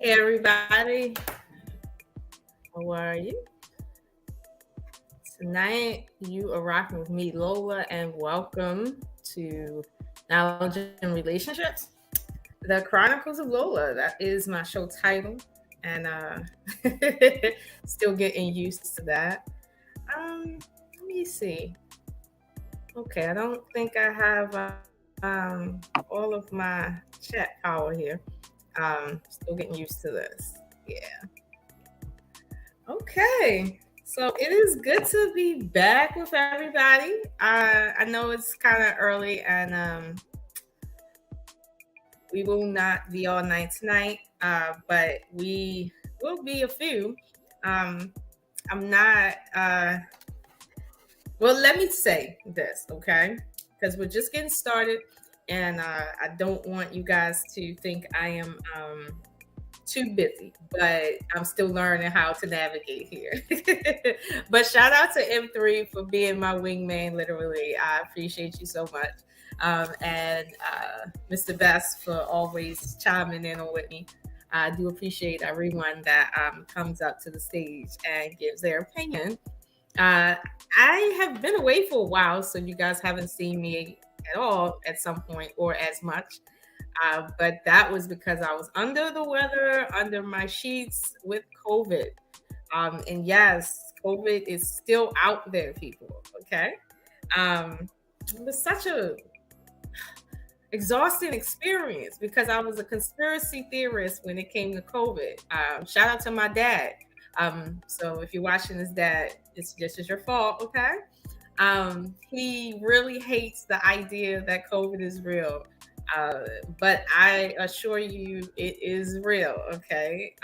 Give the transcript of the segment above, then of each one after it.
Hey everybody, how are you? Tonight you are rocking with me, Lola, and welcome to Knowledge and Relationships, the Chronicles of Lola. That is my show title, and still getting used to that. Let me see. Okay, I don't think I have all of my chat power here. Still getting used to this. Yeah. Okay. So it is good to be back with everybody. I know it's kind of early and we will not be all night tonight, but we will be a few. Um, I'm not, well, let me say this, okay? Because we're just getting started and I don't want you guys to think I am too busy, but I'm still learning how to navigate here. But shout out to M3 for being my wingman, literally. I appreciate you so much. And Mr. Best for always chiming in on with me. I do appreciate everyone that comes up to the stage and gives their opinion. Uh, I have been away for a while, so you guys haven't seen me at all at some point or as much. But that was because I was under the weather, under my sheets with COVID. And yes, COVID is still out there, people. Okay. It was such a exhausting experience because I was a conspiracy theorist when it came to COVID. Shout out to my dad. So if you're watching this, dad, it's just is your fault. Okay. He really hates the idea that COVID is real. Uh, but I assure you, it is real. Okay.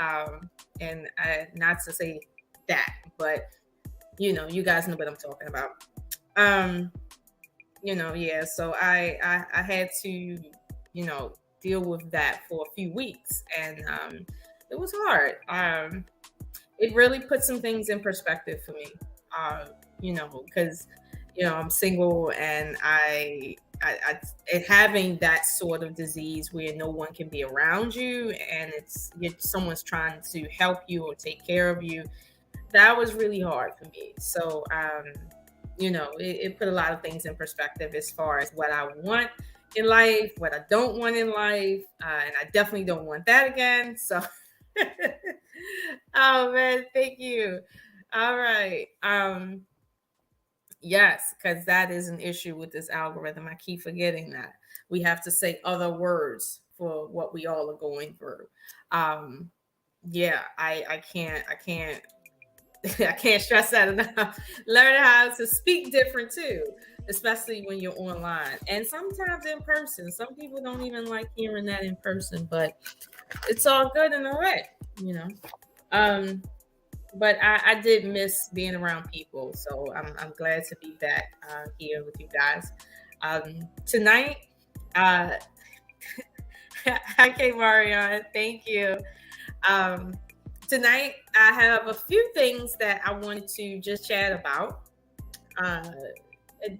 And not to say that, but you guys know what I'm talking about. Um, yeah. So I had to, deal with that for a few weeks, and it was hard. It really put some things in perspective for me. Because I'm single and and having that sort of disease where no one can be around you and someone's trying to help you or take care of you. That was really hard for me. So, it put a lot of things in perspective as far as what I want in life, what I don't want in life, and I definitely don't want that again. So, oh man, thank you. All right. Yes, because that is an issue with this algorithm. I keep forgetting that. We have to say other words for what we all are going through. Um, yeah, I can't I can't stress that enough. Learn how to speak different too, especially when you're online and sometimes in person. Some people don't even like hearing that in person, but it's all good and all right, you know. Um, but I did miss being around people, so I'm glad to be back here with you guys. Tonight, uh, hi, Marion. Thank you. Um, Tonight, I have a few things that I wanted to just chat about. Uh,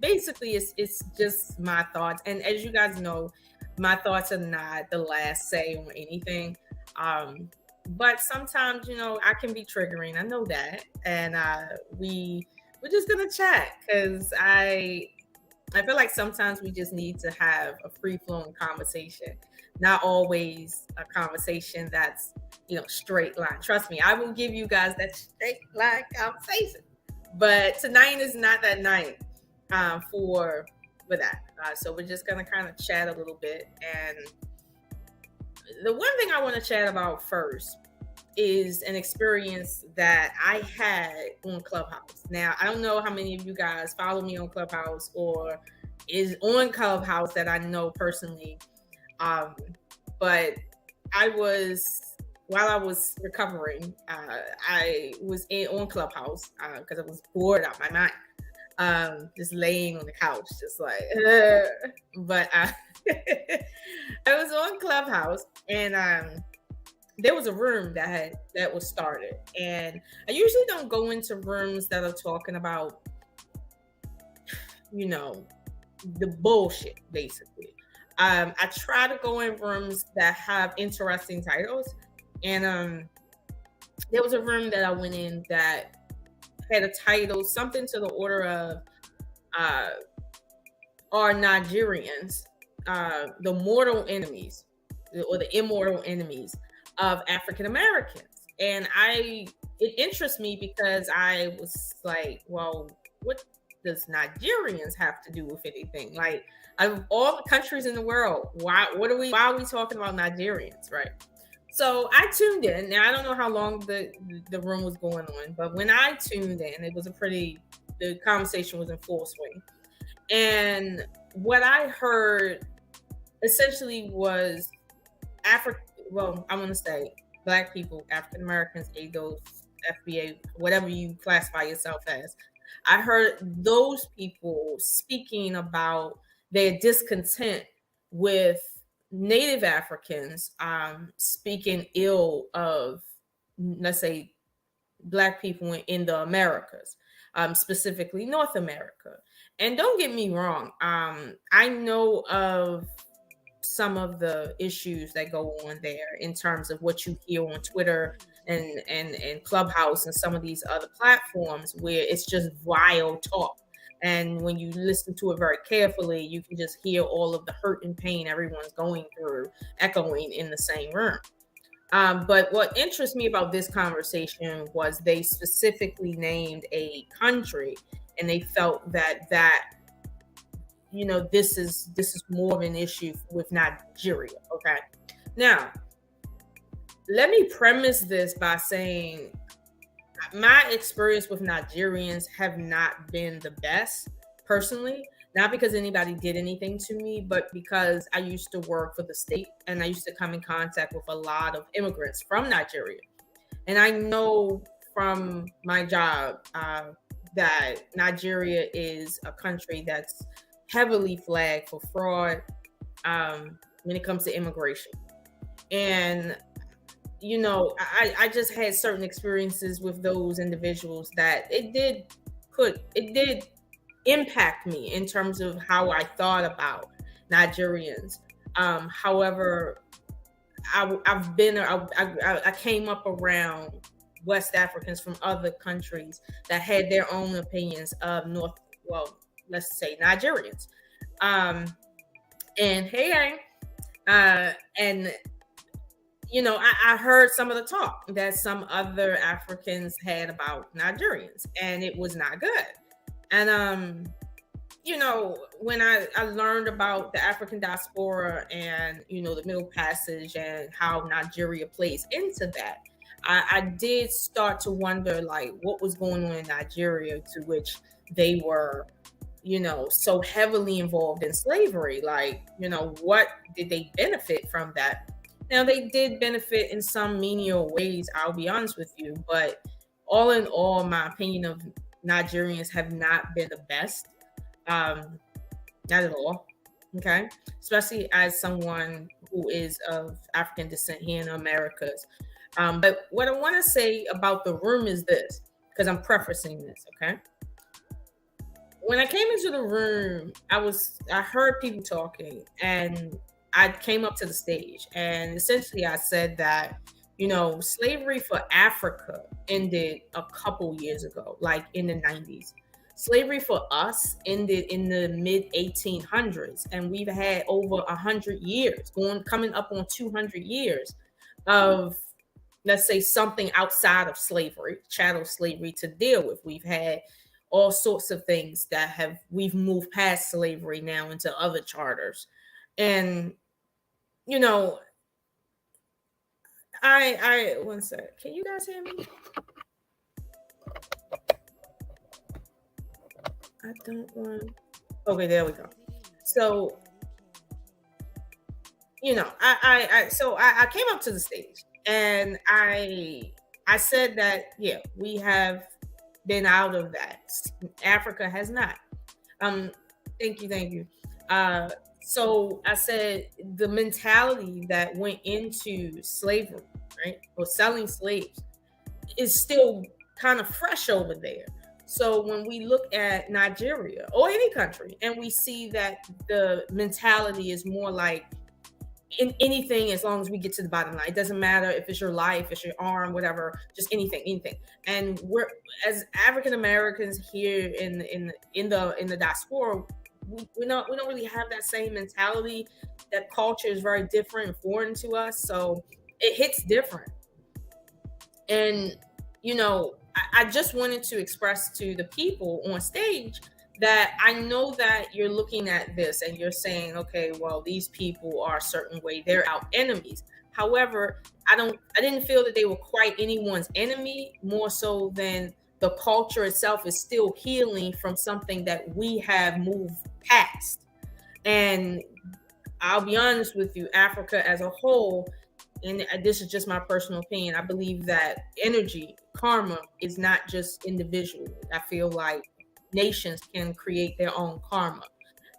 Basically, it's just my thoughts, and as you guys know, my thoughts are not the last say on anything. Um, but sometimes, I can be triggering. I know that, and we're just gonna chat because I feel like sometimes we just need to have a free flowing conversation, not always a conversation that's straight line. Trust me, I will give you guys that straight line conversation. But tonight is not that night for that. So we're just gonna kind of chat a little bit. And the one thing I want to chat about first is an experience that I had on Clubhouse. Now, I don't know how many of you guys follow me on Clubhouse or is on Clubhouse that I know personally. Um, but while I was recovering, I was on Clubhouse because I was bored out my mind. Just laying on the couch, just like, but I was on Clubhouse and there was a room that was started, and I usually don't go into rooms that are talking about, the bullshit, basically. I try to go in rooms that have interesting titles And there was a room that I went in that had a title, something to the order of "Are Nigerians the mortal enemies or the immortal enemies of African Americans?" And it interests me because I was like, well, what does Nigerians have to do with anything? Like, of all the countries in the world, why are we talking about Nigerians, right? So I tuned in. Now I don't know how long the room was going on, but when I tuned in, the conversation was in full swing. And what I heard essentially was I want to say Black people, African Americans, ADOS, FBA, whatever you classify yourself as. I heard those people speaking about their discontent with Native Africans speaking ill of, let's say, Black people in the Americas, specifically North America. And don't get me wrong, I know of some of the issues that go on there in terms of what you hear on Twitter and Clubhouse and some of these other platforms where it's just vile talk. And when you listen to it very carefully, you can just hear all of the hurt and pain everyone's going through echoing in the same room. But what interests me about this conversation was they specifically named a country, and they felt that this is more of an issue with Nigeria. Okay, now let me premise this by saying my experience with Nigerians have not been the best personally. Not because anybody did anything to me, but because I used to work for the state and I used to come in contact with a lot of immigrants from Nigeria. And I know from my job that Nigeria is a country that's heavily flagged for fraud when it comes to immigration. And, I just had certain experiences with those individuals that it did impact me in terms of how I thought about Nigerians. However, I came up around West Africans from other countries that had their own opinions of let's say Nigerians. And I heard some of the talk that some other Africans had about Nigerians, and it was not good. And when I learned about the African diaspora and the Middle Passage and how Nigeria plays into that, I did start to wonder, like, what was going on in Nigeria, to which they were so heavily involved in slavery. Like, what did they benefit from that? Now, they did benefit in some menial ways, I'll be honest with you, but all in all, my opinion of Nigerians have not been the best. Not at all. Okay. Especially as someone who is of African descent here in the Americas. But what I want to say about the room is this, because I'm prefacing this. Okay. When I came into the room, I heard people talking, and I came up to the stage, and essentially I said that, slavery for Africa ended a couple years ago, like in the 90s. Slavery for us ended in the mid 1800s, and we've had over 100 years, coming up on 200 years of, let's say, something outside of slavery, chattel slavery, to deal with. We've had all sorts of things that we've moved past slavery now into other charters. And, I one sec. Can you guys hear me? I don't want. Okay, there we go. So, I came up to the stage and I said that, yeah, we have been out of that. Africa has not. Thank you. So I said the mentality that went into slavery, right, or selling slaves, is still kind of fresh over there. So when we look at Nigeria or any country, and we see that the mentality is more like in anything, as long as we get to the bottom line. It doesn't matter if it's your life, it's your arm, whatever, just anything. And we're, as African Americans here in the diaspora, we don't really have that same mentality. That culture is very different and foreign to us, so it hits different. And I just wanted to express to the people on stage that I know that you're looking at this and you're saying, okay, well, these people are a certain way, they're our enemies. However, I didn't feel that they were quite anyone's enemy, more so than the culture itself is still healing from something that we have moved past. And I'll be honest with you, Africa as a whole, and this is just my personal opinion, I believe that energy, karma, is not just individual. I feel like nations can create their own karma.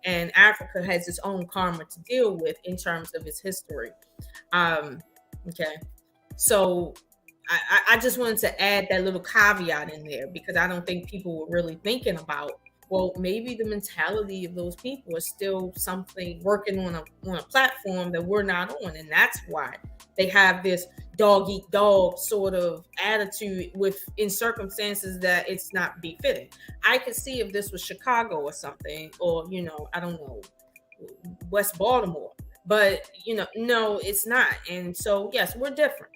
And Africa has its own karma to deal with in terms of its history. Okay. So I just wanted to add that little caveat in there, because I don't think people were really thinking about, well, maybe the mentality of those people is still something working on a platform that we're not on. And that's why they have this dog eat dog sort of attitude in circumstances that it's not befitting. I could see if this was Chicago or something, or, I don't know, West Baltimore, but, no, it's not. And so, yes, we're different.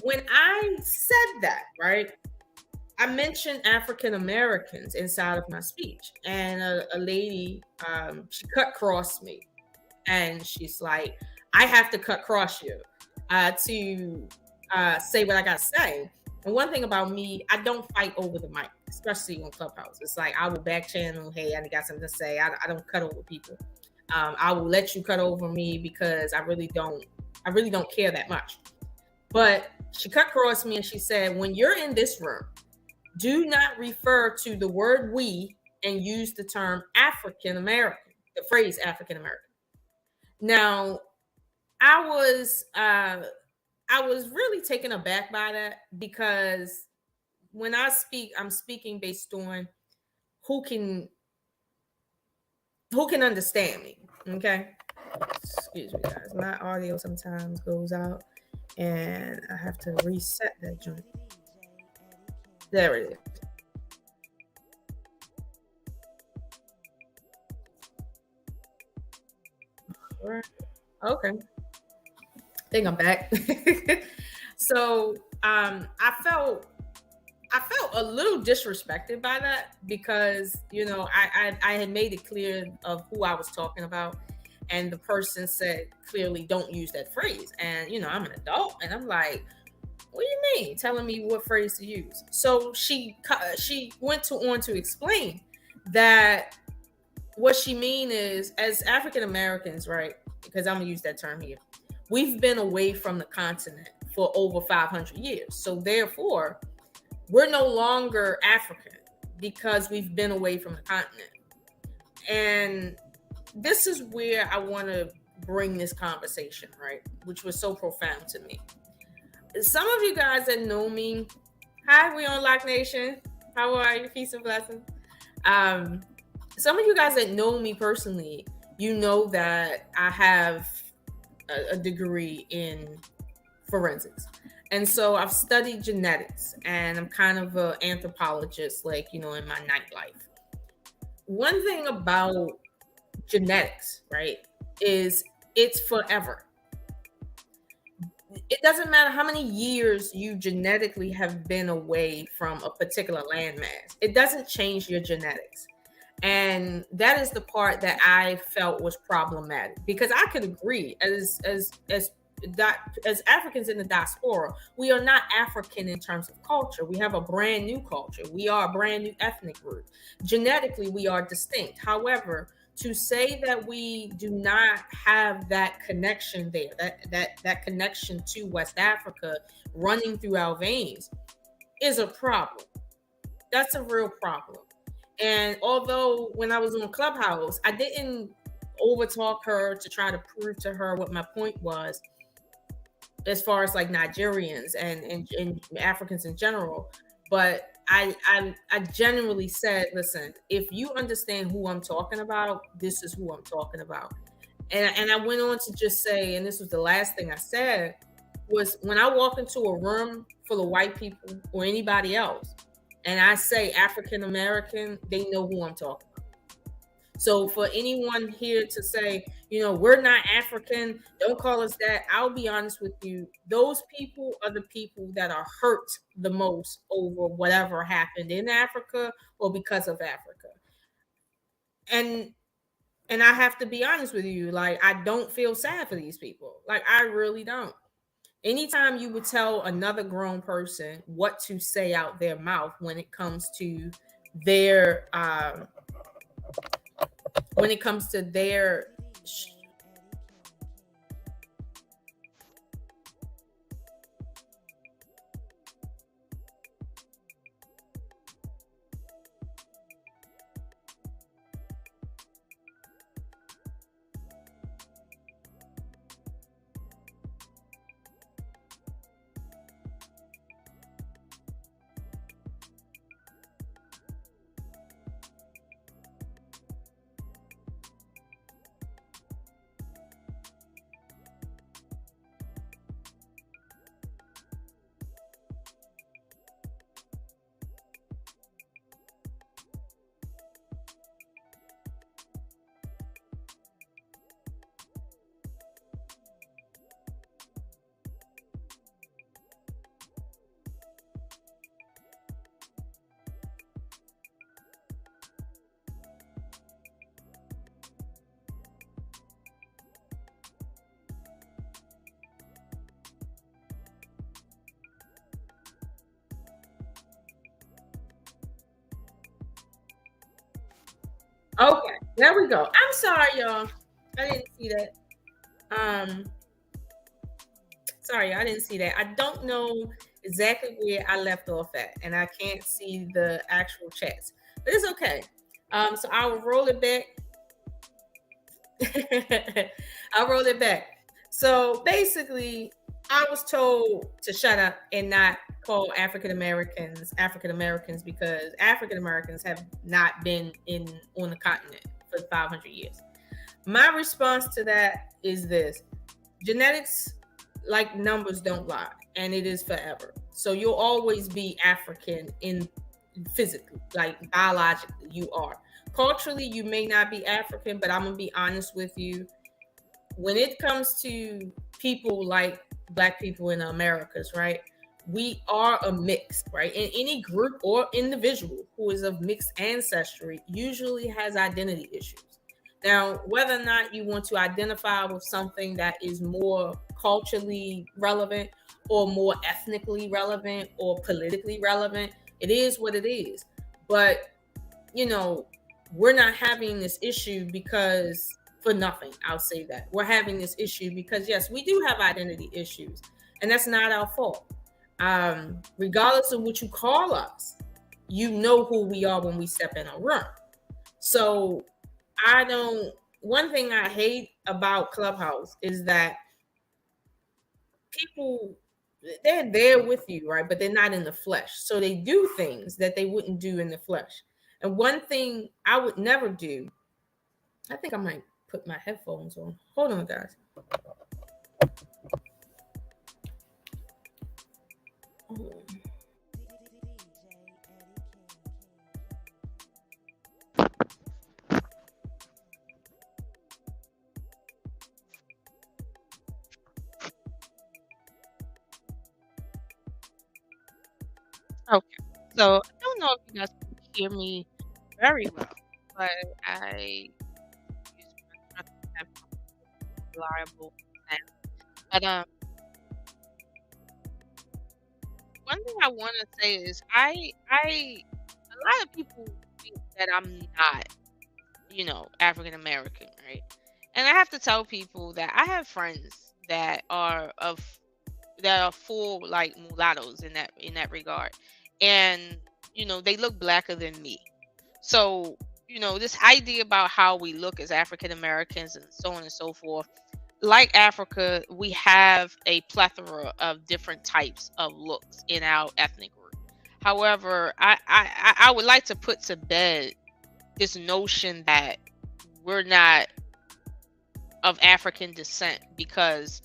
When I said that, right, I mentioned African Americans inside of my speech, and a lady, she cut cross me, and she's like, I have to cut cross you to say what I got to say. And one thing about me, I don't fight over the mic, especially on Clubhouse. It's like I will back channel, hey, I got something to say. I don't cut over people. I will let you cut over me because I really don't care that much. But she cut across me and she said, when you're in this room, do not refer to the word we and use the term African American, the phrase African American. Now, I was really taken aback by that, because when I speak, I'm speaking based on who can understand me. Okay. Excuse me, guys. My audio sometimes goes out and I have to reset that joint. There it is. Okay. I think I'm back. So I felt a little disrespected by that, because I had made it clear of who I was talking about, and the person said clearly, don't use that phrase. And I'm an adult, and I'm like, what do you mean telling me what phrase to use? So she went on to explain that what she mean is, as African Americans, right, because I'm gonna use that term here, we've been away from the continent for over 500 years. So therefore, we're no longer African because we've been away from the continent. And this is where I want to bring this conversation, right, which was so profound to me. Some of you guys that know me, hi, we on Lock Nation. How are you? Peace and blessings. Some of you guys that know me personally, you know that I have a degree in forensics. And so I've studied genetics, and I'm kind of an anthropologist, like, in my nightlife. One thing about genetics, right, is it's forever. It doesn't matter how many years you genetically have been away from a particular landmass. It doesn't change your genetics. And that is the part that I felt was problematic, because I could agree, as Africans in the diaspora, we are not African in terms of culture. We have a brand new culture. We are a brand new ethnic group. Genetically, we are distinct. However, to say that we do not have that connection there, that connection to West Africa running through our veins, is a problem. That's a real problem. And although when I was on Clubhouse, I didn't overtalk her to try to prove to her what my point was, as far as like Nigerians and Africans in general. But I genuinely said, listen, if you understand who I'm talking about, this is who I'm talking about. And I went on to just say, and this was the last thing I said, was when I walk into a room full of white people or anybody else, and I say African American, they know who I'm talking about. So for anyone here to say, we're not African, don't call us that, I'll be honest with you. Those people are the people that are hurt the most over whatever happened in Africa or because of Africa. And I have to be honest with you, like, I don't feel sad for these people. Like, I really don't. Anytime you would tell another grown person what to say out their mouth when it comes to their when it comes to their Okay, there we go. I'm sorry, y'all. I didn't see that. Sorry, I didn't see that. I don't know exactly where I left off at, and I can't see the actual chats, but it's okay. So I will roll it back. I'll roll it back. So basically, I was told to shut up and not call African Americans because African Americans have not been on the continent for 500 years. My response to that is this: genetics, like numbers, don't lie, and it is forever. So you'll always be African in physically, like biologically, you are. Culturally, you may not be African, but I'm gonna be honest with you. When it comes to people like Black people in the Americas, right? We are a mix, right? And any group or individual who is of mixed ancestry usually has identity issues. Now, whether or not you want to identify with something that is more culturally relevant or more ethnically relevant or politically relevant, it is what it is. But, we're not having this issue because for nothing. I'll say that. We're having this issue because, yes, we do have identity issues, and that's not our fault. Regardless of what you call us, you know who we are when we step in a room. So one thing I hate about Clubhouse is that people, they're there with you, right? But they're not in the flesh. So they do things that they wouldn't do in the flesh. And one thing I would never do, I think I might put my headphones on. Hold on, guys. Okay, so I don't know if you guys can hear me very well, but I use my trusted and reliable sound. But one thing I want to say is a lot of people think that I'm not, African American, right? And I have to tell people that I have friends that are full like mulattoes in that regard, and they look blacker than me. So this idea about how we look as African Americans and so on and so forth, like Africa, we have a plethora of different types of looks in our ethnic group. However, I would like to put to bed this notion that we're not of African descent because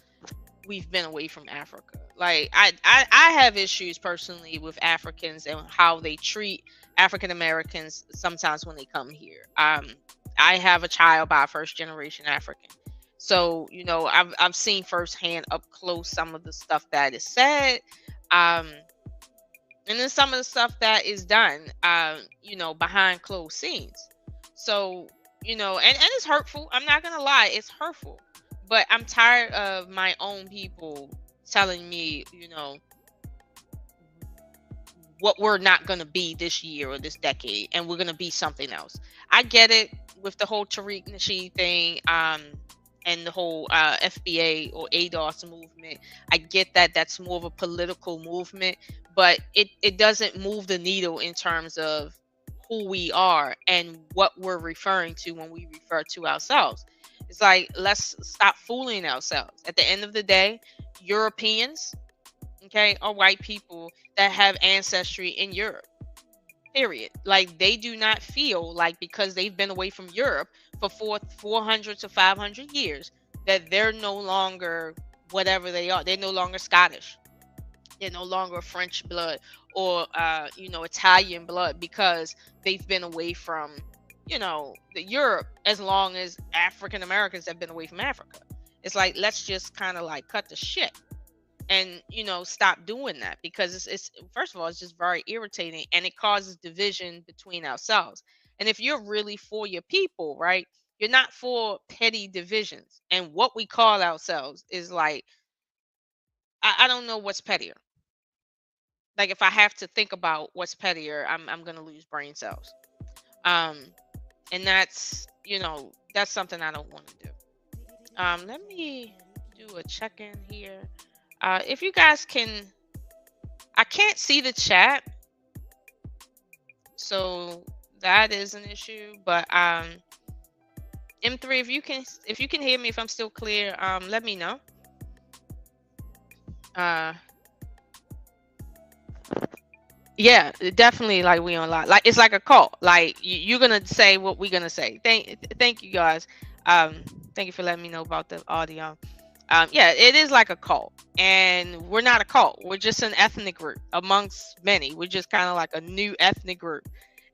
we've been away from Africa. Like I have issues personally with Africans and how they treat African Americans sometimes when they come here. I have a child by a first generation African. So, I've seen firsthand up close some of the stuff that is said. Um, and then some of the stuff that is done, behind closed scenes. So, and it's hurtful. I'm not gonna lie, it's hurtful. But I'm tired of my own people telling me, what we're not gonna be this year or this decade, and we're gonna be something else. I get it with the whole Tariq Nasheed thing, and the whole FBA or ADOS movement. I get that that's more of a political movement, but it doesn't move the needle in terms of who we are and what we're referring to when we refer to ourselves. It's like, let's stop fooling ourselves. At the end of the day, Europeans, okay, are white people that have ancestry in Europe. Period. Like, they do not feel like because they've been away from Europe for 400 to 500 years that they're no longer whatever they are. They're no longer Scottish. They're no longer French blood or Italian blood because they've been away from the Europe as long as African Americans have been away from Africa. It's like, let's just kind of like cut the shit and stop doing that, because it's first of all, it's just very irritating and it causes division between ourselves. And if you're really for your people, right, you're not for petty divisions. And what we call ourselves is like, I don't know what's pettier. Like, if I have to think about what's pettier, I'm gonna lose brain cells. And that's that's something I don't want to do. Let me do a check-in here. If you guys can, I can't see the chat, so that is an issue. But M3, if you can hear me, if I'm still clear, let me know. Yeah, definitely. Like, we on live. Like, it's like a call. Like, you're gonna say what we're gonna say. Thank you guys. Thank you for letting me know about the audio. Yeah, it is like a cult, and we're not a cult. We're just an ethnic group amongst many. We're just kind of like a new ethnic group,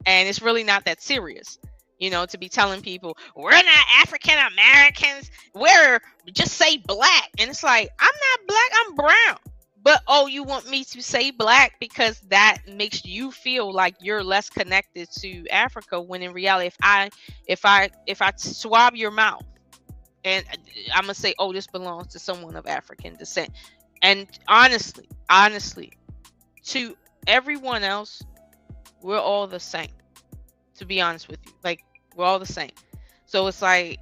and it's really not that serious, to be telling people we're not African Americans. We're just say black, and it's like, I'm not black. I'm brown. But you want me to say black because that makes you feel like you're less connected to Africa, when in reality, if I swab your mouth and I'm gonna say, oh, this belongs to someone of African descent. And honestly, to everyone else, we're all the same. To be honest with you, like, we're all the same. So it's like,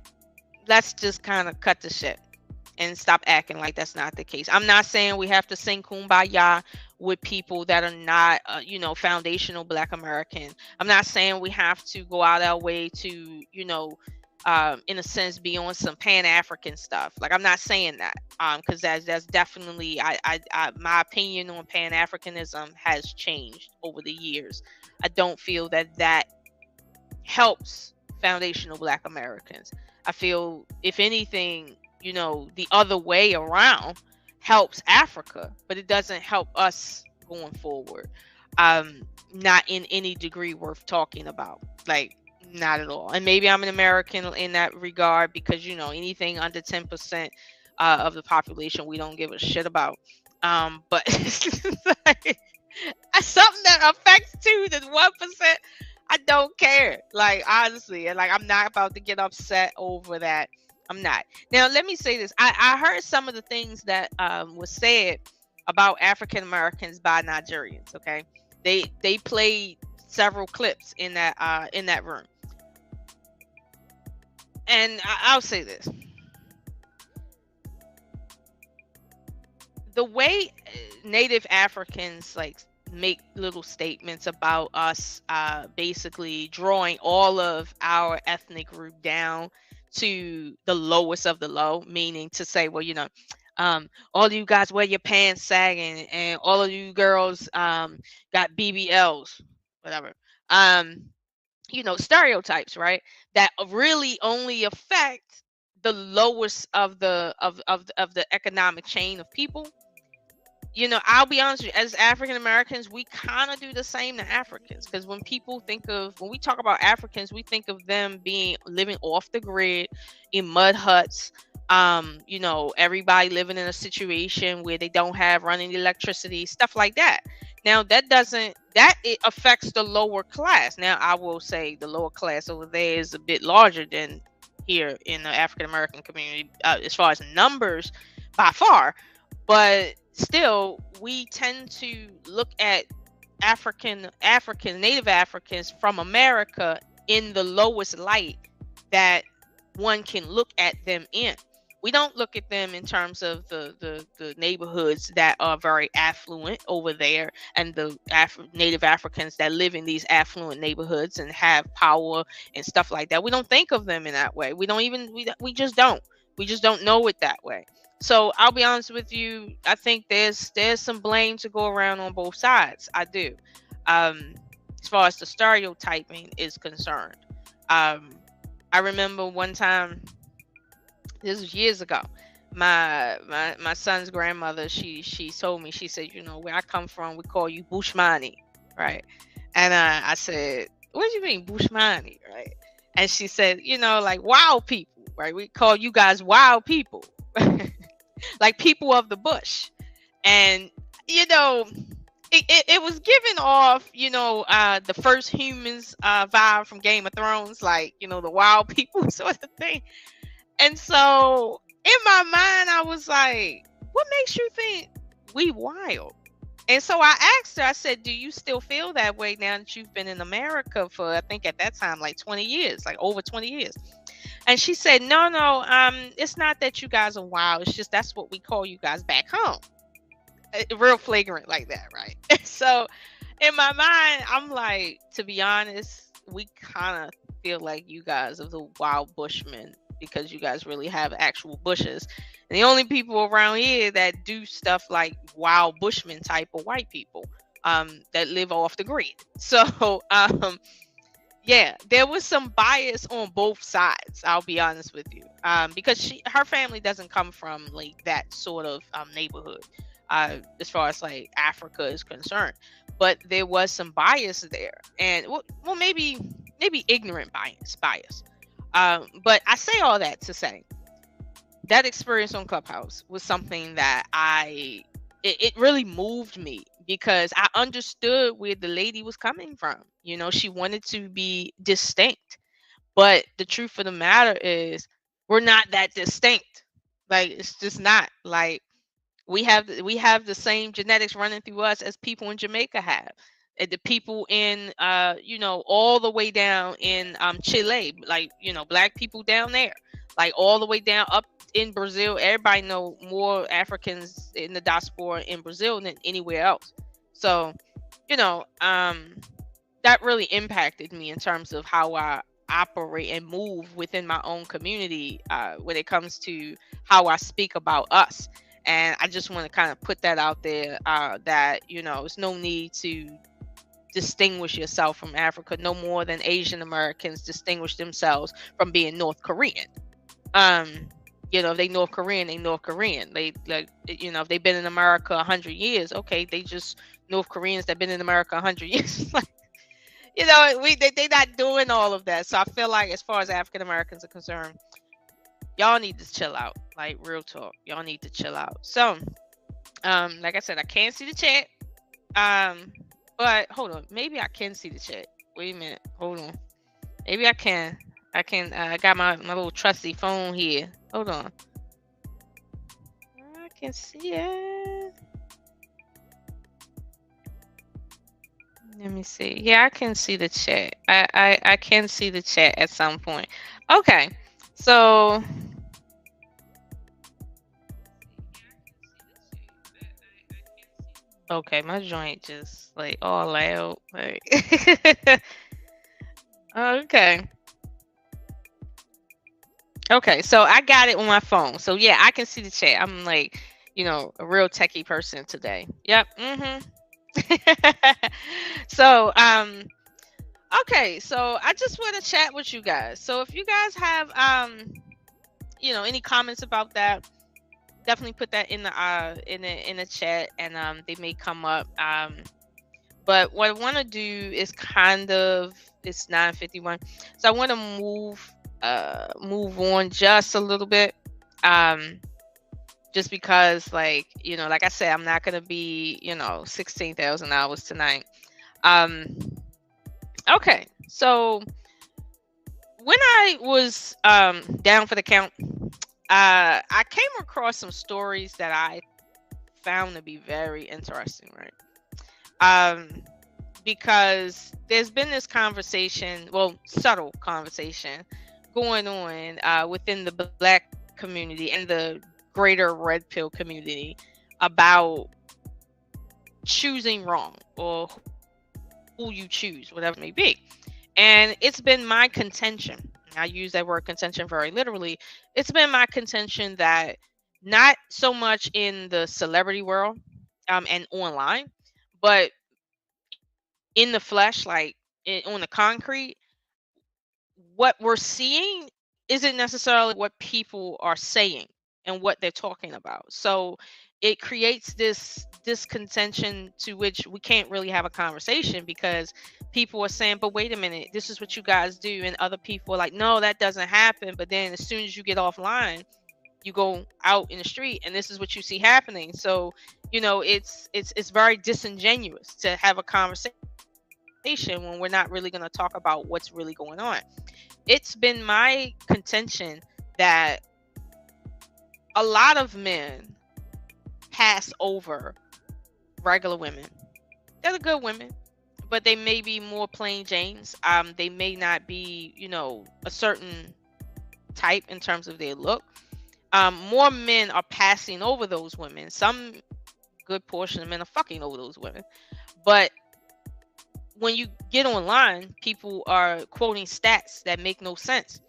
let's just kind of cut the shit and stop acting like that's not the case. I'm not saying we have to sing Kumbaya with people that are not, foundational Black American. I'm not saying we have to go out our way to, in a sense, be on some Pan-African stuff. Like, I'm not saying that, because that's definitely, my opinion on Pan-Africanism has changed over the years. I don't feel that helps foundational Black Americans. I feel, if anything, the other way around helps Africa, but it doesn't help us going forward. Not in any degree worth talking about. Like, not at all. And maybe I'm an American in that regard, because anything under 10% of the population we don't give a shit about. But like, something that affects 2 to 1%, I don't care. Like, honestly, and like, I'm not about to get upset over that. I'm not. Now, let me say this. I heard some of the things that was said about African Americans by Nigerians. Okay, they played several clips in that room, and I'll say this: the way Native Africans like make little statements about us, basically drawing all of our ethnic group down to the lowest of the low, meaning to say, well, all of you guys wear your pants sagging, and all of you girls got BBLs, whatever. Stereotypes, right? That really only affect the lowest of the economic chain of people. You know, I'll be honest with you, as African Americans, we kind of do the same to Africans, because when we talk about Africans, we think of them living off the grid in mud huts. You know, everybody living in a situation where they don't have running electricity, stuff like that. Now it affects the lower class. Now I will say the lower class over there is a bit larger than here in the African American community, as far as numbers by far, but still we tend to look at Native Africans from America in the lowest light that one can look at them in. We don't look at them in terms of the neighborhoods that are very affluent over there, and the Native Africans that live in these affluent neighborhoods and have power and stuff like that. We don't think of them in that way. We just don't know it that way. So I'll be honest with you, I think there's some blame to go around on both sides. I do. As far as the stereotyping is concerned. I remember one time, this was years ago, my son's grandmother, she told me, she said, you know, where I come from, we call you Bushmani, right? And I said, what do you mean Bushmani, right? And she said, you know, like wild people, right? We call you guys wild people. Like people of the bush. And you know, it was giving off, you know, the first humans vibe from Game of Thrones, like, you know, the wild people sort of thing. And so in my mind I was like, what makes you think we wild? And so I asked her, I said, do you still feel that way now that you've been in America for, I think at that time, like 20 years, like over 20 years? And she said, no, it's not that you guys are wild. It's just that's what we call you guys back home. Real flagrant like that, right? So in my mind, I'm like, to be honest, we kind of feel like you guys are the wild bushmen, because you guys really have actual bushes. And the only people around here that do stuff like wild bushmen type of white people that live off the grid. So yeah, there was some bias on both sides, I'll be honest with you, because her family doesn't come from like that sort of neighborhood as far as like Africa is concerned, but there was some bias there, and well maybe ignorant bias. But I say all that to say that experience on Clubhouse was something that it really moved me, because I understood where the lady was coming from. You know, she wanted to be distinct, but the truth of the matter is we're not that distinct. Like, it's just not. Like, we have the same genetics running through us as people in Jamaica have, and the people in you know, all the way down in Chile, like, you know, black people down there, like all the way down up in Brazil. Everybody know more Africans in the diaspora in Brazil than anywhere else. So, you know, that really impacted me in terms of how I operate and move within my own community when it comes to how I speak about us. And I just want to kind of put that out there, that, you know, there's no need to distinguish yourself from Africa no more than Asian Americans distinguish themselves from being North Korean. You know, if they North Korean, they North Korean. They, like, you know, if they've been in America 100 years, okay, they just North Koreans that been in America 100 years. Like, you know, they not doing all of that. So I feel like, as far as African Americans are concerned, y'all need to chill out. Like, real talk, y'all need to chill out. So, like I said, I can't see the chat. But hold on, maybe I can see the chat. Wait a minute, hold on. Maybe I can. I got my little trusty phone here. Hold on. I can see it. Let me see. Yeah, I can see the chat. I can see the chat at some point. Okay, so okay, my joint just like all loud. Like okay. Okay, so I got it on my phone. So yeah, I can see the chat. I'm like, you know, a real techie person today. Yep. So okay, so I just want to chat with you guys. So if you guys have any comments about that, definitely put that in the chat, and they may come up. But what I want to do is it's 9:51, so I want to move on just a little bit, just because, like I said, I'm not gonna be 16,000 hours tonight. Okay, so when I was down for the count, I came across some stories that I found to be very interesting, right? Because there's been this conversation, subtle conversation going on within the Black community and the greater red pill community about choosing wrong, or who you choose, whatever it may be. And it's been my contention, I use that word contention very literally, it's been my contention that not so much in the celebrity world and online, but in the flesh, like on the concrete, what we're seeing isn't necessarily what people are saying and what they're talking about. So it creates this contention to which we can't really have a conversation, because people are saying, but wait a minute, this is what you guys do, and other people are like, no, that doesn't happen. But then as soon as you get offline, you go out in the street and this is what you see happening. So it's very disingenuous to have a conversation when we're not really going to talk about what's really going on. It's been my contention that a lot of men pass over regular women. They're good women, but they may be more plain Janes. They may not be, a certain type in terms of their look. More men are passing over those women. Some good portion of men are fucking over those women. But when you get online, people are quoting stats that make no sense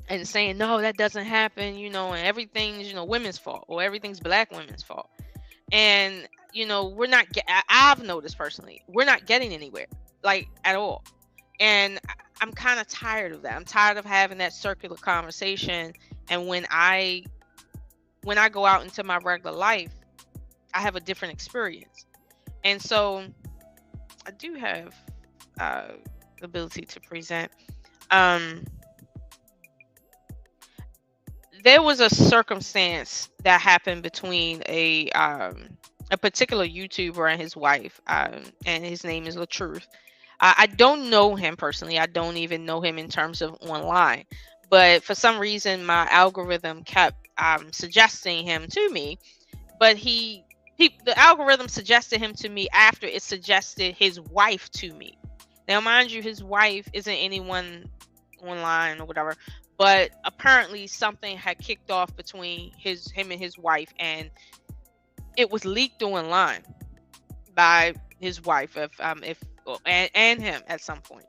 and saying, no, that doesn't happen, and everything's, women's fault, or everything's Black women's fault. And, we're not, I've noticed personally, we're not getting anywhere, like, at all. And I'm kind of tired of that. I'm tired of having that circular conversation. And when I go out into my regular life, I have a different experience. And so I do have the ability to present. There was a circumstance that happened between a particular YouTuber and his wife, and his name is LaTruth. I don't know him personally. I don't even know him in terms of online. But for some reason, my algorithm kept suggesting him to me. But the algorithm suggested him to me after it suggested his wife to me. Now, mind you, his wife isn't anyone online or whatever, but apparently something had kicked off between him and his wife, and it was leaked online by his wife, and him at some point.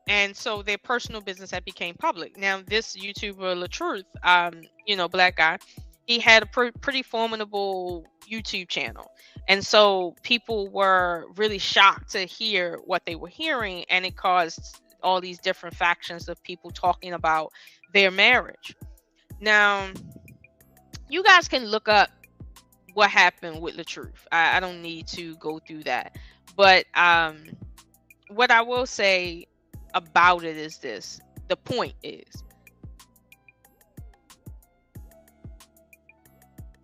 And so their personal business had became public. Now, this YouTuber LaTruth, Black guy, he had a pretty formidable YouTube channel. And so people were really shocked to hear what they were hearing, and it caused all these different factions of people talking about their marriage. Now, you guys can look up what happened with LaTruth. I don't need to go through that. But what I will say about it is this. The point is,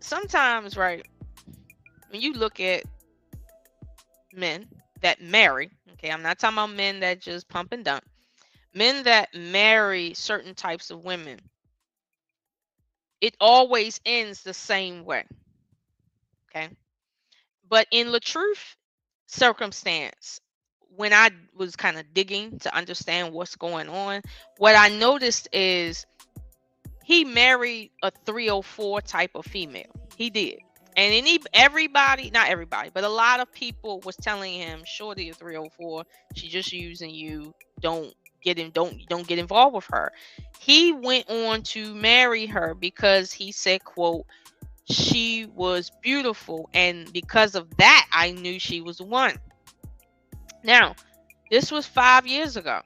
sometimes, right, when you look at men that marry, okay, I'm not talking about men that just pump and dump, men that marry certain types of women, it always ends the same way, okay? But in LaTruth's circumstance, when I was kind of digging to understand what's going on, what I noticed is he married a 304 type of female. He did. And everybody, not everybody, but a lot of people was telling him, shorty, a 304, she's just using you. Don't get involved with her. He went on to marry her because he said, quote, she was beautiful, and because of that, I knew she was the one. Now, this was 5 years ago.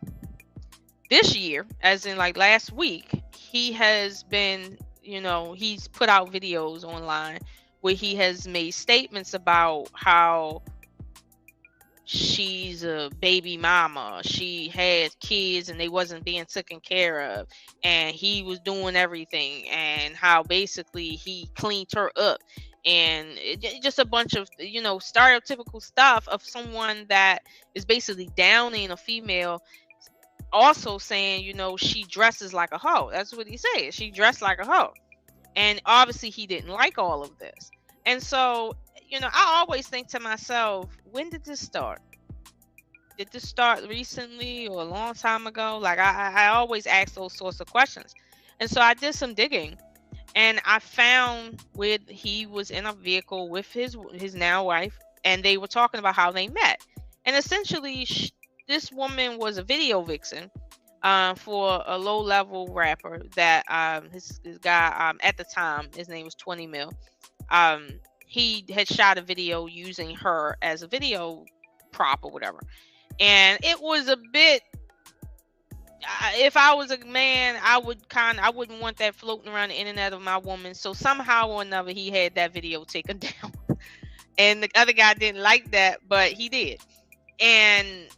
This year, as in like last week, he has been, he's put out videos online where he has made statements about how she's a baby mama, she had kids and they wasn't being taken care of, and he was doing everything, and how basically he cleaned her up, and just a bunch of stereotypical stuff of someone that is basically downing a female, also saying she dresses like a hoe. That's what he said, she dressed like a hoe. And obviously he didn't like all of this. And so I always think to myself, when did this start? Did this start recently or a long time ago? Like I always ask those sorts of questions. And so I did some digging, and I found where he was in a vehicle with his now wife, and they were talking about how they met. And essentially this woman was a video vixen for a low-level rapper that his guy at the time, his name was 20 Mil. He had shot a video using her as a video prop or whatever. And it was a bit, if I was a man, I wouldn't want that floating around the internet of my woman. So somehow or another, he had that video taken down. And the other guy didn't like that, but he did. And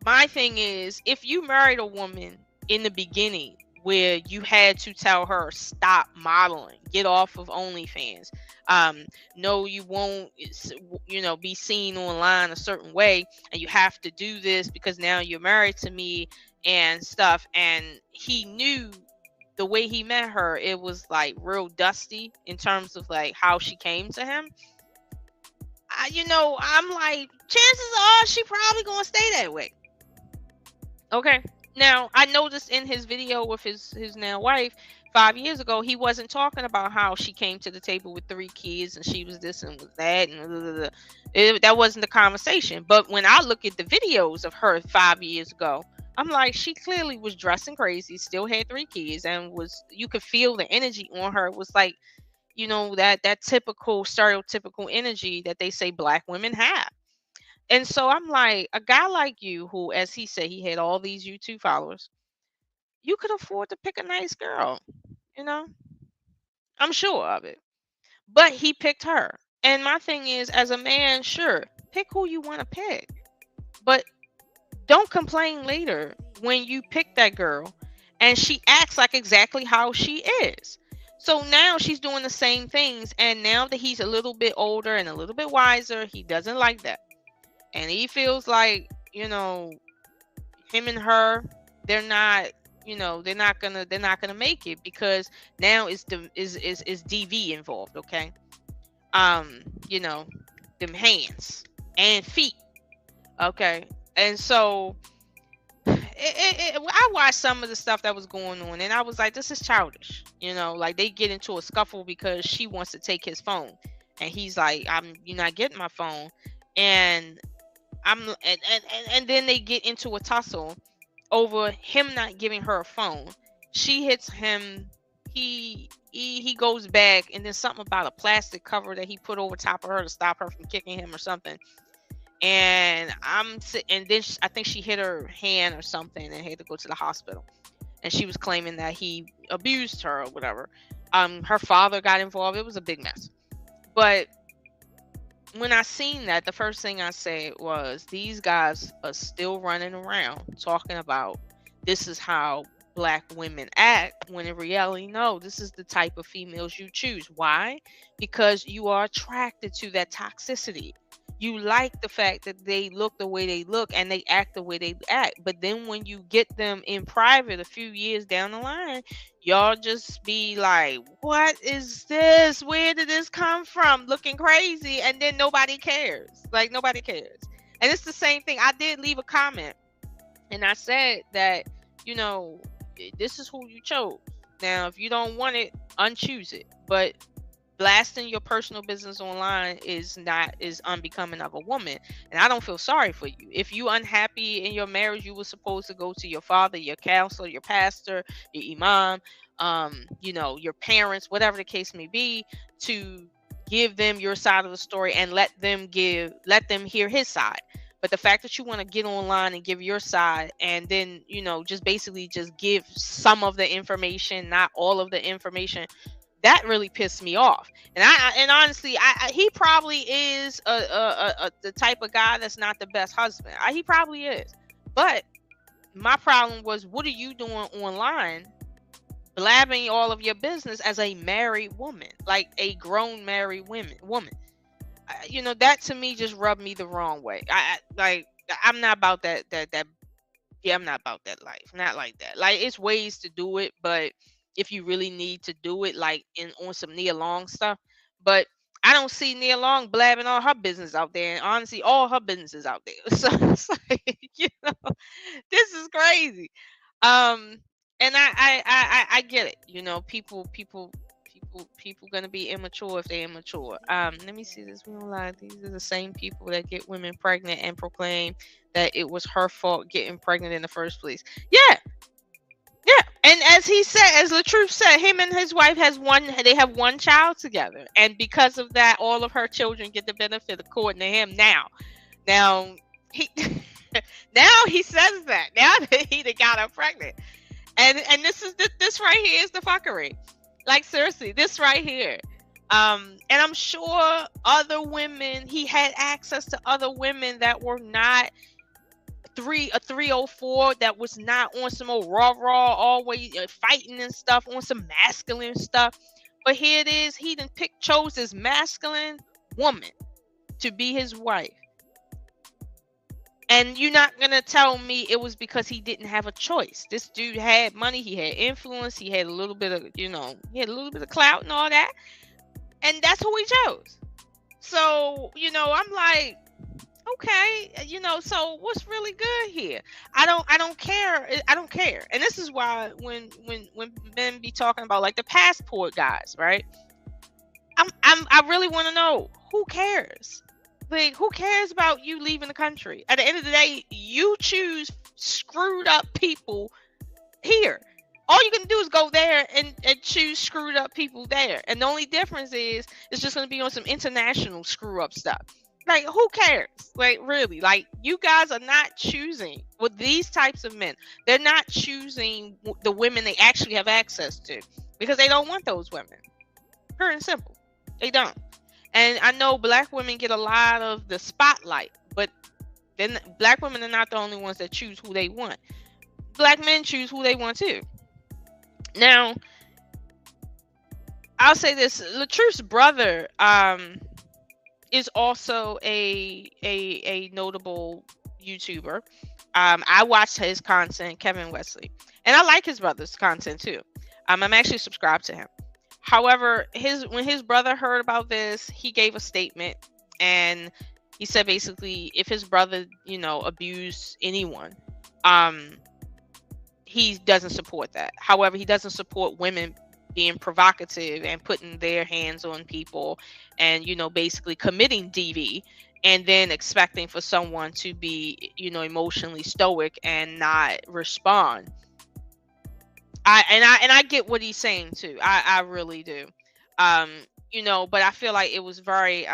my thing is, if you married a woman in the beginning where you had to tell her, stop modeling, get off of OnlyFans, no, you won't, be seen online a certain way, and you have to do this because now you're married to me and stuff. And he knew the way he met her, it was like real dusty in terms of like how she came to him. I'm like, chances are she probably gonna stay that way. Okay. Now, I noticed in his video with his now wife 5 years ago, he wasn't talking about how she came to the table with 3 kids and she was this and was that, and blah, blah, blah. That wasn't the conversation. But when I look at the videos of her 5 years ago, I'm like, she clearly was dressing crazy, still had 3 kids, and you could feel the energy on her. It was like, that typical stereotypical energy that they say Black women have. And so I'm like, a guy like you, who, as he said, he had all these YouTube followers, you could afford to pick a nice girl, I'm sure of it. But he picked her. And my thing is, as a man, sure, pick who you want to pick. But don't complain later when you pick that girl and she acts like exactly how she is. So now she's doing the same things. And now that he's a little bit older and a little bit wiser, he doesn't like that. And he feels like, him and her, they're not gonna make it, because now is DV involved, okay? Them hands and feet, okay? And so I watched some of the stuff that was going on, and I was like, this is childish, like they get into a scuffle because she wants to take his phone, and he's like, you're not getting my phone, and then they get into a tussle over him not giving her a phone. She hits him. He goes back, and then something about a plastic cover that he put over top of her to stop her from kicking him or something. And then I think she hit her hand or something and had to go to the hospital. And she was claiming that he abused her or whatever. Her father got involved. It was a big mess. But when I seen that, the first thing I said was, these guys are still running around talking about this is how Black women act, when in reality, no, this is the type of females you choose. Why? Because you are attracted to that toxicity. You like the fact that they look the way they look and they act the way they act. But then when you get them in private a few years down the line, y'all just be like, what is this? Where did this come from? Looking crazy. And then nobody cares. Like, nobody cares. And it's the same thing. I did leave a comment, and I said that, this is who you chose. Now, if you don't want it, unchoose it. But blasting your personal business online is unbecoming of a woman, and I don't feel sorry for you. If you unhappy in your marriage, you were supposed to go to your father, your counselor, your pastor, your imam, your parents, whatever the case may be, to give them your side of the story and let them hear his side. But the fact that you want to get online and give your side, and then, just basically just give some of the information, not all of the information, that really pissed me off. And honestly, he probably is the type of guy that's not the best husband. He probably is. But my problem was, what are you doing online, blabbing all of your business as a married woman, like a grown married woman? That to me just rubbed me the wrong way. I'm not about that. Yeah, I'm not about that life. Not like that. Like, it's ways to do it, but if you really need to do it, like on some Nia Long stuff. But I don't see Nia Long blabbing all her business out there, and honestly, all her business is out there. So it's like, this is crazy. And I get it. People gonna be immature if they're immature. Let me see this. We don't lie. These are the same people that get women pregnant and proclaim that it was her fault getting pregnant in the first place. Yeah. And as LaTruth said, him and his wife they have one child together, and because of that, all of her children get the benefit according to him. Now he now he says that now that he got her pregnant, and this right here is the fuckery. Like, seriously, this right here. And I'm sure other women, he had access to other women that were not a 304, that was not on some old raw, always fighting and stuff, on some masculine stuff. But here it is, he chose this masculine woman to be his wife. And you're not going to tell me it was because he didn't have a choice. This dude had money, he had influence, he had a little bit of, he had a little bit of clout and all that. And that's who he chose. So, I'm like, okay, so what's really good here? I don't care. I don't care. And this is why when men be talking about like the passport guys, right? I really want to know, who cares? Like, who cares about you leaving the country? At the end of the day, you choose screwed up people here. All you can do is go there and choose screwed up people there. And the only difference is it's just going to be on some international screw up stuff. Like, who cares? Like, really? Like, you guys are not choosing with these types of men. They're not choosing the women they actually have access to, because they don't want those women. Pure and simple. They don't. And I know black women get a lot of the spotlight, but then black women are not the only ones that choose who they want. Black men choose who they want too. Now, I'll say this: LaTruth's brother is also a notable YouTuber. I watched his content, Kevin Wesley, and I like his brother's content too. I'm actually subscribed to him. However, when his brother heard about this, he gave a statement, and he said basically, if his brother, abused anyone, he doesn't support that. However, he doesn't support women being provocative and putting their hands on people and, basically committing DV, and then expecting for someone to be, emotionally stoic and not respond. I get what he's saying too. I really do. But I feel like it was very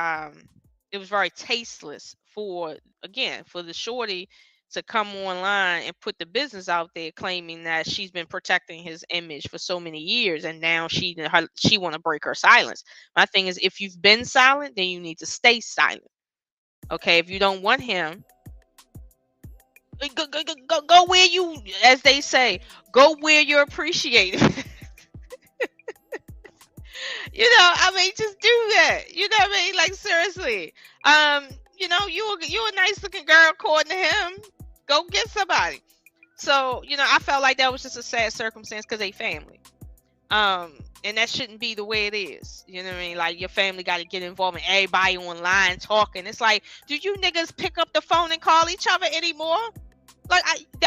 tasteless for the shorty to come online and put the business out there, claiming that she's been protecting his image for so many years, and now she want to break her silence. My thing is, if you've been silent, then you need to stay silent. Okay, if you don't want him, go where you, as they say, go where you're appreciated. Just do that. You know what I mean? Like, seriously. You a nice looking girl according to him. Go get somebody. So, I felt like that was just a sad circumstance because they family. And that shouldn't be the way it is. You know what I mean? Like, your family got to get involved in everybody online talking. It's like, do you niggas pick up the phone and call each other anymore? Like,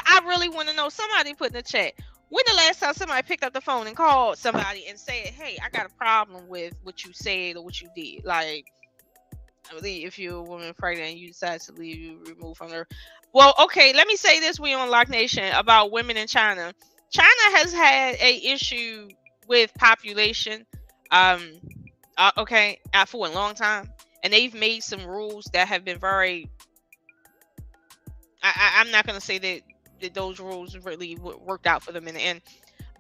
I really want to know. Somebody put in the chat, when the last time somebody picked up the phone and called somebody and said, hey, I got a problem with what you said or what you did. Like, I believe if you're a woman pregnant and you decide to leave, you remove from her. Well, okay, let me say this. We on Lock Nation about women in China. China has had a issue with population, for a long time. And they've made some rules that have been very I'm not going to say that those rules really worked out for them in the end,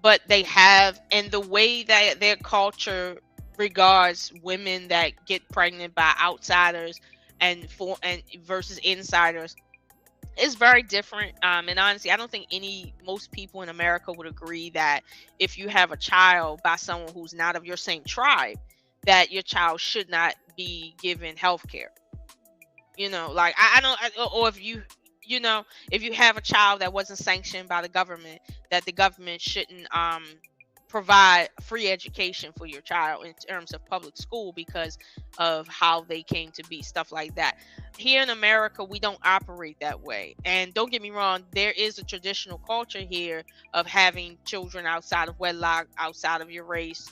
but they have, and the way that their culture regards women that get pregnant by outsiders and versus insiders is very different. And honestly, I don't think most people in America would agree that if you have a child by someone who's not of your same tribe, that your child should not be given health care. Like I don't, or if if you have a child that wasn't sanctioned by the government, that the government shouldn't provide free education for your child in terms of public school because of how they came to be, stuff like that. Here in America, we don't operate that way. And don't get me wrong, there is a traditional culture here of having children outside of wedlock, outside of your race.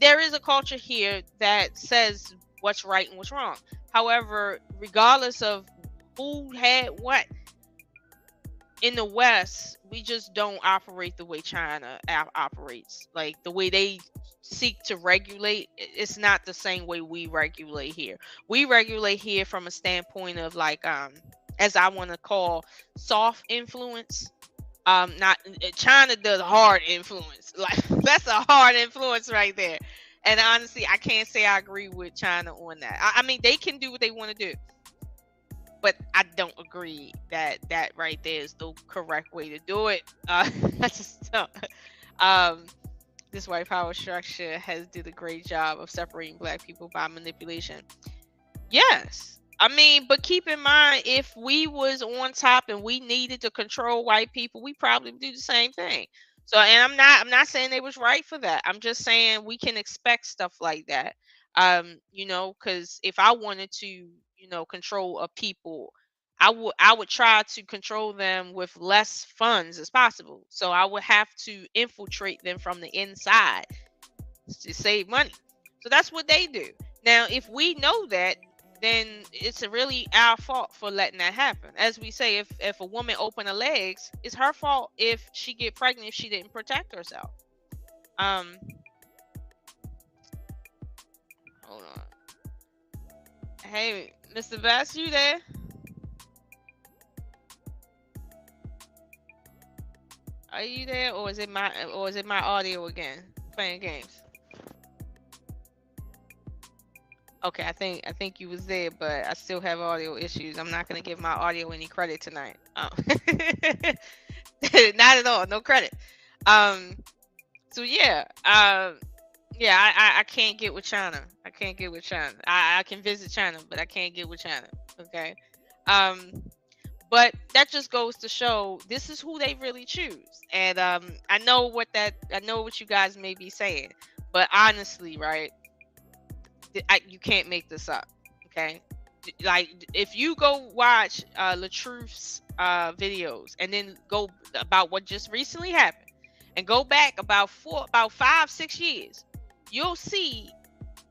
There is a culture here that says what's right and what's wrong. However, regardless of who had what, in the West, we just don't operate the way China operates. Like the way they seek to regulate, it's not the same way we regulate here. We regulate here from a standpoint of like, as I want to call, soft influence. Not China does hard influence. Like that's a hard influence right there. And honestly, I can't say I agree with China on that. I mean, they can do what they want to do, but I don't agree that right there is the correct way to do it. I just don't. This white power structure has did a great job of separating black people by manipulation. Yes. I mean, but keep in mind, if we was on top and we needed to control white people, we probably do the same thing. So, and I'm not saying they was right for that. I'm just saying we can expect stuff like that. Because if I wanted to, control a people, I would try to control them with less funds as possible. So I would have to infiltrate them from the inside to save money. So that's what they do. Now, if we know that, then it's really our fault for letting that happen. As we say, if a woman open her legs, it's her fault if she get pregnant if she didn't protect herself. Hold on. Hey, Mr. Bass, you there? Are you there, or is it my audio again playing games? Okay, I think you was there, but I still have audio issues. I'm not gonna give my audio any credit tonight. Not at all, no credit. So yeah, I can't get with China. I can't get with China. I can visit China, but I can't get with China. Okay. But that just goes to show this is who they really choose. And I know what you guys may be saying, but honestly, right? You can't make this up. Okay. Like if you go watch LaTruth's videos and then go about what just recently happened and go back about 5-6 years, you'll see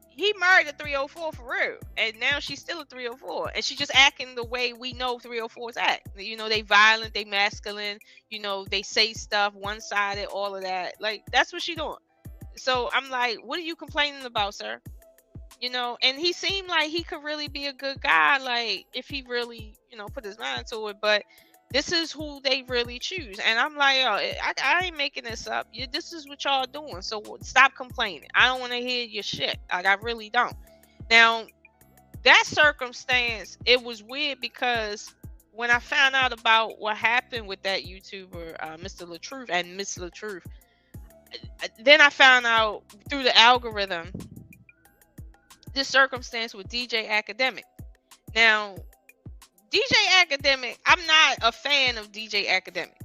he married a 304 for real, and now she's still a 304, and she's just acting the way we know 304s act. They violent, they masculine, they say stuff one-sided, all of that. Like that's what she doing. So I'm like, what are you complaining about, sir? And he seemed like he could really be a good guy, like if he really, put his mind to it. But this is who they really choose. And I'm like, I ain't making this up. This is what y'all doing. So stop complaining. I don't want to hear your shit. Like, I really don't. Now, that circumstance, it was weird because when I found out about what happened with that YouTuber, Mr. LaTruth and Miss LaTruth, then I found out through the algorithm this circumstance with DJ Academic. Now, DJ Academic, I'm not a fan of DJ Academic.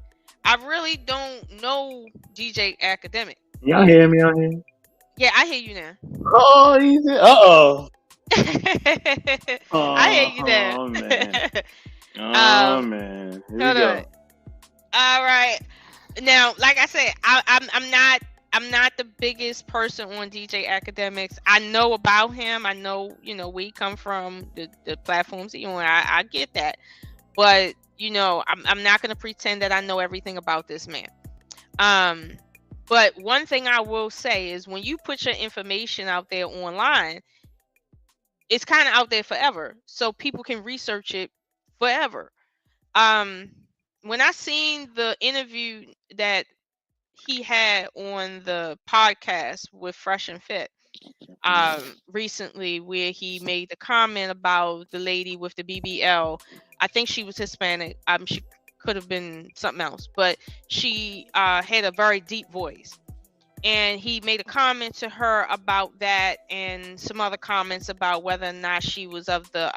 I really don't know DJ Academic. Y'all hear me out here? Yeah, I hear you now. Oh, easy. Uh-oh. I hear you now. Oh, man. Oh, man. Here we go. All right. Now, like I said, I'm not the biggest person on DJ Academics. I know about him. I know, where he come from, the platforms he on. I get that. But, I'm not going to pretend that I know everything about this man. But one thing I will say is when you put your information out there online, it's kind of out there forever. So people can research it forever. when I seen the interview that he had on the podcast with Fresh and Fit recently, where he made the comment about the lady with the BBL. I think she was Hispanic. She could have been something else, but she had a very deep voice. And he made a comment to her about that, and some other comments about whether or not she was of the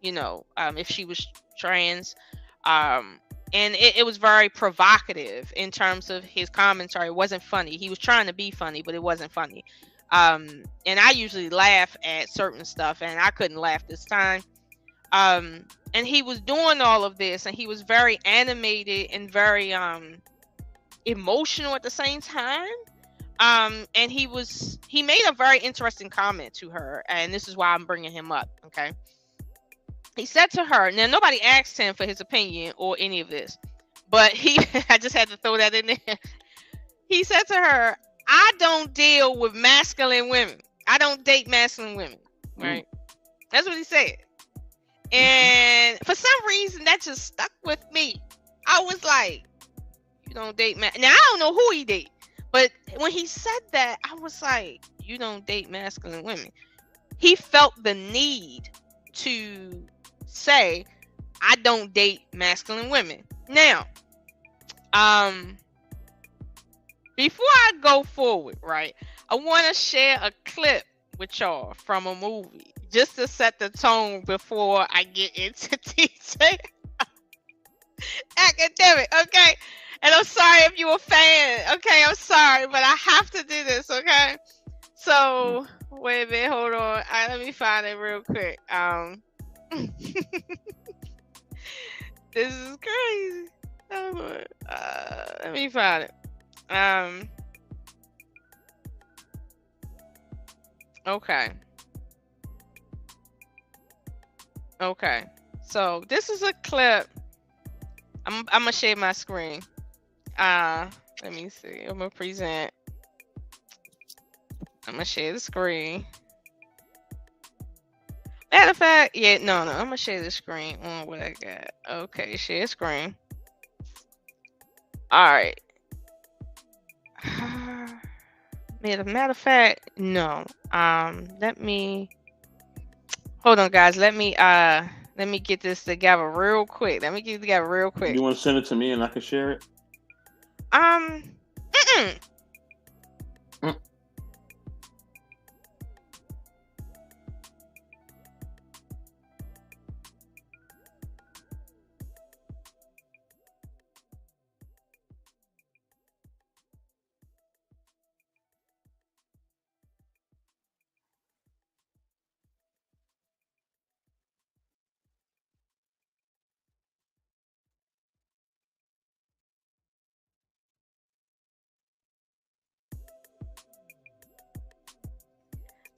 if she was trans. And it was very provocative in terms of his commentary. It wasn't funny. He was trying to be funny, but it wasn't funny. And I usually laugh at certain stuff, and I couldn't laugh this time. And he was doing all of this, and he was very animated and very emotional at the same time. And he made a very interesting comment to her, and this is why I'm bringing him up. Okay. He said to her, now nobody asked him for his opinion or any of this, but I just had to throw that in there. He said to her, I don't deal with masculine women. I don't date masculine women. Right. That's what he said. And for some reason that just stuck with me. I was like, you don't date now I don't know who he date, but when he said that, I was like, you don't date masculine women. He felt the need to say, I don't date masculine women. Now, before I go forward, right, I want to share a clip with y'all from a movie just to set the tone before I get into detail. Academic, okay? And I'm sorry if you're a fan, okay? I'm sorry, but I have to do this, okay? So, wait a minute, hold on. Let me find it real quick. This is crazy. Let me find it. Okay. So this is a clip. I'm gonna share my screen. Let me see. I'm gonna present. I'm gonna share the screen. Matter of fact, I'm gonna share the screen on what I got. Okay, share screen. All right. Matter of fact, no. Let me hold on, guys. Let me get this together real quick. You want to send it to me and I can share it?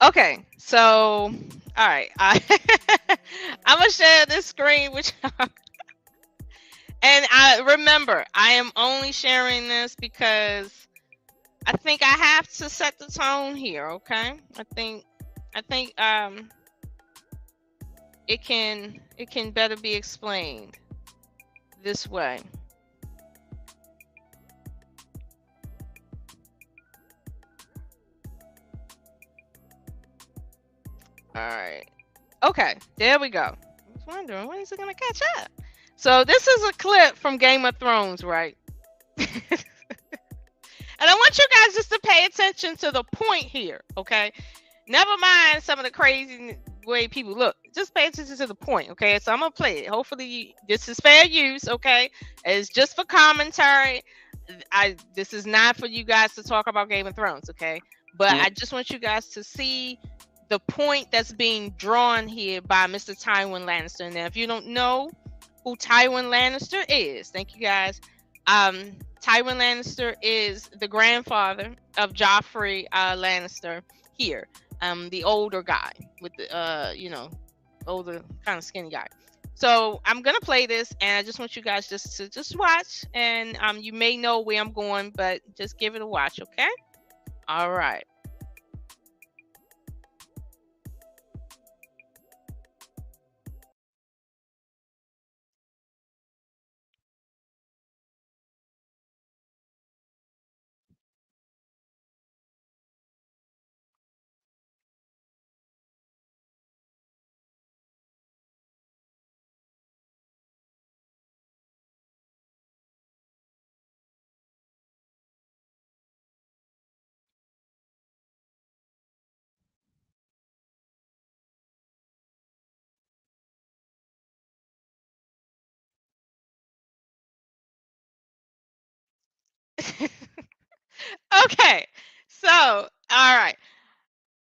Okay, so all right, I'm gonna share this screen with y'all. And I remember, I am only sharing this because I think I have to set the tone here. Okay, I think it can better be explained this way. All right. Okay, there we go. I was wondering, when is it going to catch up? So this is a clip from Game of Thrones, right? And I want you guys just to pay attention to the point here, okay? Never mind some of the crazy way people look. Just pay attention to the point, okay? So I'm going to play it. Hopefully this is fair use, okay? It's just for commentary. This is not for you guys to talk about Game of Thrones, okay? But I just want you guys to see the point that's being drawn here by Mr. Tywin Lannister. Now, if you don't know who Tywin Lannister is, thank you guys. Tywin Lannister is the grandfather of Joffrey Lannister here. The older guy with the older kind of skinny guy. So I'm gonna play this, and I just want you guys just watch, and you may know where I'm going, but just give it a watch, okay? All right. Okay. So, all right.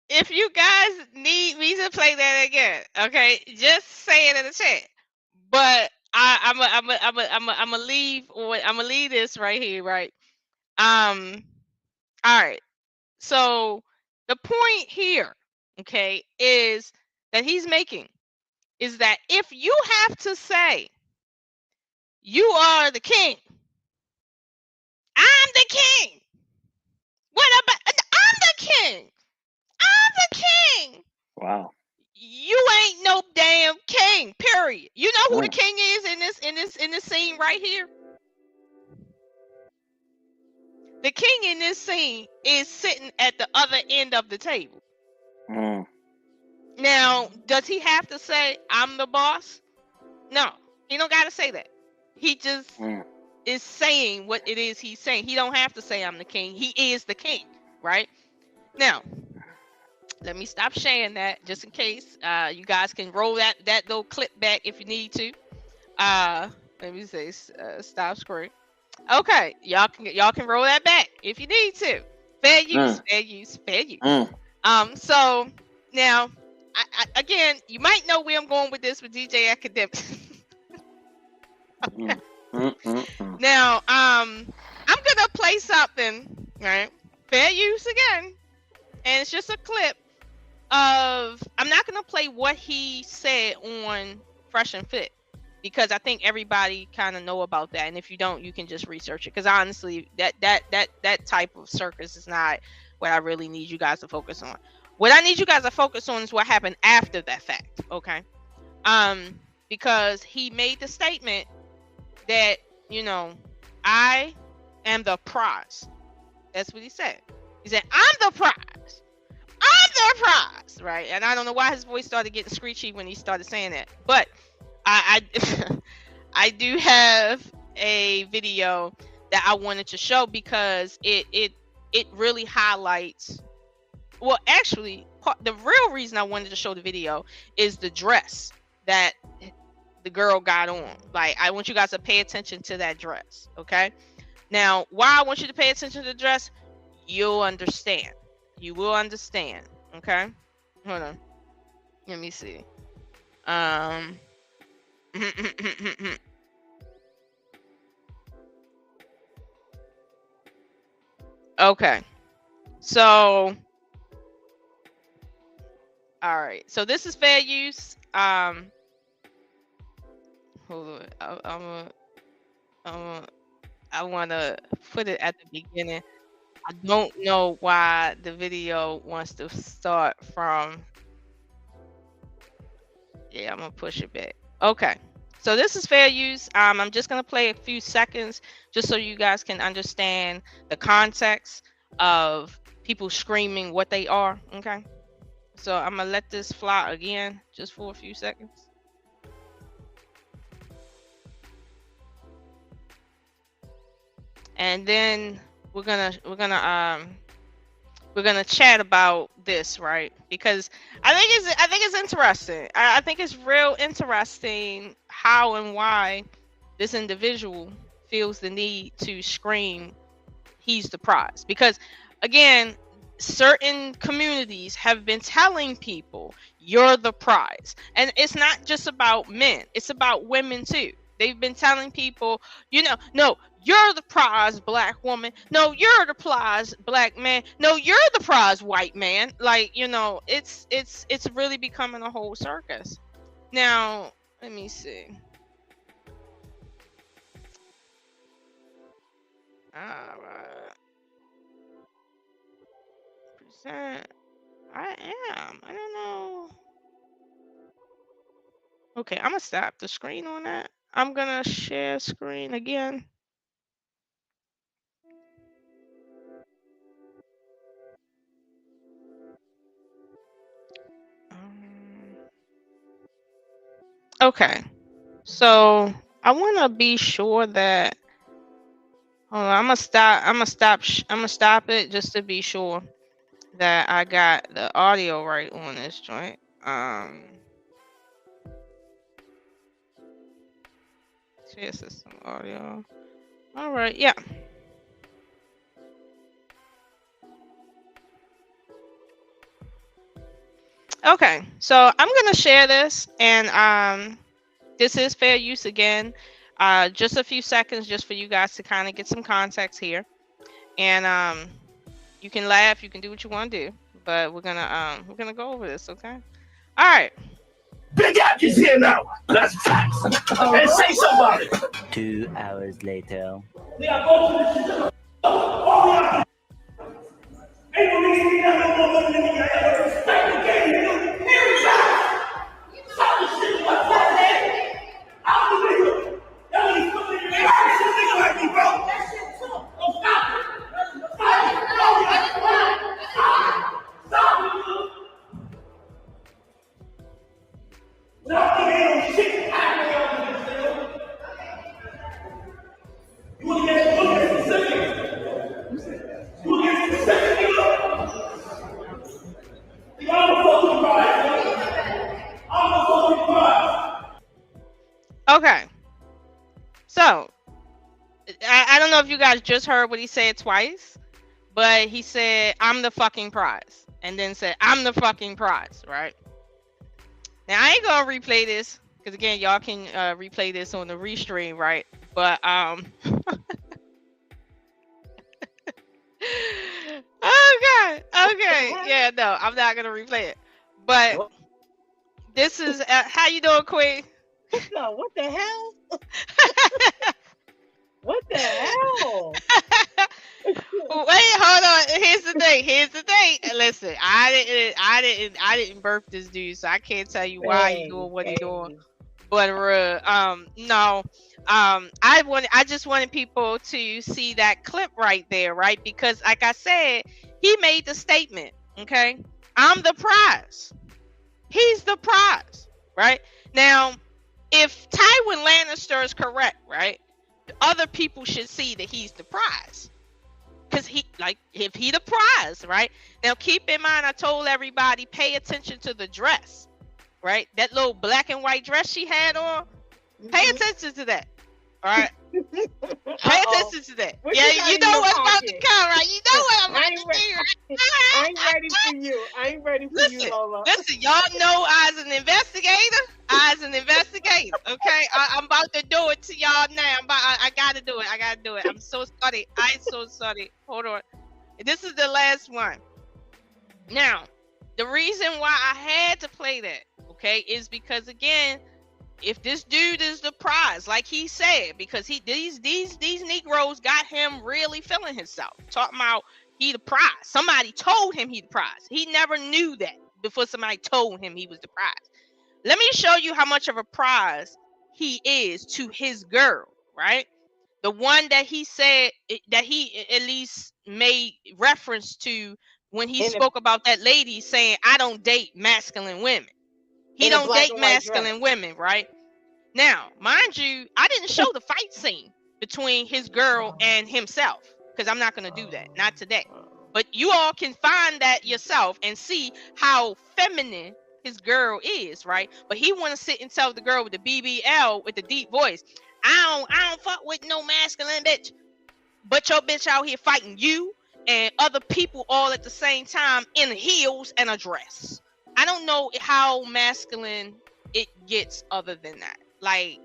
If you guys need me to play that again, okay, just say it in the chat. But I'm gonna leave this right here, right? All right. So the point here, okay, is that he's making is that if you have to say you are the king, I'm the king. What about I'm the king? I'm the king. Wow. You ain't no damn king. Period. You know who the king is in this scene right here? The king in this scene is sitting at the other end of the table. Now, does he have to say I'm the boss? No, he don't gotta say that. He just is saying what it is he's saying. He don't have to say I'm the king. He is the king, right? Now, let me stop sharing that just in case. You guys can roll that little clip back if you need to. Let me say stop screen. Okay, y'all can roll that back if you need to. Fair use, fair use, fair use. So now, I again, you might know where I'm going with this with DJ Academic. Now, I'm gonna play something, right? Fair use again, and it's just a clip of. I'm not gonna play what he said on Fresh and Fit because I think everybody kind of know about that, and if you don't, you can just research it. Because honestly, that type of circus is not what I really need you guys to focus on. What I need you guys to focus on is what happened after that fact, okay? Because he made the statement that, you know, I am the prize. That's what he said. He said, I'm the prize. I'm the prize, right? And I don't know why his voice started getting screechy when he started saying that, but I I do have a video that I wanted to show because it really highlights. Well, actually, the real reason I wanted to show the video is the dress that the girl got on. Like, I want you guys to pay attention to that dress, okay? Now, why I want you to pay attention to the dress, you'll understand. You will understand, okay? Hold on. Let me see. Okay. So, all right. So this is fair use. Hold on. I want to put it at the beginning. I don't know why the video wants to start from. Yeah, I'm gonna push it back. Okay. So this is fair use. I'm just gonna play a few seconds just so you guys can understand the context of people screaming what they are. Okay. So I'm gonna let this fly again just for a few seconds. And then we're gonna chat about this, right? Because I think it's interesting. I think it's real interesting how and why this individual feels the need to scream he's the prize. Because again, certain communities have been telling people you're the prize. And it's not just about men, it's about women too. They've been telling people, no, you're the prize black woman. No, you're the prize black man. No, you're the prize white man. Like, it's really becoming a whole circus. Now, let me see. All right. Present. I am. I don't know. Okay, I'm gonna stop the screen on that. I'm gonna share screen again. Okay, so I want to be sure that. Hold on, I'm gonna stop it just to be sure that I got the audio right on this joint. Share system audio. All right, yeah. Okay, so I'm gonna share this, and this is fair use again. Just a few seconds, just for you guys to kind of get some context here, and you can laugh, you can do what you want to do, but we're gonna go over this, okay? All right. Big App is here now. That's facts. And say somebody. 2 hours later. We are going to the ain't no nigga ain't got no more money than me. I got respect the game, nigga. Here is out. Stop the shit like that. I'm the nigga. Y'all ain't fucking in your ass. You nigga like me, bro. That shit too. Oh, stop it. Stop it. Stop it, nigga. Stop it. Ain't no shit happening out in this nigga. You wanna get specific? You wanna get specific, nigga? I'm a fucking prize. I'm a fucking prize. Okay. So, I don't know if you guys just heard what he said twice, but he said, I'm the fucking prize. And then said, I'm the fucking prize, right? Now, I ain't gonna replay this, because again, y'all can replay this on the restream, right? But, okay. Yeah, no, I'm not gonna replay it. But this is, how you doing, Queen? No, what the hell? What the hell? Wait, hold on. Here's the thing. Listen, I didn't birth this dude, so I can't tell you why he's doing what he's doing. But no. I just wanted people to see that clip right there, right? Because like I said, he made the statement, okay? I'm the prize. He's the prize, right? Now, if Tywin Lannister is correct, right? Other people should see that he's the prize. Because if he the prize, right? Now, keep in mind, I told everybody, pay attention to the dress, right? That little black and white dress she had on. Pay attention to that. All right. Pay attention to that. What Yeah, you know what's about to come, right? You know what I'm about to do. I ain't ready for you. I ain't ready for you, Lola. Listen, y'all know I was an investigator. Okay, I'm about to do it to y'all now. I gotta do it. I'm so sorry. Hold on. This is the last one. Now, the reason why I had to play that, okay, is because again, if this dude is the prize, like he said, because these Negroes got him really feeling himself, talking about he the prize. Somebody told him he the prize. He never knew that before somebody told him he was the prize. Let me show you how much of a prize he is to his girl, right? The one that he said that he at least made reference to when he spoke about that lady saying, I don't date masculine women. He don't date masculine women, right? Now, mind you, I didn't show the fight scene between his girl and himself because I'm not going to do that. Not today. But you all can find that yourself and see how feminine his girl is, right? But he want to sit and tell the girl with the BBL with the deep voice, I don't fuck with no masculine bitch. But your bitch out here fighting you and other people all at the same time in heels and a dress. I don't know how masculine it gets other than that. Like,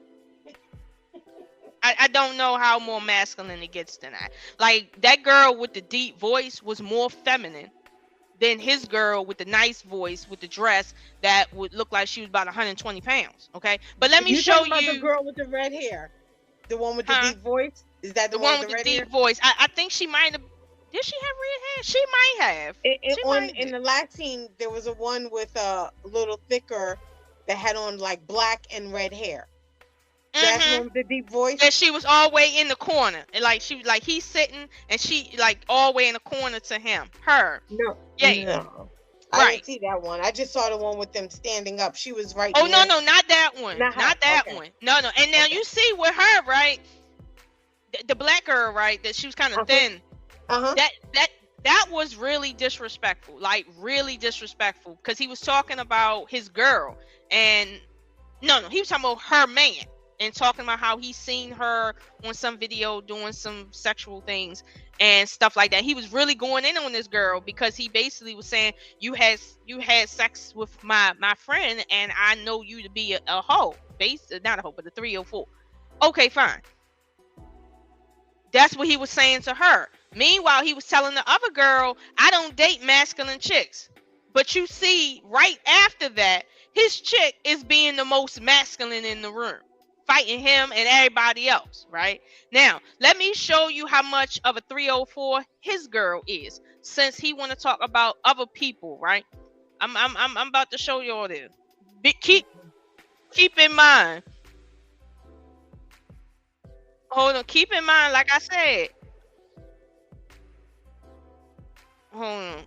I don't know how more masculine it gets than that. Like, that girl with the deep voice was more feminine than his girl with the nice voice with the dress that would look like she was about 120 pounds. Okay, but let me show you the girl with the red hair, the one with the deep voice. Is that the one with the deep voice? I think she might have. Did she have red hair? She might have. In the last scene, there was a one with a little thicker that had on like black and red hair. That's one with the deep voice. And she was all the way in the corner. And like she was like he's sitting and she like all the way in the corner to him. Her. No. Yeah. No. I didn't see that one. I just saw the one with them standing up. She was right. Oh no, not that one. Not that one. No. And now you see with her, right? The black girl, right? That she was kind of thin. That was really disrespectful. Like really disrespectful. Because he was talking about his girl. And no, he was talking about her man. and talking about how he's seen her on some video doing some sexual things and stuff like that. He was really going in on this girl because he basically was saying, you had sex with my friend, and I know you to be a hoe. Not a hoe, but a 304. Okay, fine. That's what he was saying to her. Meanwhile, he was telling the other girl, I don't date masculine chicks. But you see, right after that, his chick is being the most masculine in the room, fighting him and everybody else, right? Now, let me show you how much of a 304 his girl is, since he want to talk about other people, right? I'm about to show you all this. Keep in mind. Hold on. Keep in mind, like I said. Hold on.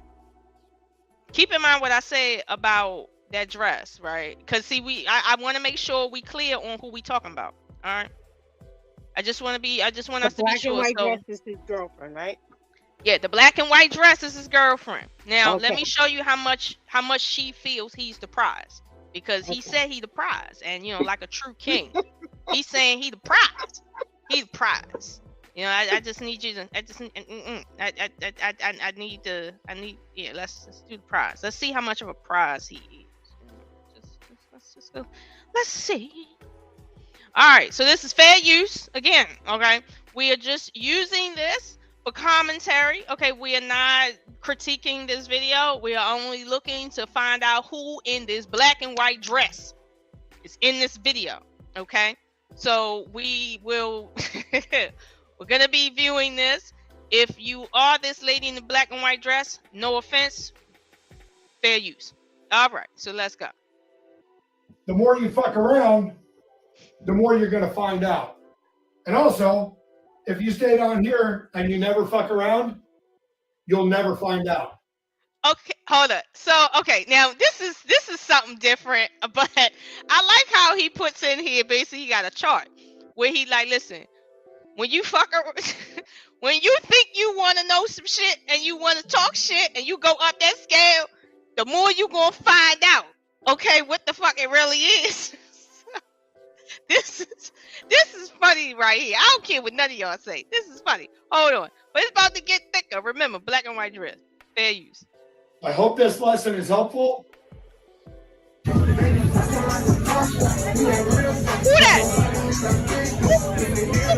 Keep in mind what I said about that dress, right? Because see, I want to make sure we clear on who we talking about. All right. I just want us to be sure. The black and white dress is his girlfriend, right? Yeah, the black and white dress is his girlfriend. Now, Okay. let me show you how much she feels he's the prize, because he said he the prize, and like a true king, he's saying he the prize. He's the prize. I just need you to. I need. Yeah, let's do the prize. Let's see how much of a prize he is. Let's just go. Let's see. All right, so this is fair use again. Okay, we are just using this for commentary. Okay, we are not critiquing this video. We are only looking to find out who in this black and white dress is in this video. Okay, so we will. We're gonna be viewing this. If you are this lady in the black and white dress, no offense, fair use. All right, so let's go. The more you fuck around, the more you're gonna find out. And also, if you stay down here and you never fuck around, you'll never find out. Okay, hold up. So, okay, now this is something different, but I like how he puts in here. Basically, he got a chart where he like, listen. When you when you think you want to know some shit and you want to talk shit and you go up that scale, the more you gonna find out, okay, what the fuck it really is. This is funny right here. I don't care what none of y'all say. This is funny. Hold on, but it's about to get thicker. Remember, black and white dress, fair use. I hope this lesson is helpful. Who that?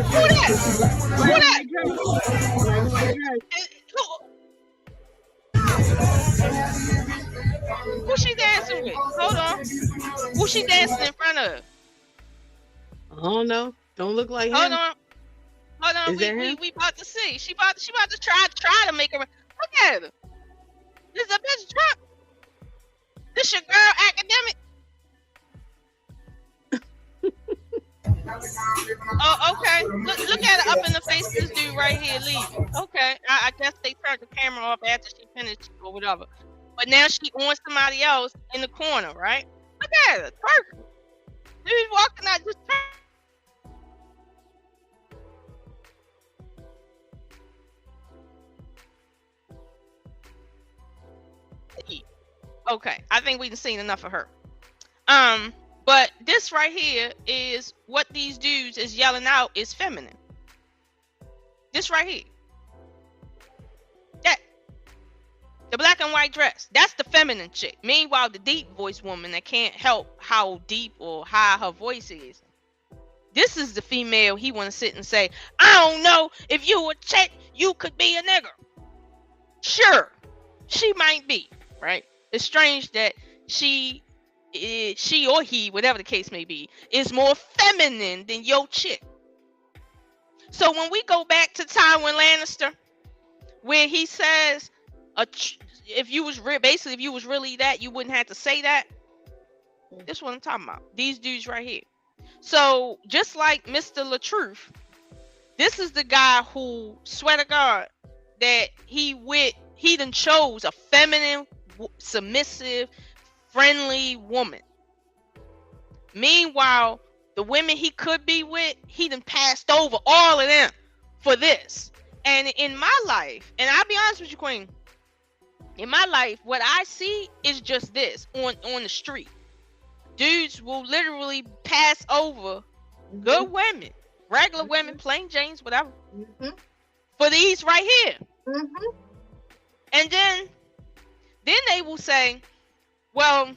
Who that? Who she dancing with? Hold on. Who she dancing in front of? I don't know. Don't look like him. Hold on. We about to see. She about to try to make her. Look at her. This a bitch Trump. This your girl academic. Oh, okay. Look at her up in the face of this dude right here leaving. Okay. I guess they turned the camera off after she finished or whatever. But now she on somebody else in the corner, right? Look at her. Perfect. Dude walking out just okay. I think we've seen enough of her. But this right here is what these dudes is yelling out is feminine. This right here. That. The black and white dress. That's the feminine chick. Meanwhile, the deep voice woman that can't help how deep or high her voice is. This is the female he want to sit and say, I don't know, if you a chick, you could be a nigger. Sure. She might be, right? It's strange that she or he, whatever the case may be, is more feminine than your chick. So when we go back to Tywin Lannister, where he says, if you was really that, you wouldn't have to say that. This is what I'm talking about. These dudes right here. So just like Mr. LaTruth, this is the guy who, swear to God, that he done chose a feminine, submissive, friendly woman. Meanwhile, the women he could be with, he done passed over all of them for this. And in my life, and I'll be honest with you, Queen, in my life, what I see is just this on the street. Dudes will literally pass over good women, regular women, plain Janes, whatever, Mm-hmm. for these right here. Mm-hmm. And then they will say, well,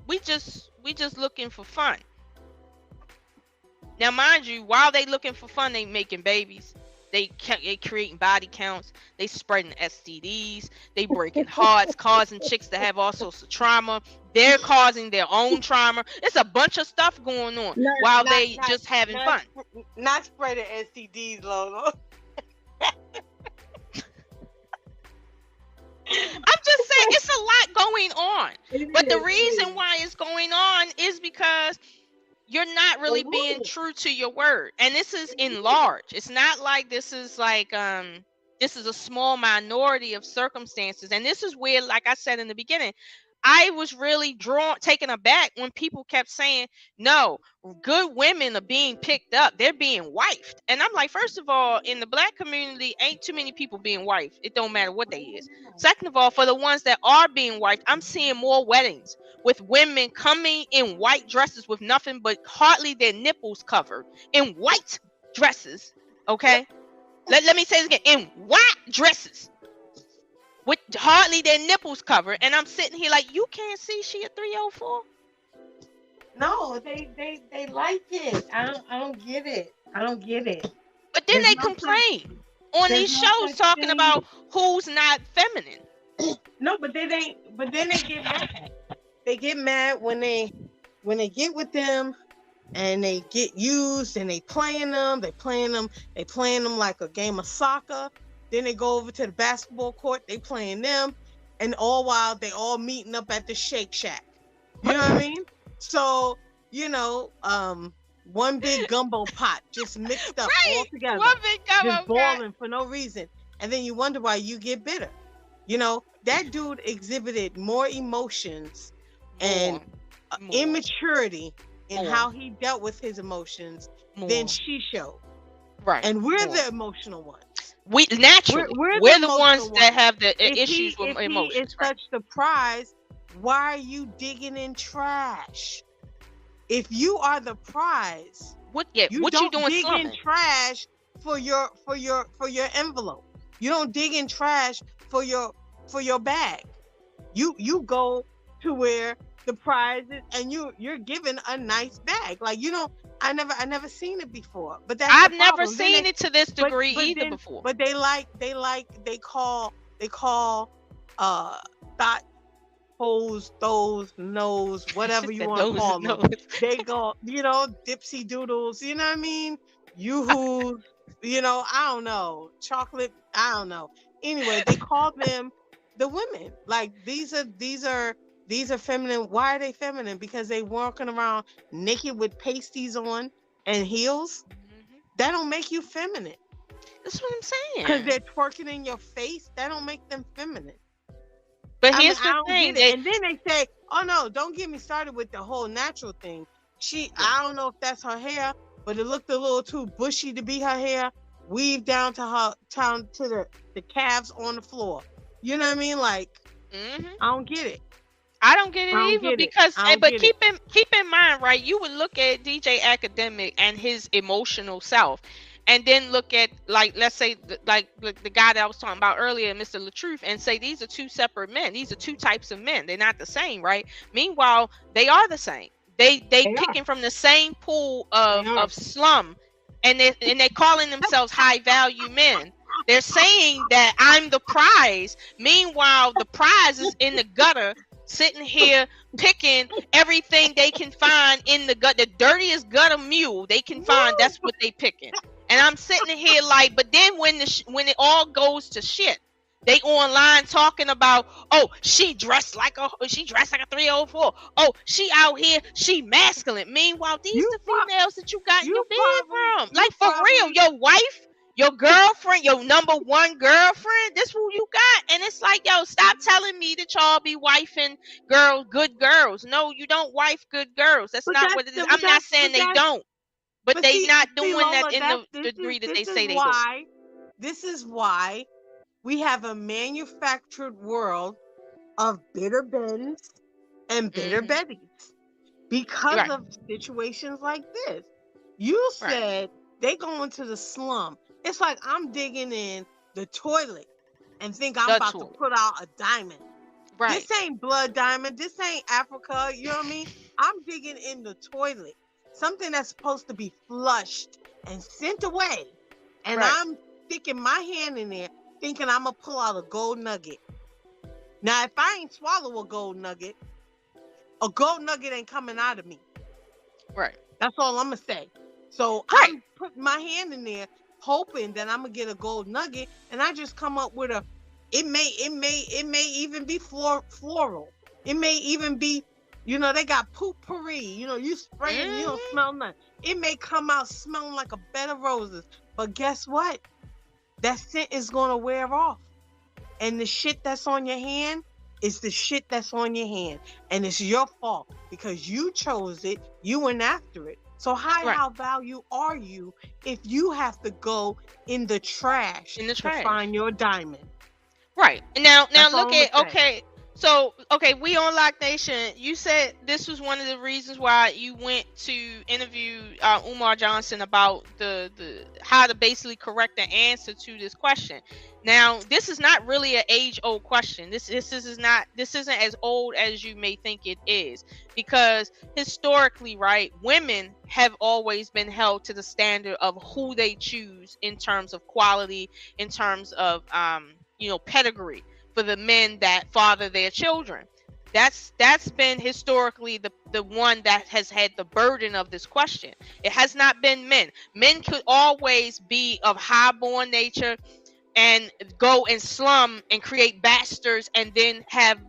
we just looking for fun. Now, mind you, while they looking for fun, they making babies. They creating body counts. They spreading STDs. They breaking hearts, causing chicks to have all sorts of trauma. They're causing their own trauma. It's a bunch of stuff going on while they just having fun. Not spreading STDs, Lola. I'm just saying, it's a lot going on. But the reason why it's going on is because you're not really being true to your word. And this is in large. It's not like this is like this is a small minority of circumstances. And this is where, like I said in the beginning, I was really taken aback when people kept saying, no, good women are being picked up. They're being wifed. And I'm like, first of all, in the black community, ain't too many people being wifed. It don't matter what they is. Second of all, for the ones that are being wifed, I'm seeing more weddings with women coming in white dresses with nothing but hardly their nipples covered, in white dresses. Okay. Let me say this again, in white dresses with hardly their nipples covered, and I'm sitting here like, you can't see she a 304. No, they like it. I don't get it. I don't get it. But then they complain on these shows talking about who's not feminine. No, but then they get mad. They get mad when they get with them and they get used and they playing them like a game of soccer. Then they go over to the basketball court, they playing them, and all while they all meeting up at the Shake Shack. You know what I mean? So, one big gumbo pot just mixed up all together. One big gumbo just boiling for no reason. And then you wonder why you get bitter. That dude exhibited more emotions and immaturity in how he dealt with his emotions than she showed. Right. And we're the emotional ones. We're the ones that have the issues with emotions. If he is such the prize, why are you digging in trash? If you are the prize, what you doing dig slumming? in trash for your envelope. You don't dig in trash for your bag. You go to where the prize is, and you're given a nice bag. Like, I never seen it before. But I've never seen it to this degree either before. But they call thought hoes, those, nose, whatever you want to call them. They go, dipsy doodles, you know what I mean? Yoo-hoos, I don't know. Chocolate, I don't know. Anyway, they call them the women. Like, these are feminine. Why are they feminine? Because they walking around naked with pasties on and heels. Mm-hmm. That don't make you feminine. That's what I'm saying. Because they're twerking in your face. That don't make them feminine. But here's the thing. And then they say, oh no, don't get me started with the whole natural thing. I don't know if that's her hair, but it looked a little too bushy to be her hair. Weave down to the calves on the floor. You know what I mean? Like, I don't get it. I don't get it either because, but keep in mind, right? You would look at DJ Academic and his emotional self, and then look at, like, let's say, like the guy that I was talking about earlier, Mr. LaTruth, and say these are two separate men. These are two types of men. They're not the same, right? Meanwhile, they are the same. They picking from the same pool of slum, and they're calling themselves high value men. They're saying that I'm the prize. Meanwhile, the prize is in the gutter, sitting here picking everything they can find in the gut, the dirtiest gutter mule they can find. That's what they picking. And I'm sitting here like, but then when it all goes to shit, they online talking about, oh, she dressed like a 304. Oh, she out here, she masculine. Meanwhile, these are the females that you got in your bed from. Like, for real, your wife, your girlfriend, your number one girlfriend, this who you got. And it's like, yo, stop telling me that y'all be wifing good girls. No, you don't wife good girls. That's not what it is. I'm not saying they don't. But they not doing that in the degree that they say they do. This is why we have a manufactured world of bitter Bens and bitter Bettys. because of situations like this. You said they go into the slum. It's like I'm digging in the toilet and think I'm about to put out a diamond. Right. This ain't blood diamond. This ain't Africa. You know what I mean? I'm digging in the toilet. Something that's supposed to be flushed and sent away. And I'm sticking my hand in there thinking I'm going to pull out a gold nugget. Now, if I ain't swallow a gold nugget ain't coming out of me. Right. That's all I'm going to say. So I'm putting my hand in there hoping that I'm going to get a gold nugget, and I just come up with it may even be floral. It may even be, they got potpourri. You spray it and you don't smell nothing. It may come out smelling like a bed of roses. But guess what? That scent is going to wear off. And the shit that's on your hand is the shit that's on your hand. And it's your fault because you chose it. You went after it. So how value are you if you have to go in the trash to find your diamond? Right. Now look at, we on Lock Nation. You said this was one of the reasons why you went to interview Umar Johnson about the how to basically correct the answer to this question. Now, this is not really an age-old question. This isn't as old as you may think it is, because historically, right, women have always been held to the standard of who they choose in terms of quality, in terms of pedigree for the men that father their children. That's been historically the one that has had the burden of this question. It has not been men. Men could always be of high-born nature and go and slum and create bastards and then have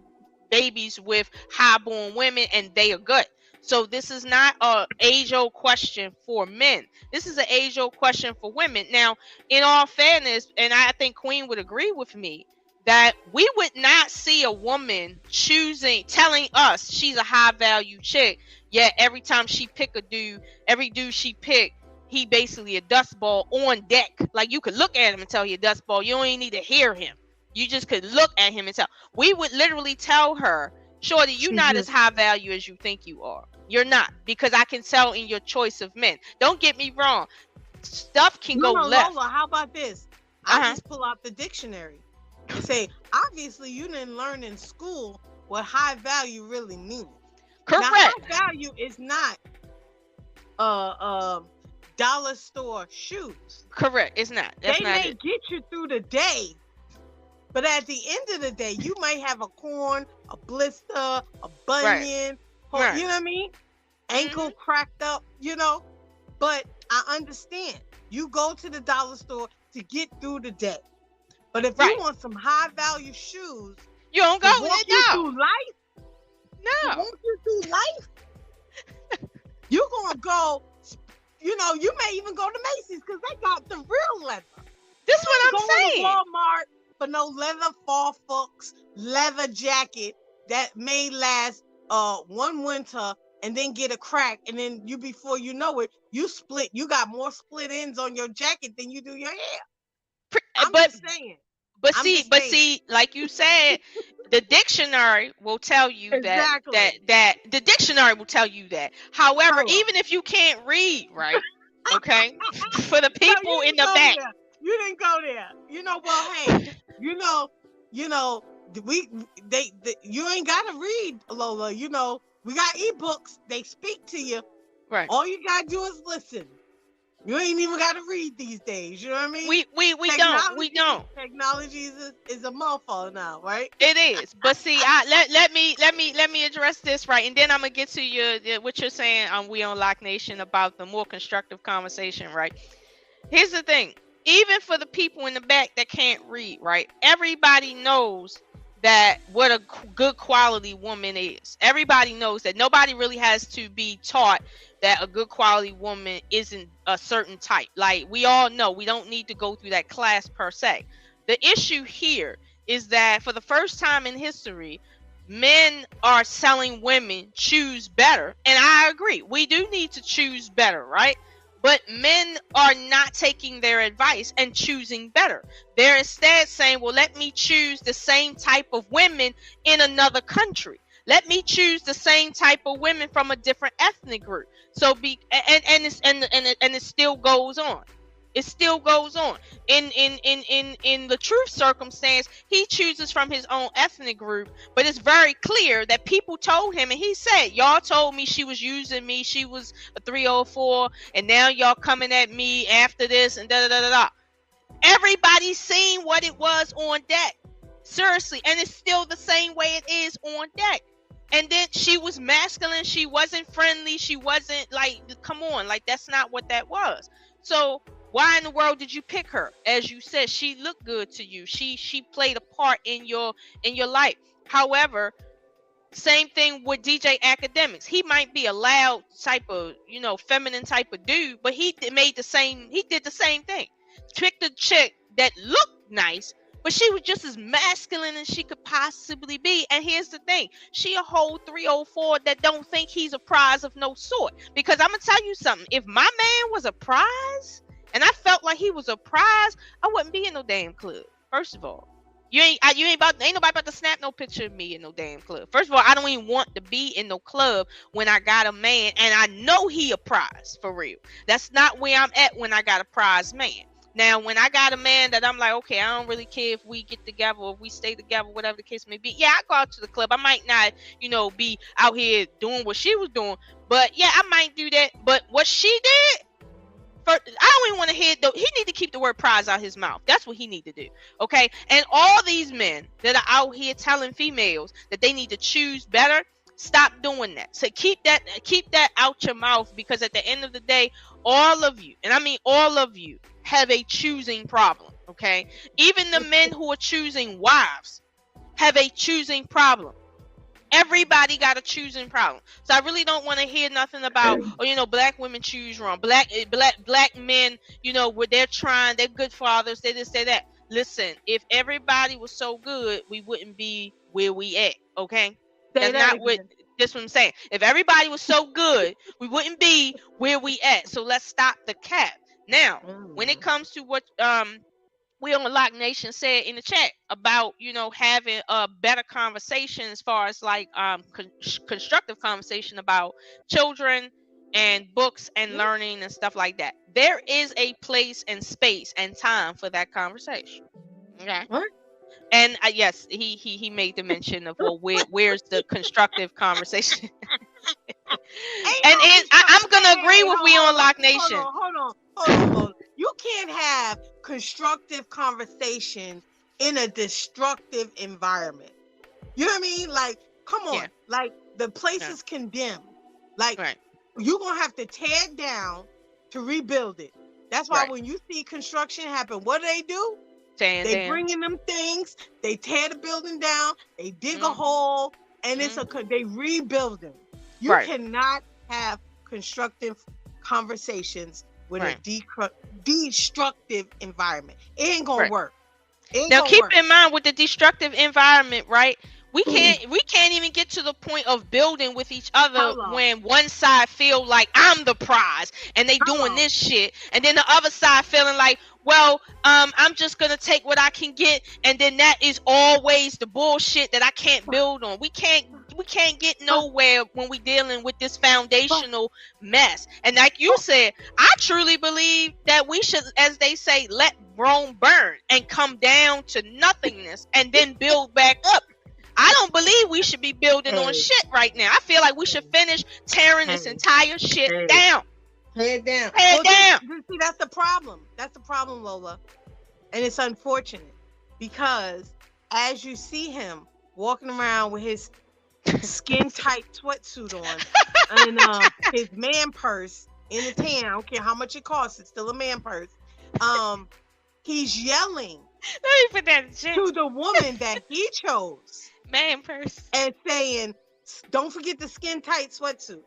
babies with high-born women, and they are good. So this is not an age-old question for men. This is an age-old question for women. Now, in all fairness, and I think Queen would agree with me, that we would not see a woman telling us she's a high-value chick, yet every time she pick a dude, every dude she pick, he basically a dust ball on deck. Like, you could look at him and tell he a dust ball. You don't even need to hear him. You just could look at him and tell. We would literally tell her, shorty, you're not as high value as you think you are. You're not, because I can tell in your choice of men. Don't get me wrong. Stuff can go left. Lola, how about this? I just pull out the dictionary and say, obviously you didn't learn in school what high value really means. Correct. Now, high value is not dollar store shoes. Correct. It's not. They may get you through the day, but at the end of the day, you might have a corn, a blister, a bunion, you know what I mean? Ankle cracked up, But I understand. You go to the dollar store to get through the day. But if you want some high value shoes, you don't go with it. Through life? No. Walk you through life? You're gonna go. You may even go to Macy's because they got the real leather. This is what I'm saying. To Walmart for no leather Fox leather jacket that may last one winter and then get a crack, and then before you know it, you got more split ends on your jacket than you do your hair. I'm just saying. But see, like you said, the dictionary will tell you that the dictionary will tell you that. However, even if you can't read, right? Okay, for the people in the back, you didn't go there. Well, hey, you ain't gotta read, Lola. We got ebooks. They speak to you. Right. All you gotta do is listen. You ain't even got to read these days. You know what I mean? We don't. Technology is a motherfucker now, right? It is. But see, let me address this right, and then I'm gonna get to what you're saying on We on Lock Nation about the more constructive conversation, right? Here's the thing. Even for the people in the back that can't read, right? Everybody knows that what a good quality woman is. Everybody knows that. Nobody really has to be taught that a good quality woman isn't a certain type. Like, we all know, we don't need to go through that class per se. The issue here is that for the first time in history, men are telling women choose better. And I agree, we do need to choose better, right? But men are not taking their advice and choosing better. They're instead saying, well, let me choose the same type of women in another country. Let me choose the same type of women from a different ethnic group. So it still goes on. It still goes on. In the truth circumstance, he chooses from his own ethnic group, but it's very clear that people told him, and he said, y'all told me she was using me, she was a 304, and now y'all coming at me after this, and da da da da. Everybody's seen what it was on deck. Seriously, and it's still the same way it is on deck. And then she was masculine, she wasn't friendly, she wasn't like, come on, like that's not what that was. So why in the world did you pick her? As you said, she looked good to you. She played a part in your life. However, same thing with DJ Academics. He might be a loud type of, feminine type of dude, but he did the same thing. Picked a chick that looked nice, but she was just as masculine as she could possibly be. And here's the thing. She a whole 304 that don't think he's a prize of no sort. Because I'm going to tell you something. If my man was a prize, and I felt like he was a prize, I wouldn't be in no damn club. First of all, ain't nobody about to snap no picture of me in no damn club. First of all, I don't even want to be in no club when I got a man and I know he a prize for real. That's not where I'm at when I got a prize man. Now, when I got a man that I'm like, okay, I don't really care if we get together or if we stay together, whatever the case may be. Yeah, I go out to the club. I might not, be out here doing what she was doing. But yeah, I might do that. But what she did, I don't even want to hear though. He need to keep the word prize out his mouth. That's what he need to do. Okay. And all these men that are out here telling females that they need to choose better, stop doing that. So keep that out your mouth, because at the end of the day, all of you, and I mean all of you, have a choosing problem. Okay. Even the men who are choosing wives have a choosing problem. Everybody got a choosing problem. So I really don't want to hear nothing about, black women choose wrong. Black men, where they're good fathers, they this, they that. Listen, if everybody was so good, we wouldn't be where we at. Okay. That's what I'm saying. If everybody was so good, we wouldn't be where we at. So let's stop the cap. Now, when it comes to what we on Lock Nation said in the chat about, having a better conversation as far as like constructive conversation about children and books and learning and stuff like that. There is a place and space and time for that conversation. Okay. What? And yes, he made the mention of, well, where's the constructive conversation? I'm gonna agree with we on Lock Nation. Hold on. You can't have constructive conversation in a destructive environment. You know what I mean? Like, come on. Yeah. Like, the place is condemned. Like, you're gonna have to tear it down to rebuild it. That's why when you see construction happen, what do? They bring in them things, they tear the building down, they dig a hole, and they rebuild them. You cannot have constructive conversations with a destructive environment. It ain't gonna work. Now keep in mind with the destructive environment, right? We can't even get to the point of building with each other when one side feel like I'm the prize and they doing this shit, and then the other side feeling like, well, I'm just gonna take what I can get, and then that is always the bullshit that I can't build on. We can't get nowhere when we dealing with this foundational mess. And like you said, I truly believe that we should, as they say, let Rome burn and come down to nothingness and then build back up. I don't believe we should be building on shit right now. I feel like we should finish tearing this entire shit down. Head down. See, that's the problem. That's the problem, Lola. And it's unfortunate because as you see him walking around with his skin tight sweatsuit on and his man purse in his hand, I don't care how much it costs, it's still a man purse. He's yelling to the woman that he chose. Man purse. And saying, don't forget the skin tight sweatsuit.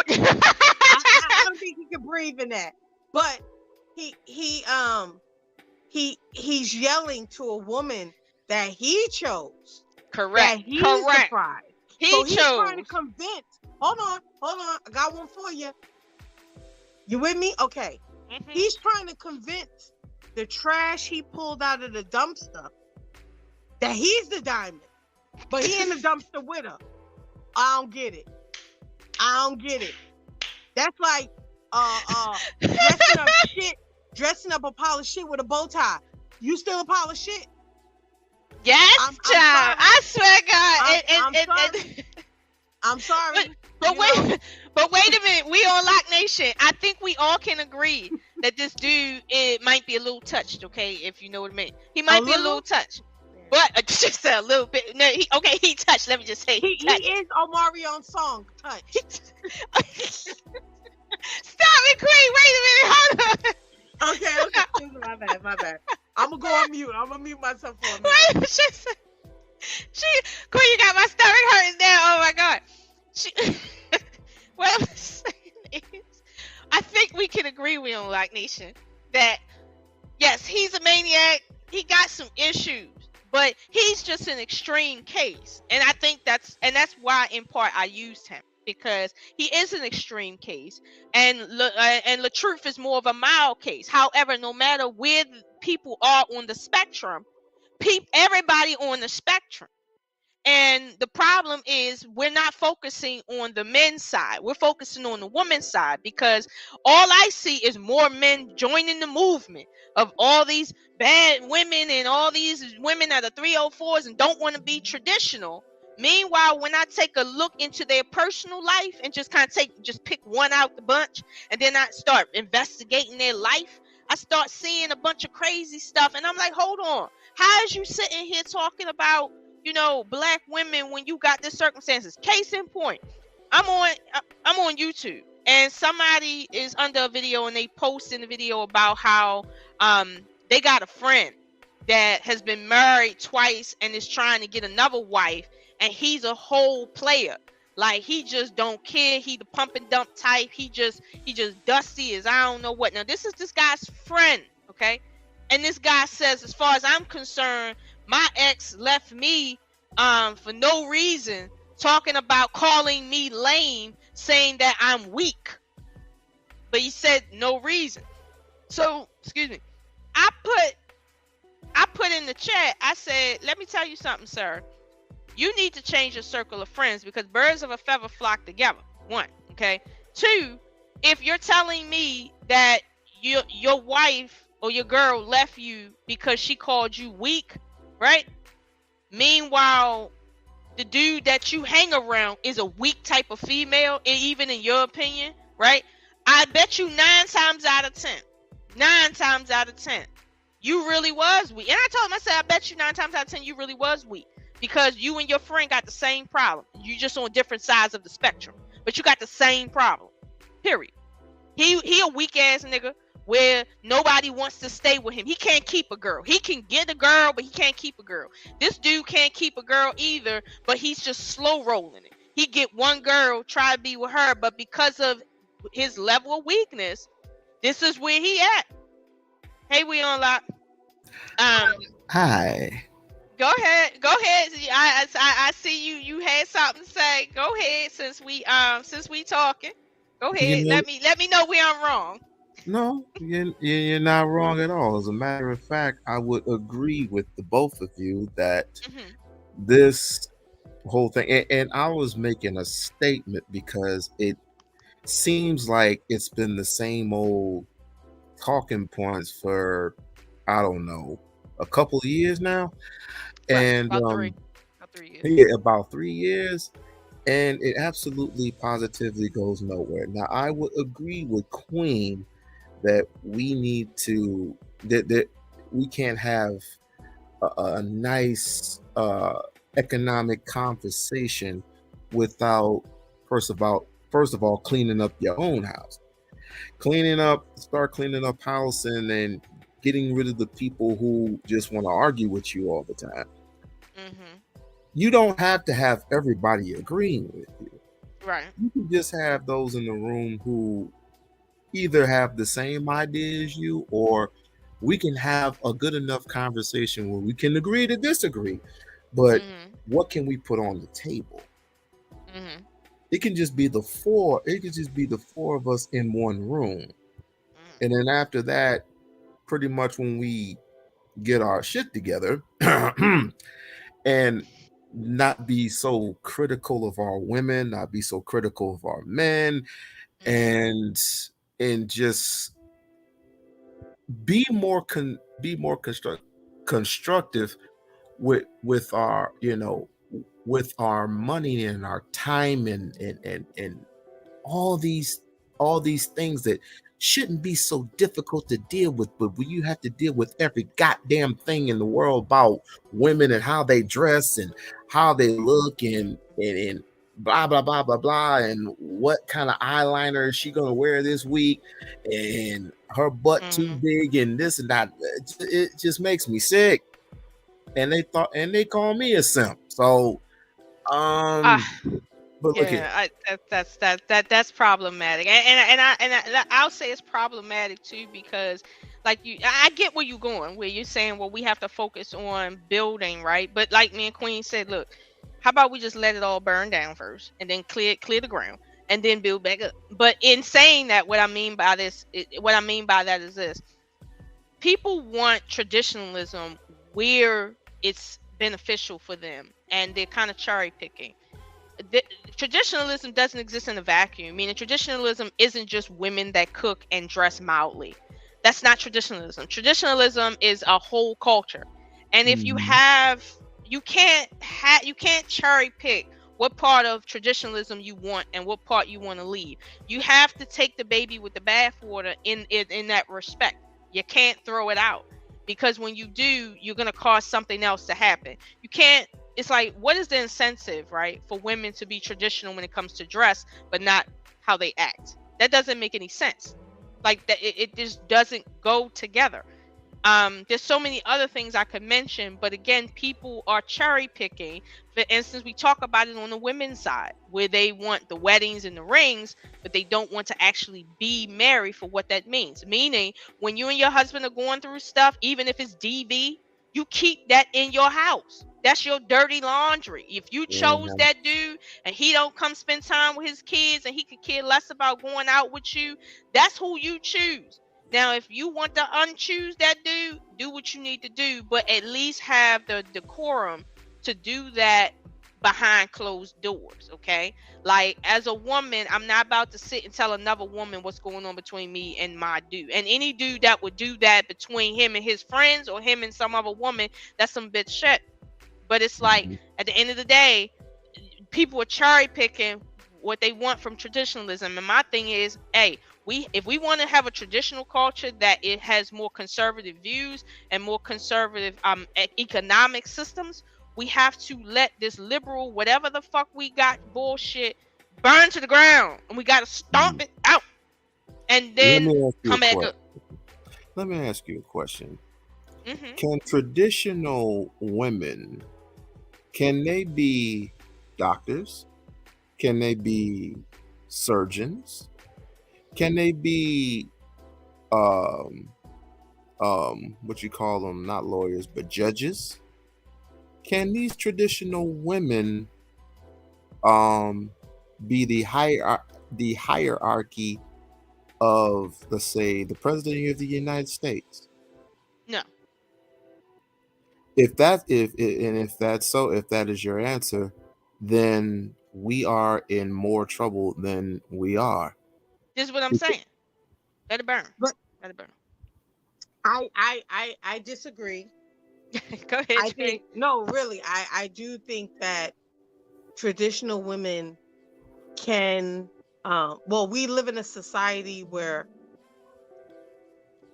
I don't think he can breathe in that. But he's yelling to a woman that he chose. Correct. That he's surprised. He's trying to convince. Hold on. I got one for you. You with me? Okay. Mm-hmm. He's trying to convince the trash he pulled out of the dumpster that he's the diamond. but he in the dumpster with her. I don't get it. That's like dressing up a pile of shit with a bow tie. You still a pile of shit? Yes, child. I swear to God. I'm sorry. But wait a minute. We on Lock Nation. I think we all can agree that this dude might be a little touched, okay? If you know what I mean. He might be a little touched. But just a little bit. No, he touched. Let me just say. He is on Marion's song, Touch. Stop it, Queen. Wait a minute. Hold on. Okay. My bad. I'm going to go on mute. I'm going to mute myself for a minute. Queen, you got my stomach hurting now. Oh, my God. What I'm saying is, I think we can agree with on Lock Nation that, yes, he's a maniac. He got some issues. But he's just an extreme case. And I think that's why, in part, I used him. Because he is an extreme case. And LaTruth is more of a mild case. However, no matter where people are on the spectrum, everybody on the spectrum. And the problem is we're not focusing on the men's side. We're focusing on the women's side because all I see is more men joining the movement of all these bad women and all these women that are 304s and don't want to be traditional. Meanwhile, when I take a look into their personal life and just pick one out the bunch and then I start investigating their life, I start seeing a bunch of crazy stuff. And I'm like, hold on. How is you sitting here talking about, black women when you got this circumstances? Case in point, I'm on YouTube and somebody is under a video and they post in the video about how they got a friend that has been married twice and is trying to get another wife, and he's a whole player. Like, he just don't care. He the pump and dump type. He just dusty as I don't know what. Now, this is this guy's friend, okay? And this guy says, as far as I'm concerned, my ex left me for no reason, talking about calling me lame, saying that I'm weak. But he said no reason. So, excuse me. I put in the chat, I said, let me tell you something, sir. You need to change your circle of friends because birds of a feather flock together. 1, okay? 2, if you're telling me that your wife or your girl left you because she called you weak, right? Meanwhile, the dude that you hang around is a weak type of female, even in your opinion, right? I bet you 9 times out of 10, you really was weak. And I told him, I said, I bet you 9 times out of 10, you really was weak. Because you and your friend got the same problem. You just on different sides of the spectrum. But you got the same problem. Period. He a weak ass nigga where nobody wants to stay with him. He can't keep a girl. He can get a girl, but he can't keep a girl. This dude can't keep a girl either, but he's just slow rolling it. He get one girl, try to be with her, but because of his level of weakness, this is where he at. Hey, we on Lock. Hi. Go ahead. I see you. You had something to say. Go ahead. Since we talking. Go ahead. Let me know where I'm wrong. No, you're not wrong at all. As a matter of fact, I would agree with the both of you that this whole thing, and I was making a statement because it seems like it's been the same old talking points for, I don't know, a couple of years now. Right, And about 3 years. Yeah, about 3 years, and it absolutely positively goes nowhere. Now, I would agree with Queen that we need to that we can't have a nice economic conversation without first of all cleaning up your own house, start cleaning up house, and then getting rid of the people who just want to argue with you all the time. You don't have to have everybody agreeing with you. Right. You can just have those in the room who either have the same idea as you, or we can have a good enough conversation where we can agree to disagree. But what can we put on the table? It can just be the four. It can just be the 4 of us in one room. And then after that, pretty much when we get our shit together and not be so critical of our women, not be so critical of our men, and just be more constructive with our, with our money and our time and all these things that shouldn't be so difficult to deal with, but when you have to deal with every goddamn thing in the world about women and how they dress and how they look and blah blah blah blah blah, and what kind of eyeliner is she gonna wear this week, and her butt too big and this and that, it just makes me sick. And they call me a simp. So but look at that's problematic, and I'll say it's problematic too, because like I get where you're going, where you're saying, well, we have to focus on building, right? But like me and Queen said, look, how about we just let it all burn down first, and then clear the ground, and then build back up? But in saying that, what I mean by that is this: people want traditionalism where it's beneficial for them, and they're kind of cherry picking. Traditionalism doesn't exist in a vacuum. Meaning, traditionalism isn't just women that cook and dress mildly. That's not traditionalism. Traditionalism is a whole culture, and if you can't cherry pick what part of traditionalism you want and what part you want to leave. You have to take the baby with the bathwater in that respect. You can't throw it out, because when you do, you're gonna cause something else to happen. You can't. It's like, what is the incentive, right, for women to be traditional when it comes to dress, but not how they act? That doesn't make any sense. Like that, it just doesn't go together. There's so many other things I could mention, but again, people are cherry picking. For instance, we talk about it on the women's side, where they want the weddings and the rings, but they don't want to actually be married for what that means. Meaning, when you and your husband are going through stuff, even if it's DV, you keep that in your house. That's your dirty laundry. If you chose that dude and he don't come spend time with his kids and he could care less about going out with you, that's who you choose. Now, if you want to unchoose that dude, do what you need to do, but at least have the decorum to do that behind closed doors, okay? Like, as a woman, I'm not about to sit and tell another woman what's going on between me and my dude. And any dude that would do that between him and his friends, or him and some other woman, that's some bitch shit. But it's like, at the end of the day, people are cherry picking what they want from traditionalism. And my thing is, hey, if we want to have a traditional culture that it has more conservative views and more conservative economic systems, we have to let this liberal, whatever the fuck we got bullshit, burn to the ground, and we got to stomp it out, and then come back up. Let me ask you a question. Can traditional women, can they be doctors? Can they be surgeons? Can they be what you call them, not lawyers, but judges? Can these traditional women be the hierarchy of, let's say, the president of the United States? No. If that is your answer, then we are in more trouble than we are. This is what I'm saying. Let it burn. Let it burn. I disagree. Go ahead. I do think that traditional women can. We live in a society where,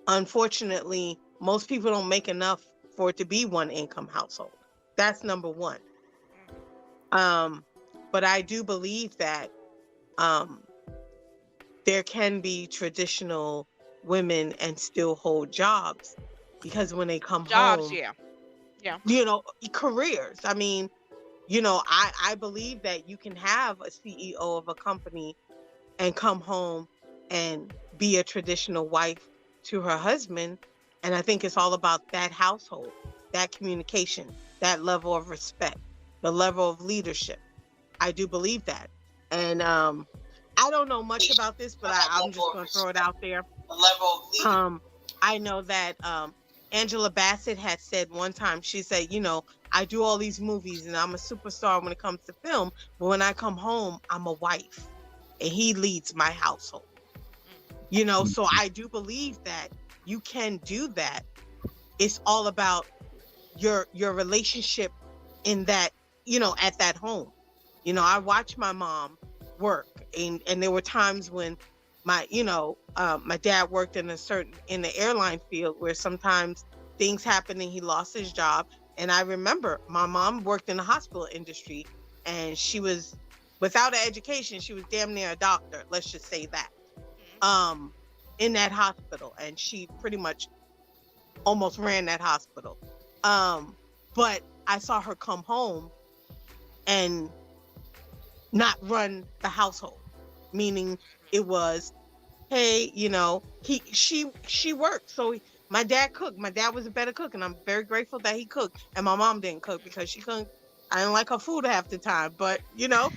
unfortunately, most people don't make enough for it to be one income household. That's number one. But I do believe that there can be traditional women and still hold jobs, because when they come home, careers. I mean, I believe that you can have a CEO of a company and come home and be a traditional wife to her husband. And I think it's all about that household, that communication, that level of respect, the level of leadership. I do believe that. And I don't know much about this, but I'm just going to throw it out there. I know that Angela Bassett had said one time, she said, I do all these movies and I'm a superstar when it comes to film, but when I come home, I'm a wife and he leads my household. You know, so I do believe that you can do that. It's all about your relationship in that, you know, at that home. You know, I watch my mom work, and there were times when my, you know, my dad worked in the airline field where sometimes things happened and he lost his job. And I remember my mom worked in the hospital industry, and she was without an education, she was damn near a doctor. Let's just say that. In that hospital, and she pretty much almost ran that hospital. But I saw her come home and not run the household, meaning it was, hey, you know, she worked. So my dad cooked. My dad was a better cook, and I'm very grateful that he cooked. And my mom didn't cook because she couldn't. I didn't like her food half the time, but you know,